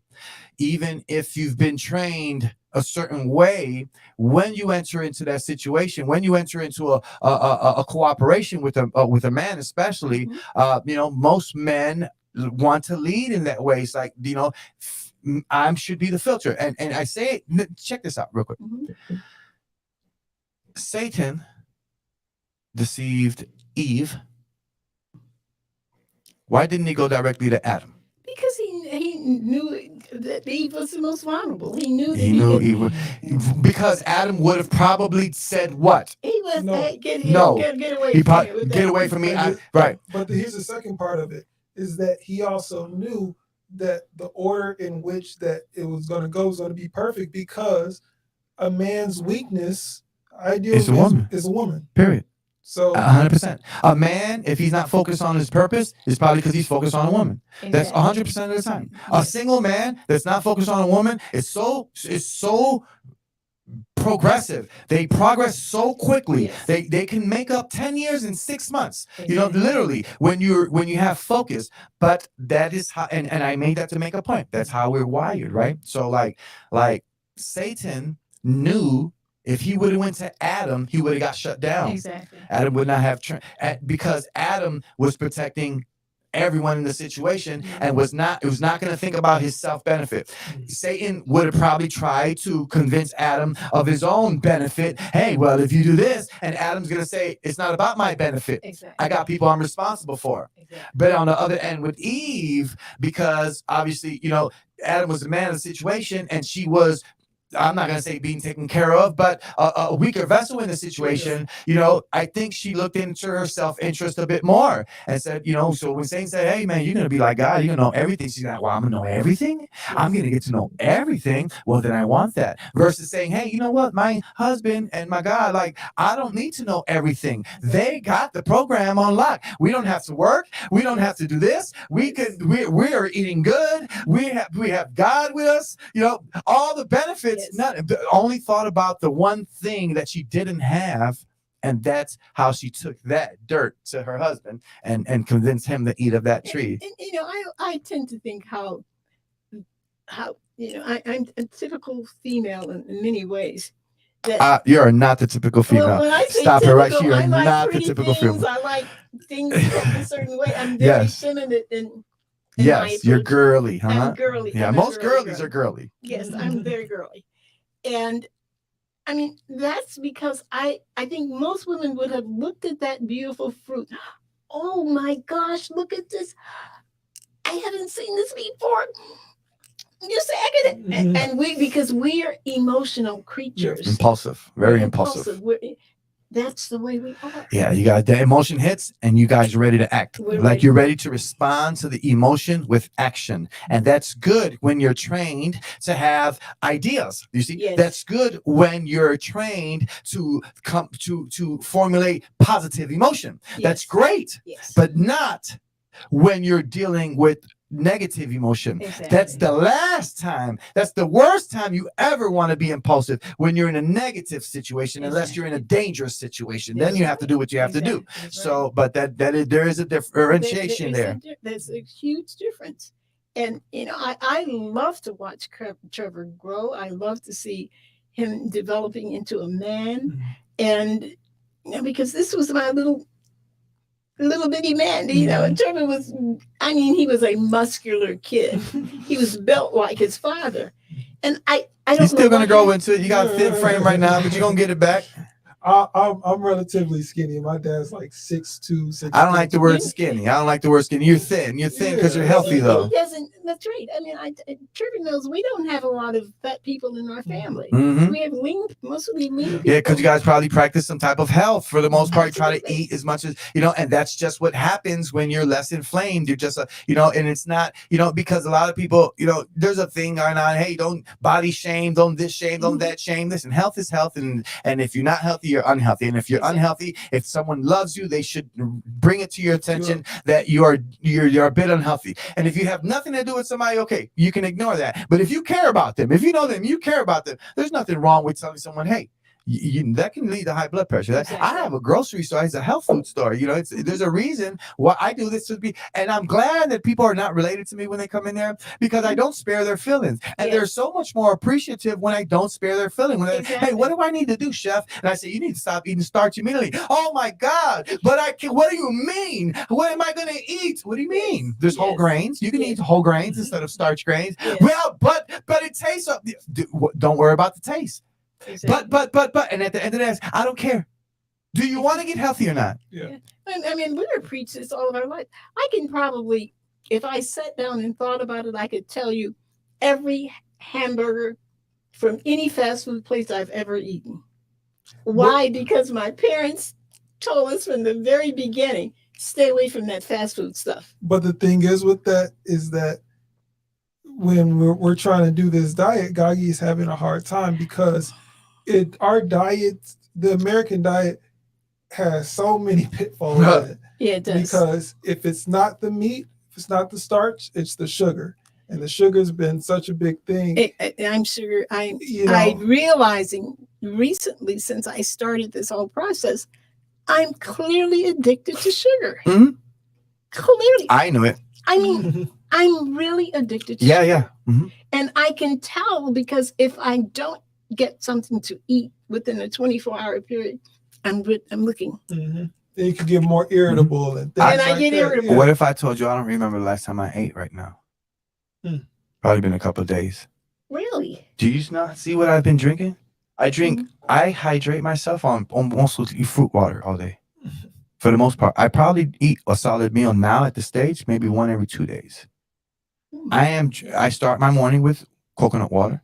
even if you've been trained a certain way, when you enter into that situation, when you enter into a cooperation with a man, especially, most men want to lead in that way. It's like, I should be the filter. And I say, check this out real quick. Satan deceived Eve. Why didn't he go directly to Adam? Because he knew that Eve was the most vulnerable. He knew Eve would, because Adam would have probably said what? He was get away. He probably get away from me. Right. But here's the second part of it, is that he also knew that the order in which that it was going to go was going to be perfect, because a man's weakness is a woman. Period. So 100%. A man, if he's not focused on his purpose, is probably because he's focused on a woman. That's 100% of the time. A single man that's not focused on a woman is so progressive. They progress so quickly. Yes. They can make up 10 years in 6 months. Literally, when you have focus. But that is how, and I made that to make a point. That's how we're wired, right? So like Satan knew, if he would have went to Adam, he would have got shut down. Exactly. Adam would not have because Adam was protecting everyone in the situation and was not going to think about his self-benefit. Satan would have probably tried to convince Adam of his own benefit. Hey, well, if you do this, and Adam's going to say, it's not about my benefit. Exactly. I got people I'm responsible for. Exactly. But on the other end with Eve, because obviously, Adam was the man of the situation, and she was, I'm not going to say being taken care of, but a weaker vessel in the situation. I think she looked into her self-interest a bit more and said, so when Satan said, hey, man, you're going to be like God, you're going to know everything. She's like, well, I'm going to know everything. I'm going to get to know everything. Well, then I want that. Versus saying, hey, you know what? My husband and my God, I don't need to know everything. They got the program on lock. We don't have to work. We don't have to do this. We are eating good. We have God with us. All the benefits. Only thought about the one thing that she didn't have, and that's how she took that dirt to her husband and convinced him to eat of that tree. And I tend to think how I'm a typical female in many ways. You're not the typical female. When I say Stop typical, it right here. You're not the typical things, female. I like things a certain way. I'm very feminine in yes, you're girly, huh? I'm girly. Yeah, most girlies are girly. Yes, I'm very girly. And I mean, that's because I think most women would have looked at that beautiful fruit. Oh my gosh, look at this. I haven't seen this before. You say I get it. And because we are emotional creatures. Impulsive, very impulsive. That's the way we are. Yeah, you got the emotion hits and you guys are ready to act. We're Like ready. you're ready to respond to the emotion with action. And that's good when you're trained to have ideas. You see, Yes. that's good when you're trained to come to formulate positive emotion. That's Yes. great, Yes. but not when you're dealing with negative emotion. Exactly. That's the last time, that's the worst time you ever want to be impulsive, when you're in a negative situation, unless you're in a dangerous situation. Then That's you have to do what you have to do. So, but that is, there is a differentiation there. There's a huge difference. And, you know, I love to watch Trevor grow. I love to see him developing into a man. And, you know, because this was my little bitty man, you know, and Trevor was, I mean, he was a muscular kid. He was built like his father. And I don't know. You're still going to grow into it. You got a thin frame right now, but you're going to get it back. I'm relatively skinny. My dad's like 6'2", 6'3". I don't like the word skinny. I don't like the word skinny. You're thin. You're thin because you're healthy, though. He doesn't. That's right. I mean, Trevor knows we don't have a lot of fat people in our family. Mhm. We have mostly lean people. Yeah, because you guys probably practice some type of health for the most part. You try to eat as much as, you know, and that's just what happens when you're less inflamed. You're just, you know, and it's not, you know, because a lot of people, you know, there's a thing going on. Hey, don't body shame, don't this shame, don't that shame. Listen, health is health. And if you're not healthy, you're unhealthy. And if you're unhealthy, if someone loves you, they should bring it to your attention that you're a bit unhealthy. And if you have nothing to do with somebody, okay, you can ignore that. But if you care about them, if you know them, you care about them, there's nothing wrong with telling someone, hey, that can lead to high blood pressure. I have a grocery store, it's a health food store. You know, there's a reason why I do this to be, and I'm glad that people are not related to me when they come in there, because I don't spare their feelings. And they're so much more appreciative when I don't spare their feelings. When they, hey, what do I need to do, chef? And I say, you need to stop eating starch immediately. Oh my God! But I can. What do you mean? What am I going to eat? What do you mean? There's whole grains. You can eat whole grains instead of starch grains. Well, but it tastes. Don't worry about the taste. Exactly. But, and at the end of that, I don't care. Do you want to get healthy or not? Yeah. I mean, we were preached this all of our life. I can probably, if I sat down and thought about it, I could tell you every hamburger from any fast food place I've ever eaten. Why? Because my parents told us from the very beginning, stay away from that fast food stuff. But the thing is with that is that when we're trying to do this diet, Gagi is having a hard time because our diet, the American diet, has so many pitfalls in it. Yeah, it does. Because if it's not the meat, if it's not the starch, it's the sugar. And the sugar's been such a big thing. I'm sure I'm realizing recently, since I started this whole process, I'm clearly addicted to sugar. Mm-hmm. Clearly. I know it. I mean, I'm really addicted to sugar. Yeah. Mm-hmm. And I can tell because if I don't get something to eat within a 24-hour period, I'm looking. Mm-hmm. And you can get more irritable and things I get irritable. Yeah. What if I told you I don't remember the last time I ate right now? Probably been a couple of days. Really? Do you not see what I've been drinking? I hydrate myself on mostly fruit water all day. For the most part, I probably eat a solid meal now at the stage, maybe one every 2 days. I start my morning with coconut water.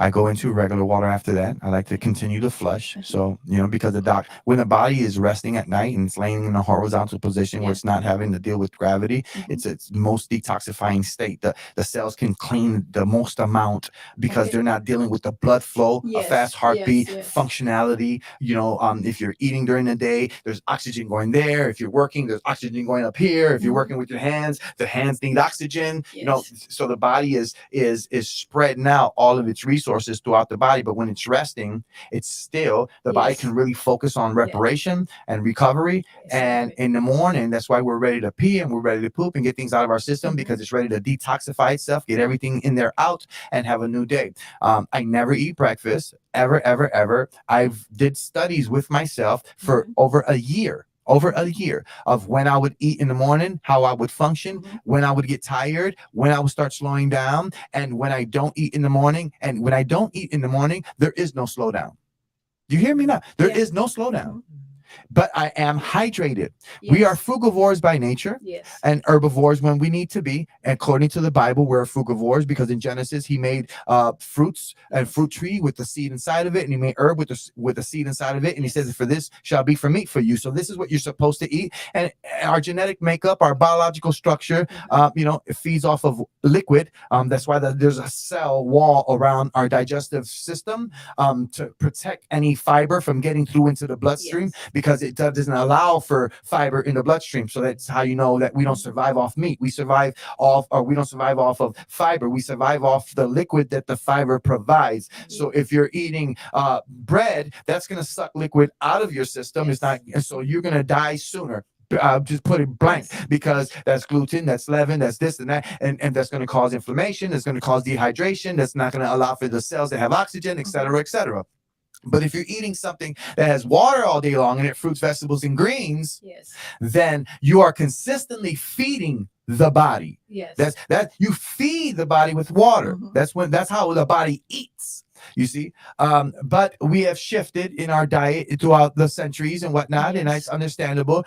I go into regular water after that. I like to continue to flush. So, you know, because when the body is resting at night and it's laying in a horizontal position where it's not having to deal with gravity, it's its most detoxifying state. The cells can clean the most amount because they're not dealing with the blood flow, a fast heartbeat, functionality. You know, if you're eating during the day, there's oxygen going there. If you're working, there's oxygen going up here. If you're working with your hands, the hands need oxygen. You know, so the body is spreading out all of its resources throughout the body, but when it's resting, it's still the body can really focus on reparation and recovery. And in the morning, that's why we're ready to pee and we're ready to poop and get things out of our system because it's ready to detoxify itself, get everything in there out, and have a new day. I never eat breakfast ever. I've did studies with myself for over a year of when I would eat in the morning, how I would function, when I would get tired, when I would start slowing down, and when I don't eat in the morning. And when I don't eat in the morning, there is no slowdown. You hear me now? There is no slowdown. but I am hydrated. We are Yes. frugivores by nature Yes. and herbivores when we need to be. According to the Bible, we're frugivores because in Genesis he made fruits and fruit tree with the seed inside of it, and he made herb with the seed inside of it, and he says, "For this shall be for meat for you." So this is what you're supposed to eat, and our genetic makeup, our biological structure, it feeds off of liquid. That's why there's a cell wall around our digestive system to protect any fiber from getting through into the bloodstream, because it doesn't allow for fiber in the bloodstream. So that's how you know that we don't survive off meat. We don't survive off of fiber. We survive off the liquid that the fiber provides. So if you're eating bread, that's going to suck liquid out of your system. It's not, so you're going to die sooner. Just put it blank, because that's gluten, that's leaven, that's this and that, and that's going to cause inflammation. It's going to cause dehydration. That's not going to allow for the cells to have oxygen, etc., etc. But if you're eating something that has water all day long and it fruits, vegetables, and greens, then you are consistently feeding the body. That you feed the body with water. That's how the body eats. You see, but we have shifted in our diet throughout the centuries and whatnot, and it's understandable.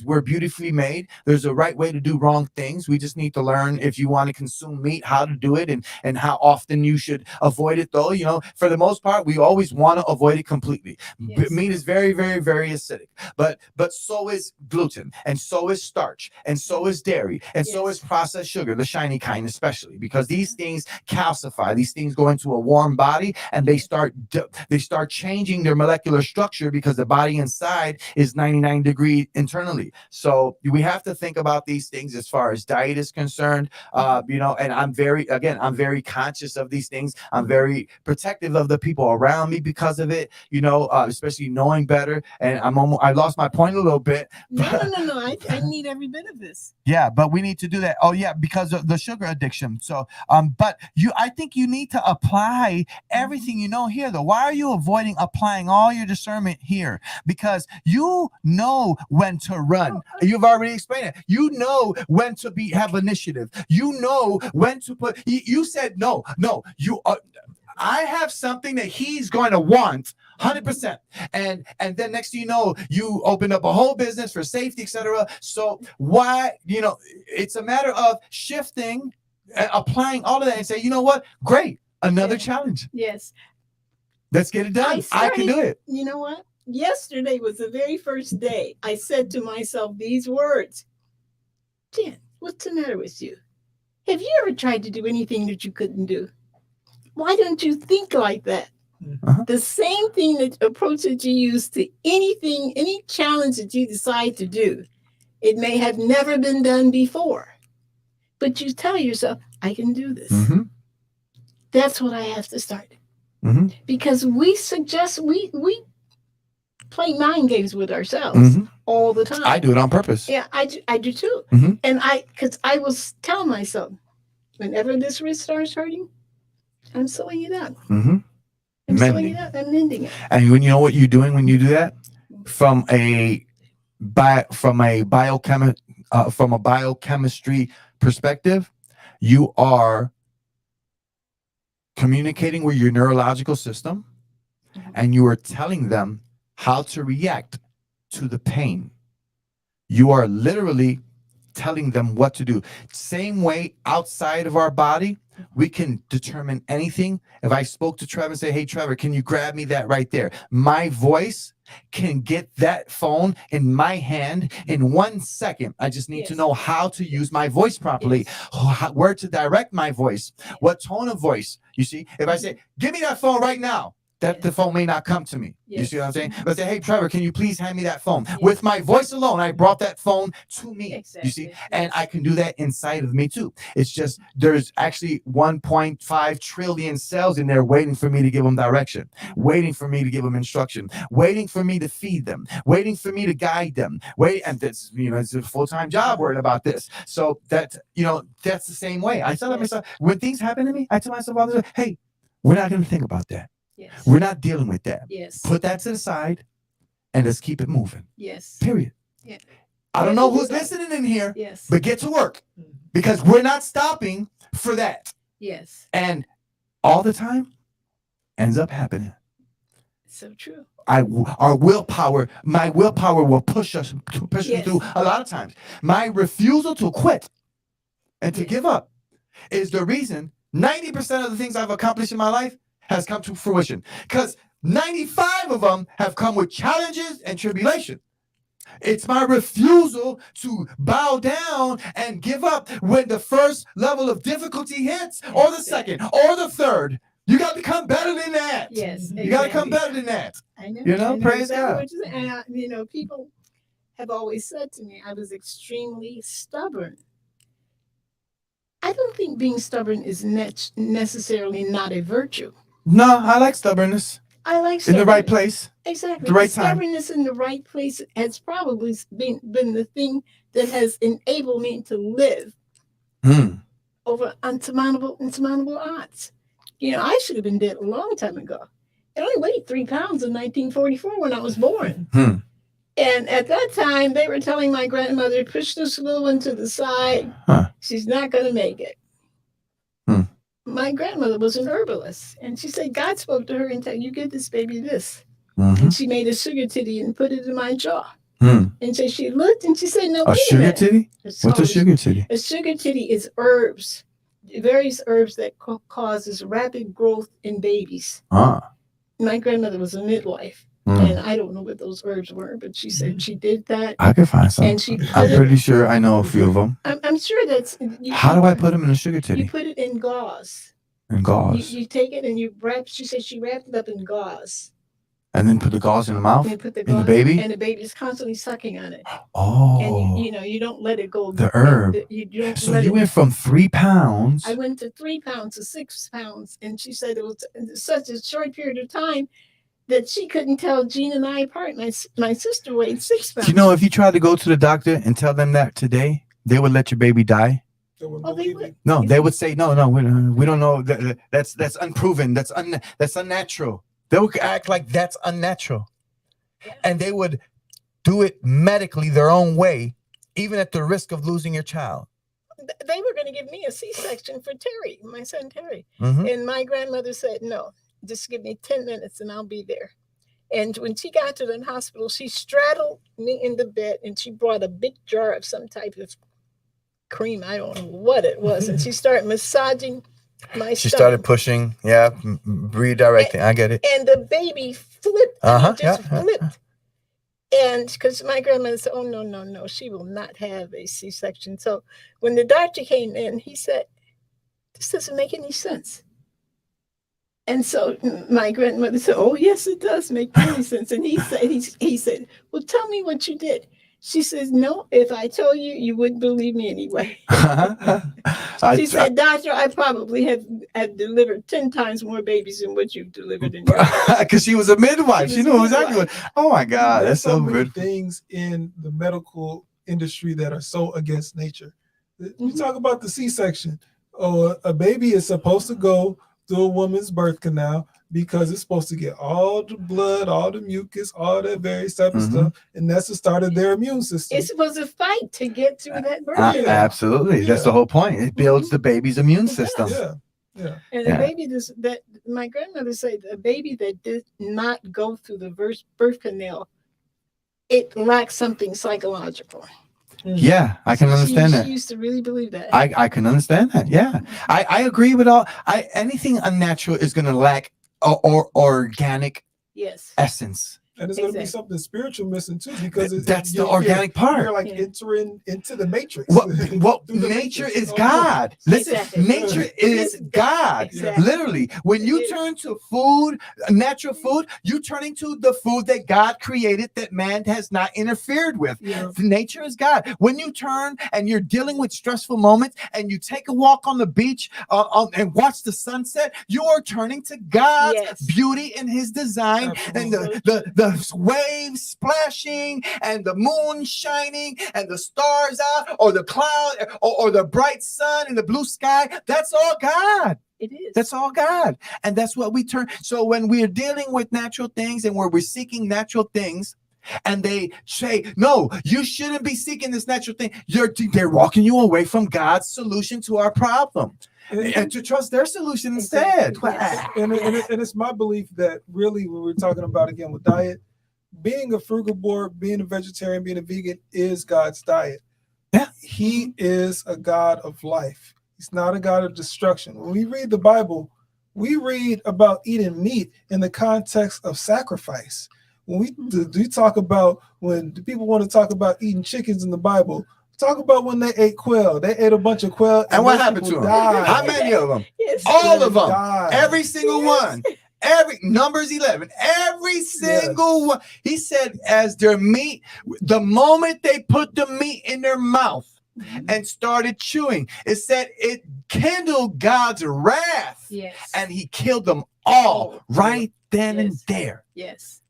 We're beautifully made. There's a right way to do wrong things. We just need to learn, if you want to consume meat, how to do it, and how often you should avoid it. Though, for the most part, we always want to avoid it completely. Meat is very, very, very acidic, but so is gluten, and so is starch, and so is dairy, and so is processed sugar, the shiny kind, especially because these things calcify. These things go into a warm body, and they start changing their molecular structure, because the body inside is 99 degree internally. So we have to think about these things as far as diet is concerned. And I'm very conscious of these things. I'm very protective of the people around me because of it, especially knowing better. And I lost my point a little bit. No. I need every bit of this. Yeah, but we need to do that. Oh yeah, because of the sugar addiction. So but I think you need to apply everything here, though. Why are you avoiding applying all your discernment here? Because you know when to run. You've already explained it. You know when to have initiative. You know when to put. You said no. I have something that he's going to want 100%. And then next thing you know, you open up a whole business for safety, etc. So why, it's a matter of shifting, applying all of that, and say, you know what? Great. Another challenge. Yes. Let's get it done. I can do it. You know what? Yesterday was the very first day I said to myself these words. Jen, what's the matter with you? Have you ever tried to do anything that you couldn't do? Why don't you think like that? The same thing, that approach that you use to anything, any challenge that you decide to do, it may have never been done before, but you tell yourself, I can do this. That's what I have to start. Because we play mind games with ourselves all the time. I do it on purpose. Yeah, I do too. And because I was telling myself, whenever this wrist starts hurting, I'm sewing it up. I'm sewing it up. I'm mending it. And when you know what you're doing when you do that, from a biochemistry perspective, you are communicating with your neurological system, and you are telling them how to react to the pain. You are literally telling them what to do. Same way outside of our body, we can determine anything. If I spoke to Trevor and say, hey, Trevor, can you grab me that right there? My voice can get that phone in my hand in 1 second. I just need to know how to use my voice properly, where to direct my voice, what tone of voice. You see, if I say, give me that phone right now, that the phone may not come to me. You see what I'm saying? But say, hey, Trevor, can you please hand me that phone? With my voice alone, I brought that phone to me. You see? And I can do that inside of me too. It's just, there's actually 1.5 trillion cells in there waiting for me to give them direction, waiting for me to give them instruction, waiting for me to feed them, waiting for me to guide them. And that's, it's a full-time job worrying about this. So that's the same way. I tell myself, when things happen to me, I tell myself all the time, hey, we're not going to think about that. We're not dealing with that. Put that to the side and let's keep it moving. Period. I don't know who's listening in here, but get to work, because we're not stopping for that. And all the time ends up happening. So true. Our willpower, my willpower will push me through a lot of times. My refusal to quit and to give up is the reason 90% of the things I've accomplished in my life has come to fruition. Because 95 of them have come with challenges and tribulation. It's my refusal to bow down and give up when the first level of difficulty hits, or the second, or the third. You got to come better than that. Yes, You got to come better than that. I know. You know, I know praise exactly God. what you're saying. And you know, people have always said to me, I was extremely stubborn. I don't think being stubborn is necessarily not a virtue. No, I like stubbornness. I like in the right place. Exactly. The right time. Stubbornness in the right place has probably been the thing that has enabled me to live over insurmountable odds. You know, I should have been dead a long time ago. I only weighed 3 pounds in 1944 when I was born. And at that time, they were telling my grandmother, push this little one to the side. She's not going to make it. My grandmother was an herbalist. And she said, God spoke to her and said, you give this baby this. And she made a sugar titty and put it in my jaw. And so she looked and she said, no, wait a minute. Titty? What's a sugar titty? A sugar titty is herbs, various herbs that causes rapid growth in babies. My grandmother was a midwife. And I don't know what those herbs were, but she said she did that. I could find some. And I'm pretty sure I know a few of them. I'm sure that's. How do I put them in a sugar titty? You put it in gauze. In gauze. You take it and you wrap. She said she wrapped it up in gauze. And then put the gauze in the mouth. And put the in the baby. And the baby's constantly sucking on it. Oh. And you don't let it go. The herb. So you went from 3 pounds. I went to 3 pounds to 6 pounds, and she said it was such a short period of time that she couldn't tell Jean and I apart. My sister weighed 6 pounds. You know, if you tried to go to the doctor and tell them that today, they would let your baby die. Oh, they would. No, they would say, no, we don't know. That's unproven. That's unnatural. They would act like that's unnatural. Yeah. And they would do it medically their own way, even at the risk of losing your child. They were going to give me a C-section for Terry, my son Terry. And my grandmother said, no, just give me 10 minutes and I'll be there. And when she got to the hospital, she straddled me in the bed and she brought a big jar of some type of cream. I don't know what it was. And she started massaging my stomach. She started pushing, redirecting. I get it. And the baby flipped. Flipped. And because my grandmother said, oh, no, she will not have a C-section. So when the doctor came in, he said, this doesn't make any sense. And so my grandmother said, oh, yes, it does make any sense. And he said, well, tell me what you did. She says, no, if I told you, you wouldn't believe me anyway. She said, doctor, I probably have delivered 10 times more babies than what you've delivered in your life. Because she was a midwife. She knew exactly what. Oh, my God. That's so many good. Things in the medical industry that are so against nature. We talk about the C-section. Oh, a baby is supposed to go through a woman's birth canal because it's supposed to get all the blood, all the mucus, all that various type of stuff, and that's the start of their immune system. It's supposed to fight to get through that birth canal. Absolutely. That's the whole point. It builds the baby's immune system. And the baby that my grandmother said, a baby that did not go through the birth canal, it lacks something psychological. Yeah, I can understand that. She used to really believe that. I can understand that. Yeah, I agree with all. Anything unnatural is going to lack or organic essence. And it's going to be something spiritual missing too, because that's the organic part. You're like entering into the matrix. What nature is God. Listen, nature is God. Literally, when you turn to food, natural food, you turning to the food that God created that man has not interfered with. Nature is God. When you turn and you're dealing with stressful moments and you take a walk on the beach and watch the sunset, you are turning to God's beauty in His design. Absolutely. And the waves splashing and the moon shining and the stars out or the cloud or the bright sun and the blue sky. That's all God. It is. That's all God. And that's what we turn. So when we're dealing with natural things and where we're seeking natural things, and they say, no, you shouldn't be seeking this natural thing. They're walking you away from God's solution to our problem, and to trust their solution instead. Yes. And it's my belief that really when we're talking about again with diet, being a frugivore, being a vegetarian, being a vegan is God's diet. Yeah. He is a God of life. He's not a God of destruction. When we read the Bible, we read about eating meat in the context of sacrifice. When we talk about, when people want to talk about eating chickens in the Bible, talk about when they ate quail. They ate a bunch of quail. And what happened to them? Died. How many of them? Yes. All of them. Died. Every single one. Every Numbers 11, every single one. He said, as their meat, the moment they put the meat in their mouth and started chewing, it said it kindled God's wrath. Yes. And he killed them all right then and there. Yes.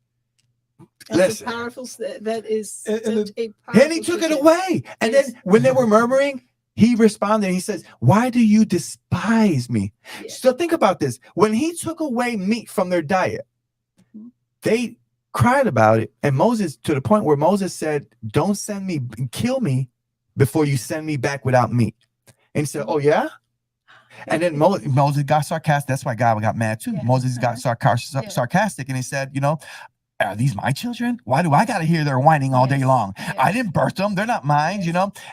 Listen. Powerful. That is such a powerful. And he took it away. And then when they were murmuring, he responded, he says, why do you despise me? Yes. So think about this. When he took away meat from their diet, they cried about it. And Moses, to the point where Moses said, don't send me, kill me before you send me back without meat. And he said, oh, yeah? And then Moses got sarcastic. That's why God got mad too. Yeah. Moses got sarcastic, and he said, are these my children? Why do I got to hear their whining all day long? Yes. I didn't birth them. They're not mine,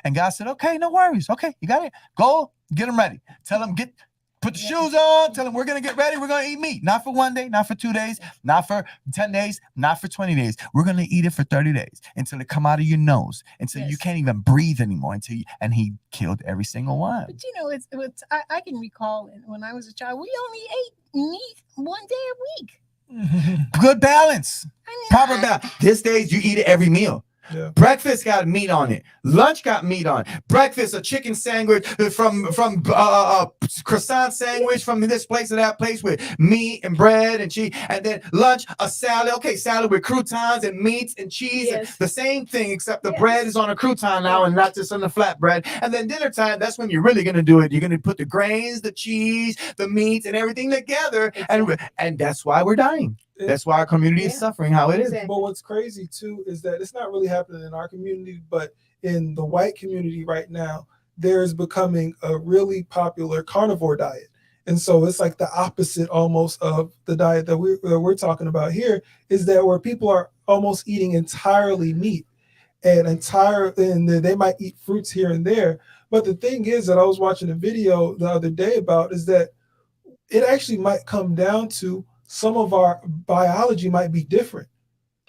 And God said, okay, no worries. Okay, you got it. Go get them ready. Tell them, put the shoes on. Tell them we're going to get ready. We're going to eat meat. Not for 1 day, not for 2 days, not for 10 days, not for 20 days. We're going to eat it for 30 days until it come out of your nose, until you can't even breathe anymore. And he killed every single one. But I can recall when I was a child, we only ate meat 1 day a week. Good balance. Proper balance. These days you eat it every meal. Yeah. Breakfast got meat on it. Lunch got meat on it. Breakfast, a chicken sandwich from croissant sandwich from this place to that place with meat and bread and cheese. And then lunch, a salad. Okay, salad with croutons and meats and cheese. Yes. And the same thing, except the bread is on a crouton now and not just on the flatbread. And then dinner time, that's when you're really going to do it. You're going to put the grains, the cheese, the meats, and everything together. And that's why we're dying. That's why our community is suffering how it is. But what's crazy too is that it's not really happening in our community, but in the white community right now, there's becoming a really popular carnivore diet. And so it's like the opposite almost of the diet that we're talking about here, is that where people are almost eating entirely meat and they might eat fruits here and there. But the thing is that I was watching a video the other day about is that it actually might come down to some of our biology might be different.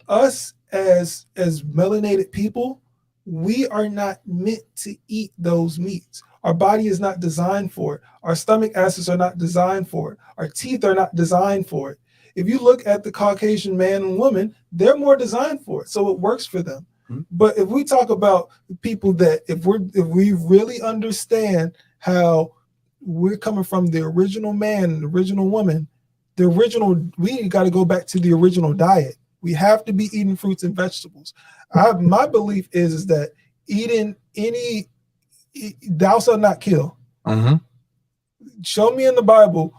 Us as melanated people, we are not meant to eat those meats. Our body is not designed for it. Our stomach acids are not designed for it. Our teeth are not designed for it. If you look at the Caucasian man and woman, they're more designed for it. So it works for them. Mm-hmm. But if we talk about people that if we really understand how we're coming from the original man and the original woman, we got to go back to the original diet. We have to be eating fruits and vegetables. My belief is that eating thou shalt not kill. Mm-hmm. Show me in the Bible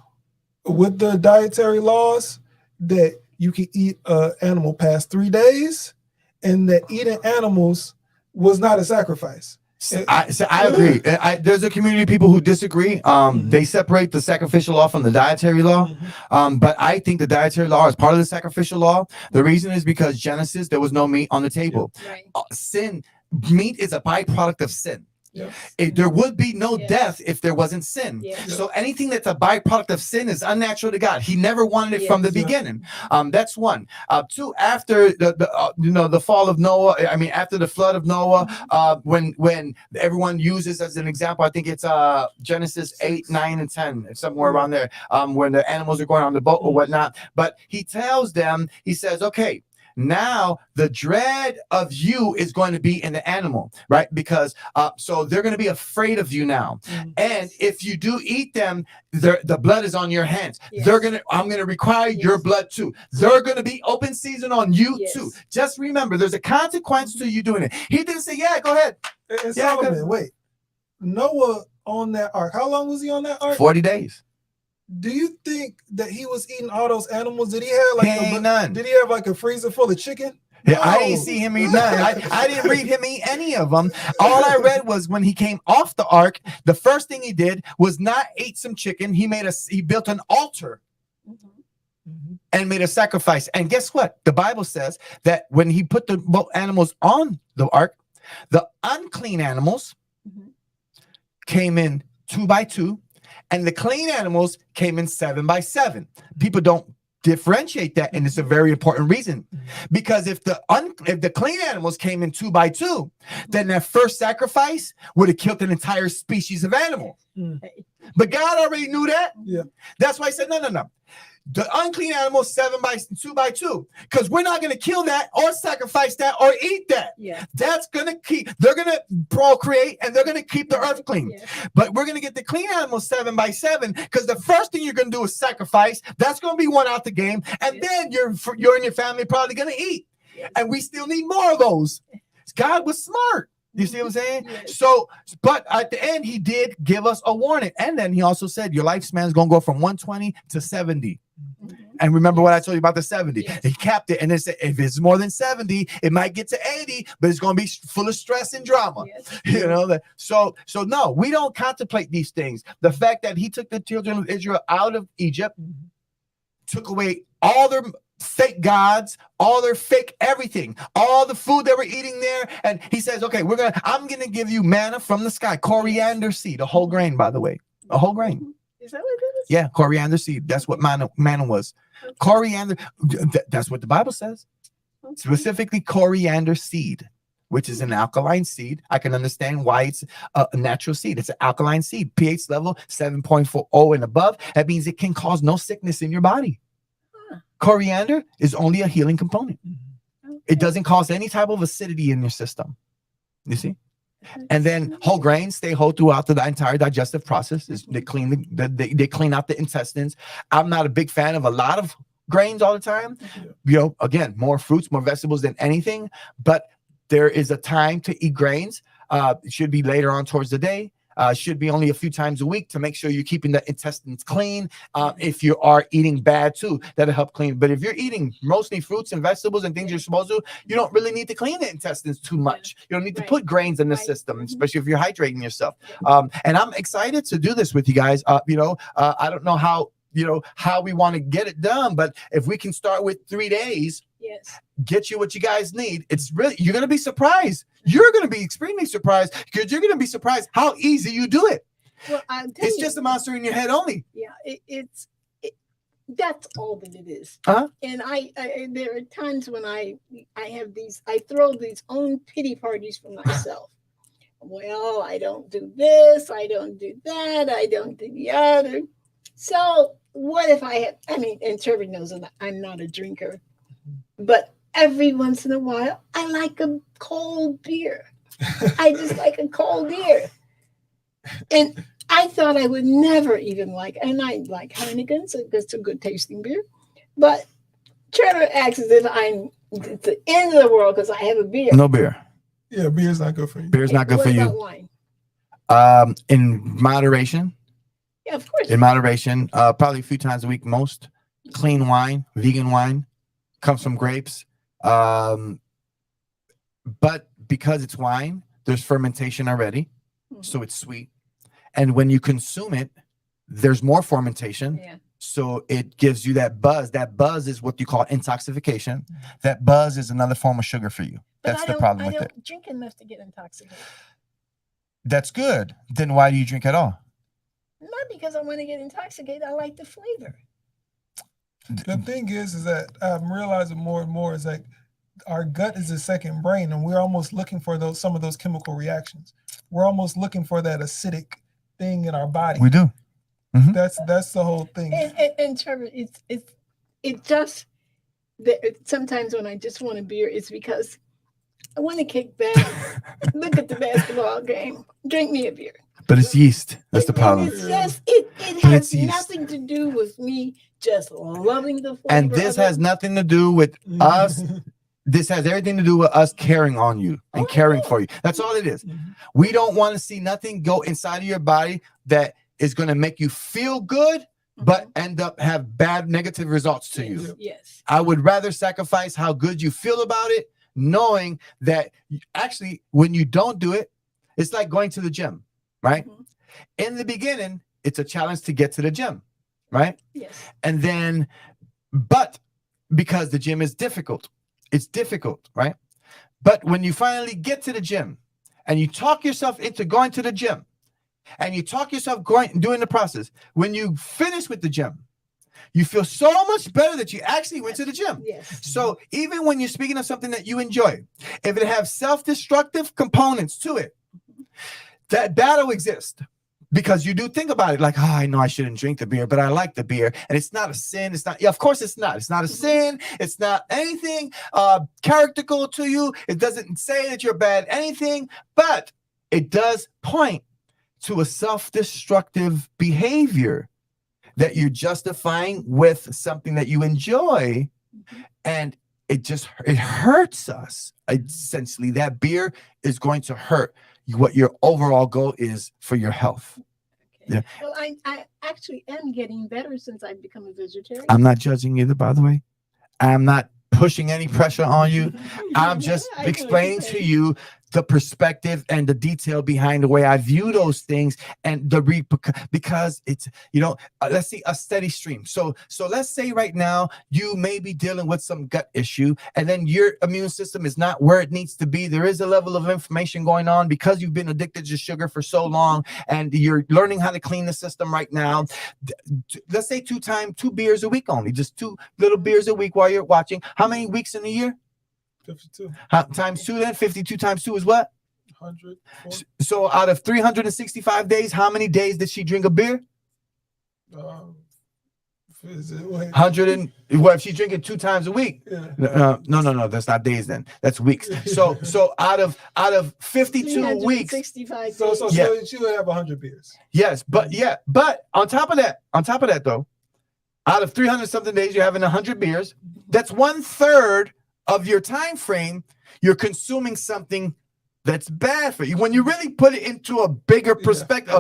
with the dietary laws that you can eat an animal past 3 days, and that eating animals was not a sacrifice. I agree. There's a community of people who disagree. They separate the sacrificial law from the dietary law. But I think the dietary law is part of the sacrificial law. The reason is because Genesis, there was no meat on the table. Right. Meat is a byproduct of sin. Yes. There would be no death if there wasn't sin. Yes. So anything that's a byproduct of sin is unnatural to God. He never wanted it from the beginning. That's one. Two, after the fall of Noah, after the flood of Noah, when everyone uses as an example, I think it's Genesis 8, 9, and 10, somewhere around there, when the animals are going on the boat or whatnot. But he tells them, he says, okay, now the dread of you is going to be in the animal, right? Because so they're going to be afraid of you now. And if you do eat them, the blood is on your hands. Yes. I'm going to require your blood too. They're going to be open season on you too. Just remember, there's a consequence to you doing it. He didn't say, yeah, go ahead. And Solomon, wait, Noah on that ark, how long was he on that ark? 40 days. Do you think that he was eating all those animals? Did he have like none? Did he have like a freezer full of chicken? Yeah, I didn't see him eat none. I didn't read him eat any of them. All I read was when he came off the ark, the first thing he did was not eat some chicken. He built an altar and made a sacrifice. And guess what? The Bible says that when he put the animals on the ark, the unclean animals came in 2 by 2, and the clean animals came in 7 by 7. People don't differentiate that, and it's a very important reason, because if the clean animals came in 2 by 2, then that first sacrifice would have killed an entire species of animal. But God already knew that. Yeah. That's why he said, no. The unclean animals 7 by 2 by 2, because we're not going to kill that or sacrifice that or eat that. Yeah. That's going to they're going to procreate and they're going to keep the earth clean. Yeah. But we're going to get the clean animals 7 by 7, because the first thing you're going to do is sacrifice. That's going to be one out the game. And then you're and your family probably going to eat. Yes. And we still need more of those. God was smart. You see what I'm saying? Yes. So, but at the end, he did give us a warning. And then he also said, your lifespan is going to go from 120 to 70. And remember what I told you about the 70. Yes. He capped it. And it said, if it's more than 70, it might get to 80, but it's going to be full of stress and drama. Yes. You know, so no, we don't contemplate these things. The fact that he took the children of Israel out of Egypt, took away all their fake gods, all their fake everything, all the food they were eating there, and he says, okay, I'm gonna give you manna from the sky, coriander seed, a whole grain, by the way, a whole grain. Is that what it is? Yeah, coriander seed. That's what manna was. Okay. Coriander. That's what the Bible says. Okay. Specifically, coriander seed, which is an alkaline seed. I can understand why it's a natural seed. It's an alkaline seed, pH level 7.40 and above. That means it can cause no sickness in your body. Coriander is only a healing component. It doesn't cause any type of acidity in your system. You see? And then whole grains stay whole throughout the entire digestive process. They clean they clean out the intestines. I'm not a big fan of a lot of grains all the time. You know, again, more fruits, more vegetables than anything. But there is a time to eat grains. It should be later on towards the day. Should be only a few times a week to make sure you're keeping the intestines clean. If you are eating bad too, that'll help clean. But if you're eating mostly fruits and vegetables and things you're supposed to, you don't really need to clean the intestines too much. You don't need to put grains in the system, especially if you're hydrating yourself. And I'm excited to do this with you guys. I don't know how we want to get it done, but if we can start with 3 days, Yes. get you what you guys need, you're going to be surprised. You're going to be extremely surprised, because you're going to be surprised how easy you do it. Well, It's just a monster in your head only. Yeah, that's all that it is. Uh-huh. And I there are times when I throw these own pity parties for myself. Well, I don't do this, I don't do that, I don't do the other. So what if and Trevor knows that I'm not a drinker, but every once in a while, I like a cold beer. I just like a cold beer. And I thought I would never even and I like Heineken, so it's a good tasting beer. But Trevor acts as if it's the end of the world because I have a beer. No beer. Yeah, beer's not good for you. Beer's not good What for about you. wine? In moderation. Yeah, of course. In moderation, probably a few times a week, most. Clean wine, vegan wine, comes from grapes. But because it's wine, there's fermentation already, so it's sweet. And when you consume it, there's more fermentation. Yeah. So it gives you that buzz. That buzz is what you call intoxication. That buzz is another form of sugar for you. But That's the problem with I it. don't drink enough to get intoxicated. That's good. Then why do you drink at all? Not because I want to get intoxicated. I like the flavor. The thing is that I'm realizing more and more is like our gut is a second brain, and we're almost looking for some of those chemical reactions. We're almost looking for that acidic thing in our body. We do. That's the whole thing. And Trevor, it just sometimes when I just want a beer, it's because I want to kick back, look at the basketball game, drink me a beer. But it's yeast. That's the problem. It's just it has nothing to do with me just loving the flavor. And this has nothing to do with us. This has everything to do with us caring on you and caring for you. That's all it is. We don't want to see nothing go inside of your body that is going to make you feel good, but end up have bad negative results to you. Yes. I would rather sacrifice how good you feel about it knowing that actually when you don't do it, it's like going to the gym, right? Mhm. In the beginning, it's a challenge to get to the gym, right? Yes. And then, but because the gym is difficult, it's difficult, right? But when you finally get to the gym and you talk yourself into going to the gym and you talk yourself doing the process, when you finish with the gym, you feel so much better that you actually went to the gym. Yes. So even when you're speaking of something that you enjoy, if it has self-destructive components to it, that'll exist. Because you do think about it like, oh, I know I shouldn't drink the beer, but I like the beer. And it's not a sin. It's not, yeah, of course it's not. It's not a sin. It's not anything characteristical to you. It doesn't say that you're bad, anything, but it does point to a self-destructive behavior that you're justifying with something that you enjoy. And it hurts us. Essentially, that beer is going to hurt what your overall goal is for your health. Okay. Yeah. Well, I actually am getting better since I've become a vegetarian. I'm not judging either, by the way. I'm not pushing any pressure on you. I'm just I know what explaining you're to saying. you the perspective and the detail behind the way I view those things and the because it's, let's see, a steady stream. So let's say right now you may be dealing with some gut issue and then your immune system is not where it needs to be. There is a level of inflammation going on because you've been addicted to sugar for so long and you're learning how to clean the system right now. Let's say 2 beers a week only, just 2 little beers a week while you're watching. How many weeks in a year? 52. Times 2 then? 52 times 2 is what? 100. So out of 365 days, how many days did she drink a beer? Is it, wait. 100 and what if she's drinking 2 times a week? Yeah. No, that's not days then. That's weeks. So out of 52 weeks. 365 So days. she would have 100 beers. Yes, but on top of that though, out of 300 something days, you're having 100 beers. That's 1/3 of your time frame. You're consuming something that's bad for you. When you really put it into a bigger perspective,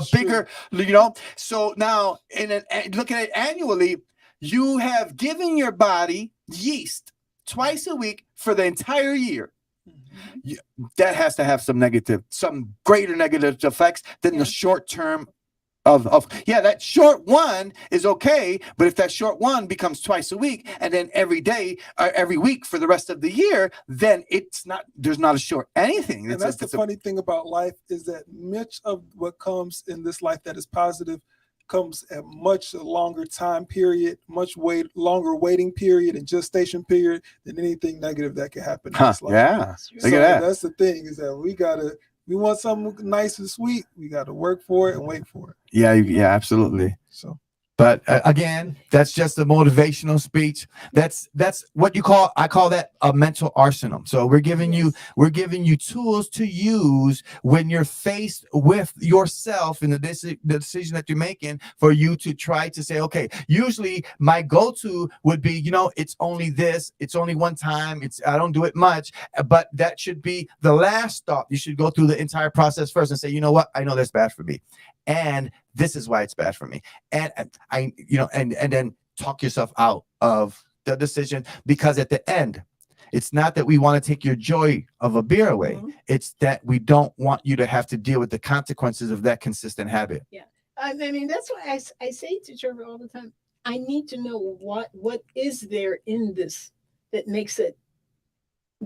So now looking at it annually, you have given your body yeast twice a week for the entire year. That has to have some greater negative effects than the short term that short one is okay, but if that short one becomes twice a week and then every day or every week for the rest of the year, then there's not a short anything. And that's the funny thing about life is that much of what comes in this life that is positive comes at much longer time period, longer waiting period and gestation period than anything negative that can happen in this life. Yeah, so look at that. That's the thing is that we want something nice and sweet. We got to work for it and wait for it. Yeah, absolutely. So, but again, that's just a motivational speech. That's what I call that a mental arsenal. So we're giving you tools to use when you're faced with yourself in the decision that you're making for you to try to say, okay, usually my go-to would be, it's only this, it's only one time, I don't do it much, but that should be the last stop. You should go through the entire process first and say, you know what, I know that's bad for me. And this is why it's bad for me. And and then talk yourself out of the decision, because at the end, it's not that we want to take your joy of a beer away. It's that we don't want you to have to deal with the consequences of that consistent habit. Yeah. I mean, that's why I say to Trevor all the time, I need to know what is there in this that makes it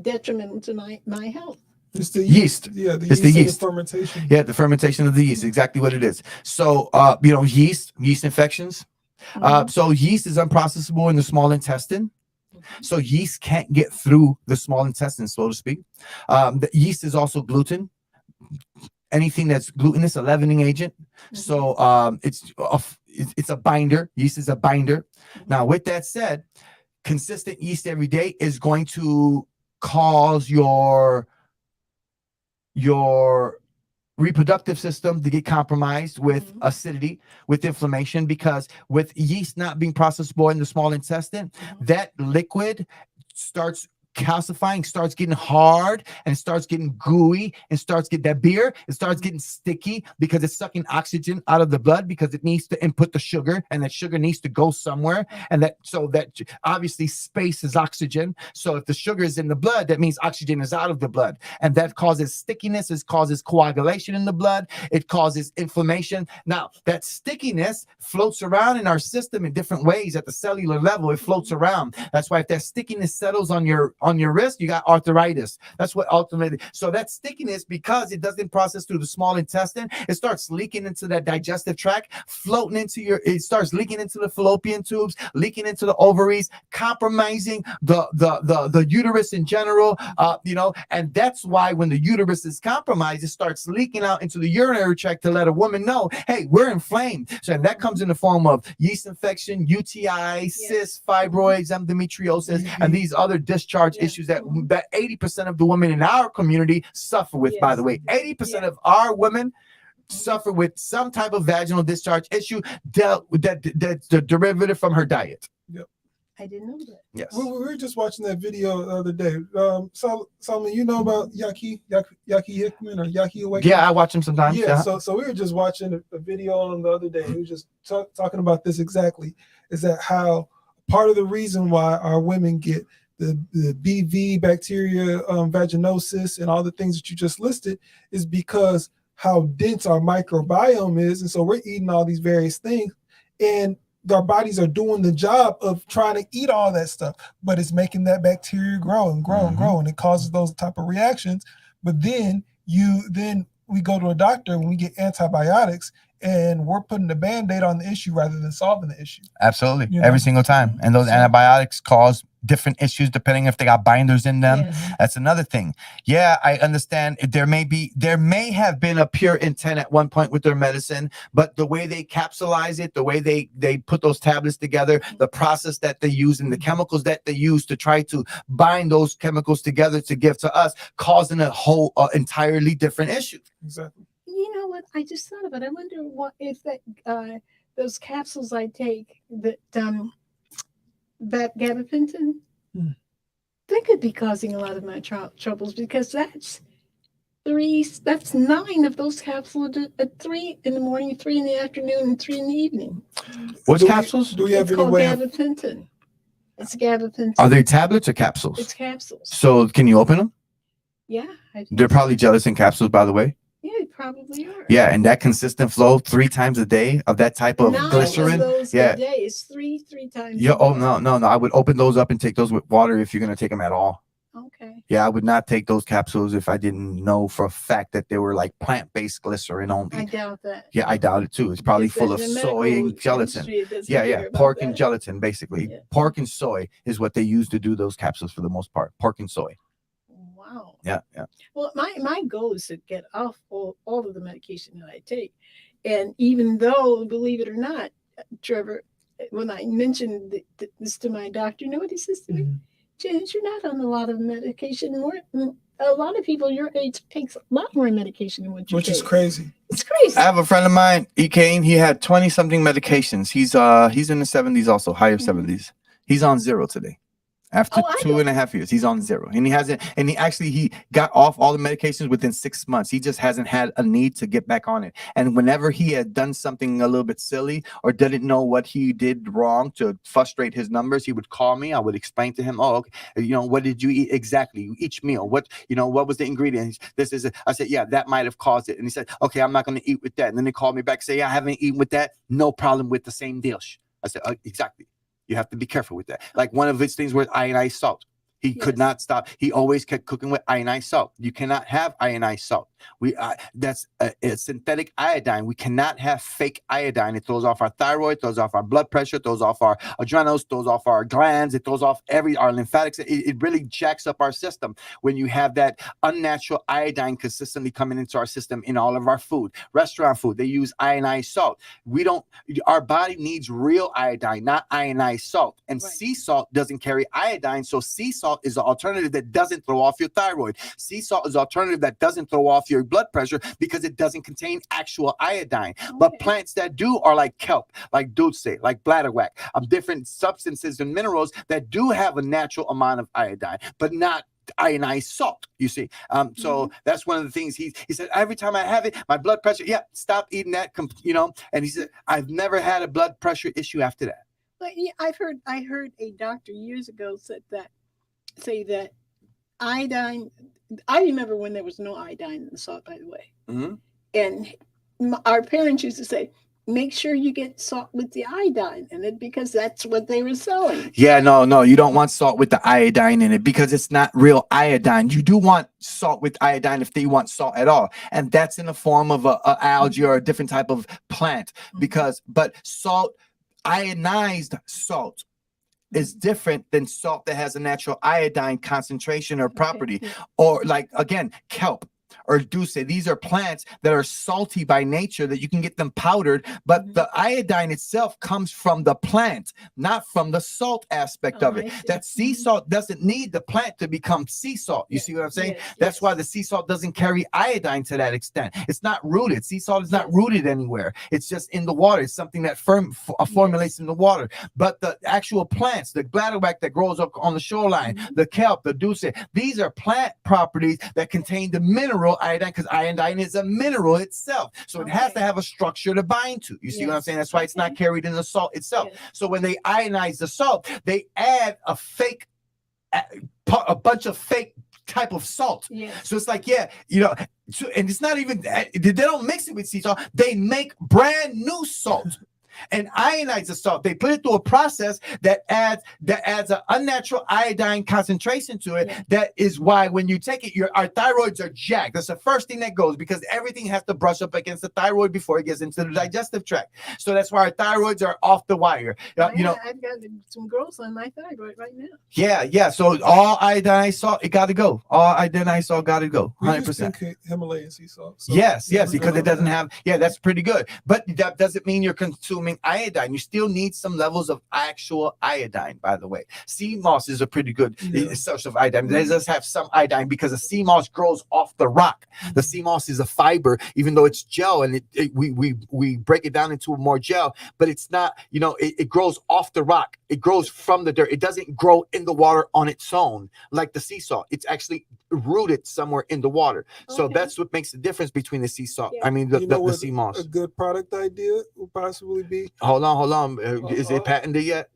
detrimental to my health. It's the yeast. Yeah, the it's yeast. The yeast. The fermentation. Yeah, the fermentation of the yeast. Exactly what it is. So, yeast infections. So yeast is unprocessable in the small intestine. So yeast can't get through the small intestine, so to speak. The yeast is also gluten. Anything that's glutinous, a leavening agent. So it's a binder. Yeast is a binder. Now, with that said, consistent yeast every day is going to cause your reproductive system to get compromised with acidity, with inflammation, because with yeast not being processable in the small intestine, that liquid starts calcifying, starts getting hard, and it starts getting gooey, and starts getting that beer, it starts getting sticky because it's sucking oxygen out of the blood because it needs to input the sugar, and that sugar needs to go somewhere. And that obviously space is oxygen. So if the sugar is in the blood, that means oxygen is out of the blood, and that causes stickiness. It causes coagulation in the blood. It causes inflammation. Now that stickiness floats around in our system in different ways at the cellular level. It floats around. That's why if that stickiness settles on your wrist, you got arthritis. That's what ultimately. So that stickiness, because it doesn't process through the small intestine, it starts leaking into that digestive tract, floating into it starts leaking into the fallopian tubes, leaking into the ovaries, compromising the uterus in general. And that's why when the uterus is compromised, it starts leaking out into the urinary tract to let a woman know, hey, we're inflamed. So that comes in the form of yeast infection, UTI, cysts, fibroids, endometriosis, and these other discharge issues that 80% of the women in our community suffer with. By the way, 80% of our women suffer with some type of vaginal discharge issue that's the derivative from her diet. Yep. I didn't know that. Yes. We were just watching that video the other day. Solomon, you know about Yaki Hickman or Yaki Awakening? Yeah, I watch him sometimes. Yeah. So we were just watching a video on him the other day. He was just talking about this exactly. Is that how part of the reason why our women get the BV bacteria, vaginosis, and all the things that you just listed is because how dense our microbiome is. And so we're eating all these various things, and our bodies are doing the job of trying to eat all that stuff, but it's making that bacteria grow and grow and grow, and it causes those type of reactions. But then we go to a doctor and we get antibiotics, and we're putting a Band-Aid on the issue rather than solving the issue. Absolutely. Every single time. And those antibiotics cause different issues depending if they got binders in them. That's another thing. Yeah, I understand there may have been a pure intent at one point with their medicine, but the way they capsulize it, the way they put those tablets together, the process that they use, and the chemicals that they use to try to bind those chemicals together to give to us, causing a whole entirely different issue. Exactly. You know what? I just thought about it. I wonder what if that those capsules I take that gabapentin, they could be causing a lot of my troubles, because that's 9 of those capsules at 3 in the morning, 3 in the afternoon, and 3 in the evening. What capsules? Do we have It's any called way? gabapentin. It's gabapentin. Are they tablets or capsules? It's capsules. So can you open them? Yeah. They're probably gelatin capsules, by the way. Yeah, they probably are. Yeah, and that consistent flow 3 times a day of that type of 9 glycerin. of those Yeah. a day. It's three times. Yeah. a Oh day. no. I would open those up and take those with water if you're gonna take them at all. Okay. Yeah, I would not take those capsules if I didn't know for a fact that they were like plant-based glycerin only. I doubt that. Yeah, I doubt it too. It's probably Because full of the soy medical and gelatin. industry doesn't Yeah, care about pork and that. gelatin, basically. Yeah. Pork and soy is what they use to do those capsules for the most part. Pork and soy. Wow. Yeah. Well, my goal is to get off all of the medication that I take. And even though, believe it or not, Trevor, when I mentioned this to my doctor, you know what he says to me? James, you're not on a lot of medication. A lot of people your age takes a lot more medication than what you Which take. is crazy. It's crazy. I have a friend of mine. He came. He had 20-something medications. He's in the 70s, also higher 70s. He's on 0 today. After 2.5 years, he's on 0, and he got off all the medications within 6 months. He just hasn't had a need to get back on it. And whenever he had done something a little bit silly or didn't know what he did wrong to frustrate his numbers, he would call me. I would explain to him, "Oh, okay, what did you eat exactly? Each meal, what was the ingredients? This is it." I said, "Yeah, that might have caused it." And he said, "Okay, I'm not going to eat with that." And then they called me back, say, "Yeah, I haven't eaten with that. No problem with the same dish." I said, "Exactly. You have to be careful with that." Like one of his things was ionized salt. He could not stop. He always kept cooking with ionized salt. You cannot have ionized salt. That's a synthetic iodine. We cannot have fake iodine. It throws off our thyroid, throws off our blood pressure, throws off our adrenals, throws off our glands. It throws off our lymphatics. It really jacks up our system when you have that unnatural iodine consistently coming into our system in all of our food. Restaurant food, they use ionized salt. Our body needs real iodine, not ionized salt. And sea salt doesn't carry iodine. So sea salt is an alternative that doesn't throw off your thyroid. Sea salt is an alternative that doesn't throw off your blood pressure because it doesn't contain actual iodine. But plants that do are like kelp, like dulce, like bladderwrack, different substances and minerals that do have a natural amount of iodine, but not ionized salt, you see. So that's one of the things he said, every time I have it, my blood pressure, stop eating that, and he said, I've never had a blood pressure issue after that. But yeah, I heard a doctor years ago say that iodine, I remember when there was no iodine in the salt, by the way. And our parents used to say, make sure you get salt with the iodine in it, because that's what they were selling. Yeah, no, you don't want salt with the iodine in it because it's not real iodine. You do want salt with iodine if they want salt at all, and that's in the form of a algae or a different type of plant. But salt, ionized salt, is different than salt that has a natural iodine concentration or property, or like, again, kelp or dulce. These are plants that are salty by nature that you can get them powdered, but the iodine itself comes from the plant, not from the salt aspect of it. That sea salt doesn't need the plant to become sea salt. You see what I'm saying? That's why the sea salt doesn't carry iodine to that extent. It's not rooted. Sea salt is not rooted anywhere. It's just in the water. It's something that formulates in the water. But the actual plants, the bladderwrack that grows up on the shoreline, the kelp, the dulce, these are plant properties that contain the mineral iodine, because iodine is a mineral itself, so it has to have a structure to bind to. You see what I'm saying? That's why it's not carried in the salt itself. So when they ionize the salt, they add a bunch of fake type of salt. So it's like, and it's not even, they don't mix it with sea salt. They make brand new salt and ionize the salt. They put it through a process that adds an unnatural iodine concentration to it. That is why when you take it, our thyroids are jacked. That's the first thing that goes, because everything has to brush up against the thyroid before it gets into the digestive tract. So that's why our thyroids are off the wire. I've got some growth on my thyroid right now. Yeah. So all iodinized salt, it got to go. All iodinized salt got to go. 100%. Himalayan sea salt. So yes, because it doesn't have. That's pretty good. But that doesn't mean you're consuming iodine. You still need some levels of actual iodine, by the way. Sea moss is a pretty good source of iodine. It does have some iodine because the sea moss grows off the rock. The sea moss is a fiber, even though it's gel, and we break it down into more gel, but it's not, it grows off the rock. It grows from the dirt. It doesn't grow in the water on its own like the sea salt. It's actually rooted somewhere in the water. So that's what makes the difference between the sea salt. I mean, the sea moss. A good product idea would possibly be. Hold on. Is it patented yet?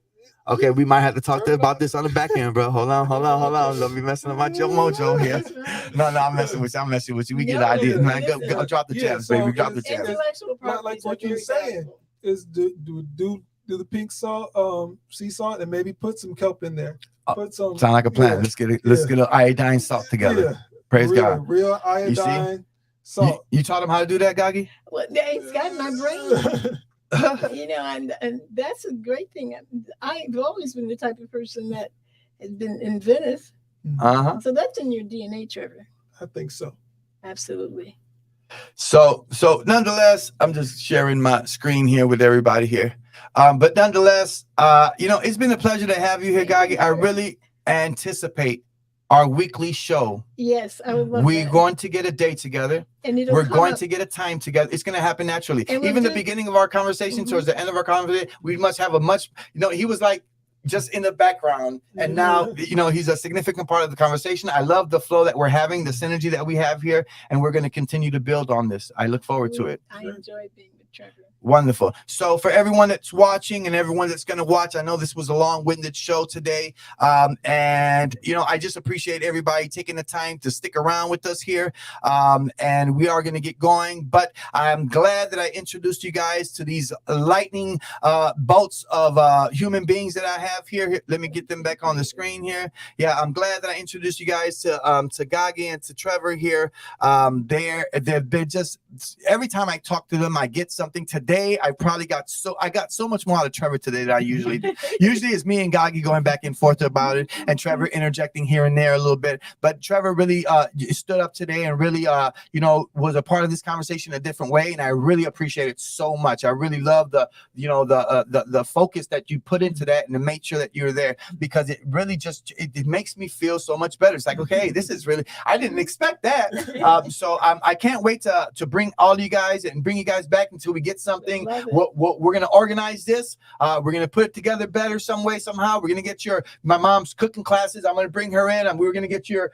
Okay, we might have to talk about this on the back end, bro. Hold on. Don't be messing up my mojo here. No, I'm messing with you. We get an idea, man. Go drop the gems, baby. Drop the gems. Like what you're saying is do the pink salt, sea salt, and maybe put some kelp in there. Put some. Sound like a plan. Let's get an iodine salt together. Praise God. Real iodine salt. You taught him how to do that, Gagi? Well, it's got my brain. And that's a great thing. I've always been the type of person that has been inventive. So that's in your DNA, Trevor. I think so. Absolutely. So nonetheless, I'm just sharing my screen here with everybody here. But nonetheless, it's been a pleasure to have you here, Gagi. I really anticipate our weekly show. Yes, I would love We're going to get a day together. And we're going to get a time together. It's going to happen naturally. Even the beginning of our conversation, towards the end of our conversation, we must have a much, he was like just in the background. And now, he's a significant part of the conversation. I love the flow that we're having, the synergy that we have here. And we're going to continue to build on this. I look forward to it. I enjoy being with Trevor. Wonderful. So for everyone that's watching and everyone that's going to watch, I know this was a long-winded show today. And, I just appreciate everybody taking the time to stick around with us here. And we are going to get going. But I'm glad that I introduced you guys to these lightning bolts of human beings that I have here. Let me get them back on the screen here. Yeah, I'm glad that I introduced you guys to Gagi and to Trevor here. They've been just, every time I talk to them, I get something. Today today I got so much more out of Trevor today than I usually do. Usually it's me and Gagi going back and forth about it, and Trevor interjecting here and there a little bit. But Trevor really stood up today and really was a part of this conversation in a different way, and I really appreciate it so much. I really love the focus that you put into that and to make sure that you're there, because it really just it makes me feel so much better. It's like, okay, this is really, I didn't expect that. So I can't wait to bring all of you guys and bring you guys back until we get something. We're gonna organize this. We're gonna put it together better some way, somehow. We're gonna get my mom's cooking classes. I'm gonna bring her in, and we're gonna get your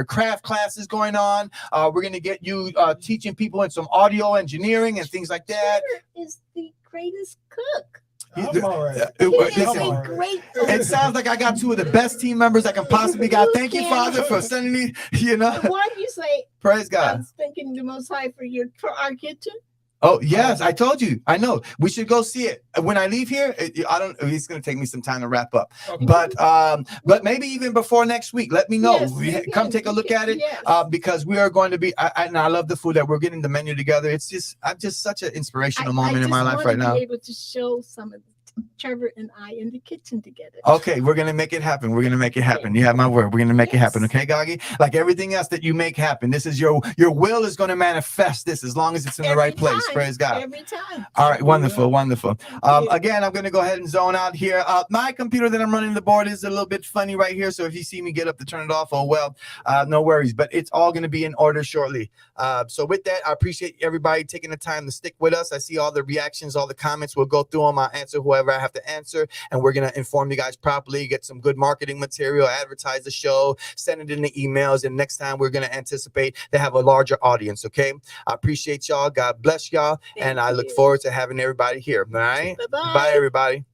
craft classes going on. We're gonna get you teaching people in some audio engineering and things like that. Trevor is the greatest cook. I'm all right. Listen, great. It sounds like I got two of the best team members I can possibly got. Thank you, Father, for sending me. Why do you say? Praise God. I was thinking the Most High for our kitchen. Oh yes, I told you. I know we should go see it when I leave here. It's going to take me some time to wrap up, okay. But maybe even before next week. Let me know. Yes, come take a look at it, yes. Because we are going to be. And I love the food that we're getting the menu together. It's just such an inspirational moment in my life right now. Be able to show some of Trevor and I in the kitchen together. Okay, we're gonna make it happen. We're gonna make it happen. You have my word. We're gonna make it happen. Okay, Gagi? Like everything else that you make happen, this is your will is gonna manifest this as long as it's in the right place. Praise God. Every time. All right, wonderful. Again, I'm gonna go ahead and zone out here. My computer that I'm running the board is a little bit funny right here. So if you see me get up to turn it off, oh well, no worries. But it's all gonna be in order shortly. So with that, I appreciate everybody taking the time to stick with us. I see all the reactions, all the comments. We'll go through them. I'll answer whoever I have to answer, and we're going to inform you guys properly, get some good marketing material, advertise the show, send it in the emails, and next time we're going to anticipate to have a larger audience. Okay, I appreciate y'all. God bless y'all. And I look forward to having everybody here. All right, bye everybody.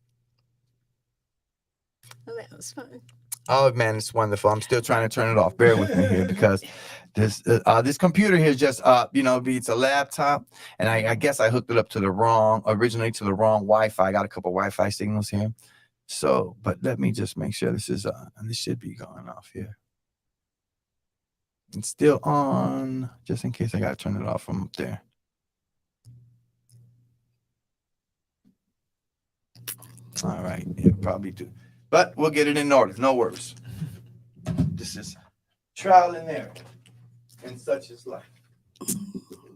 Oh, that was fun. Oh man, it's wonderful. I'm still trying to turn it off. Bear with me here, because this computer here is just it's a laptop, and I guess I hooked it up originally to the wrong Wi-Fi. I got a couple Wi-Fi signals here. So, but let me just make sure this is and this should be going off here. It's still on, just in case I gotta turn it off from up there. All right, it'll probably do. But we'll get it in order. No worries. This is trial and error, and such is life.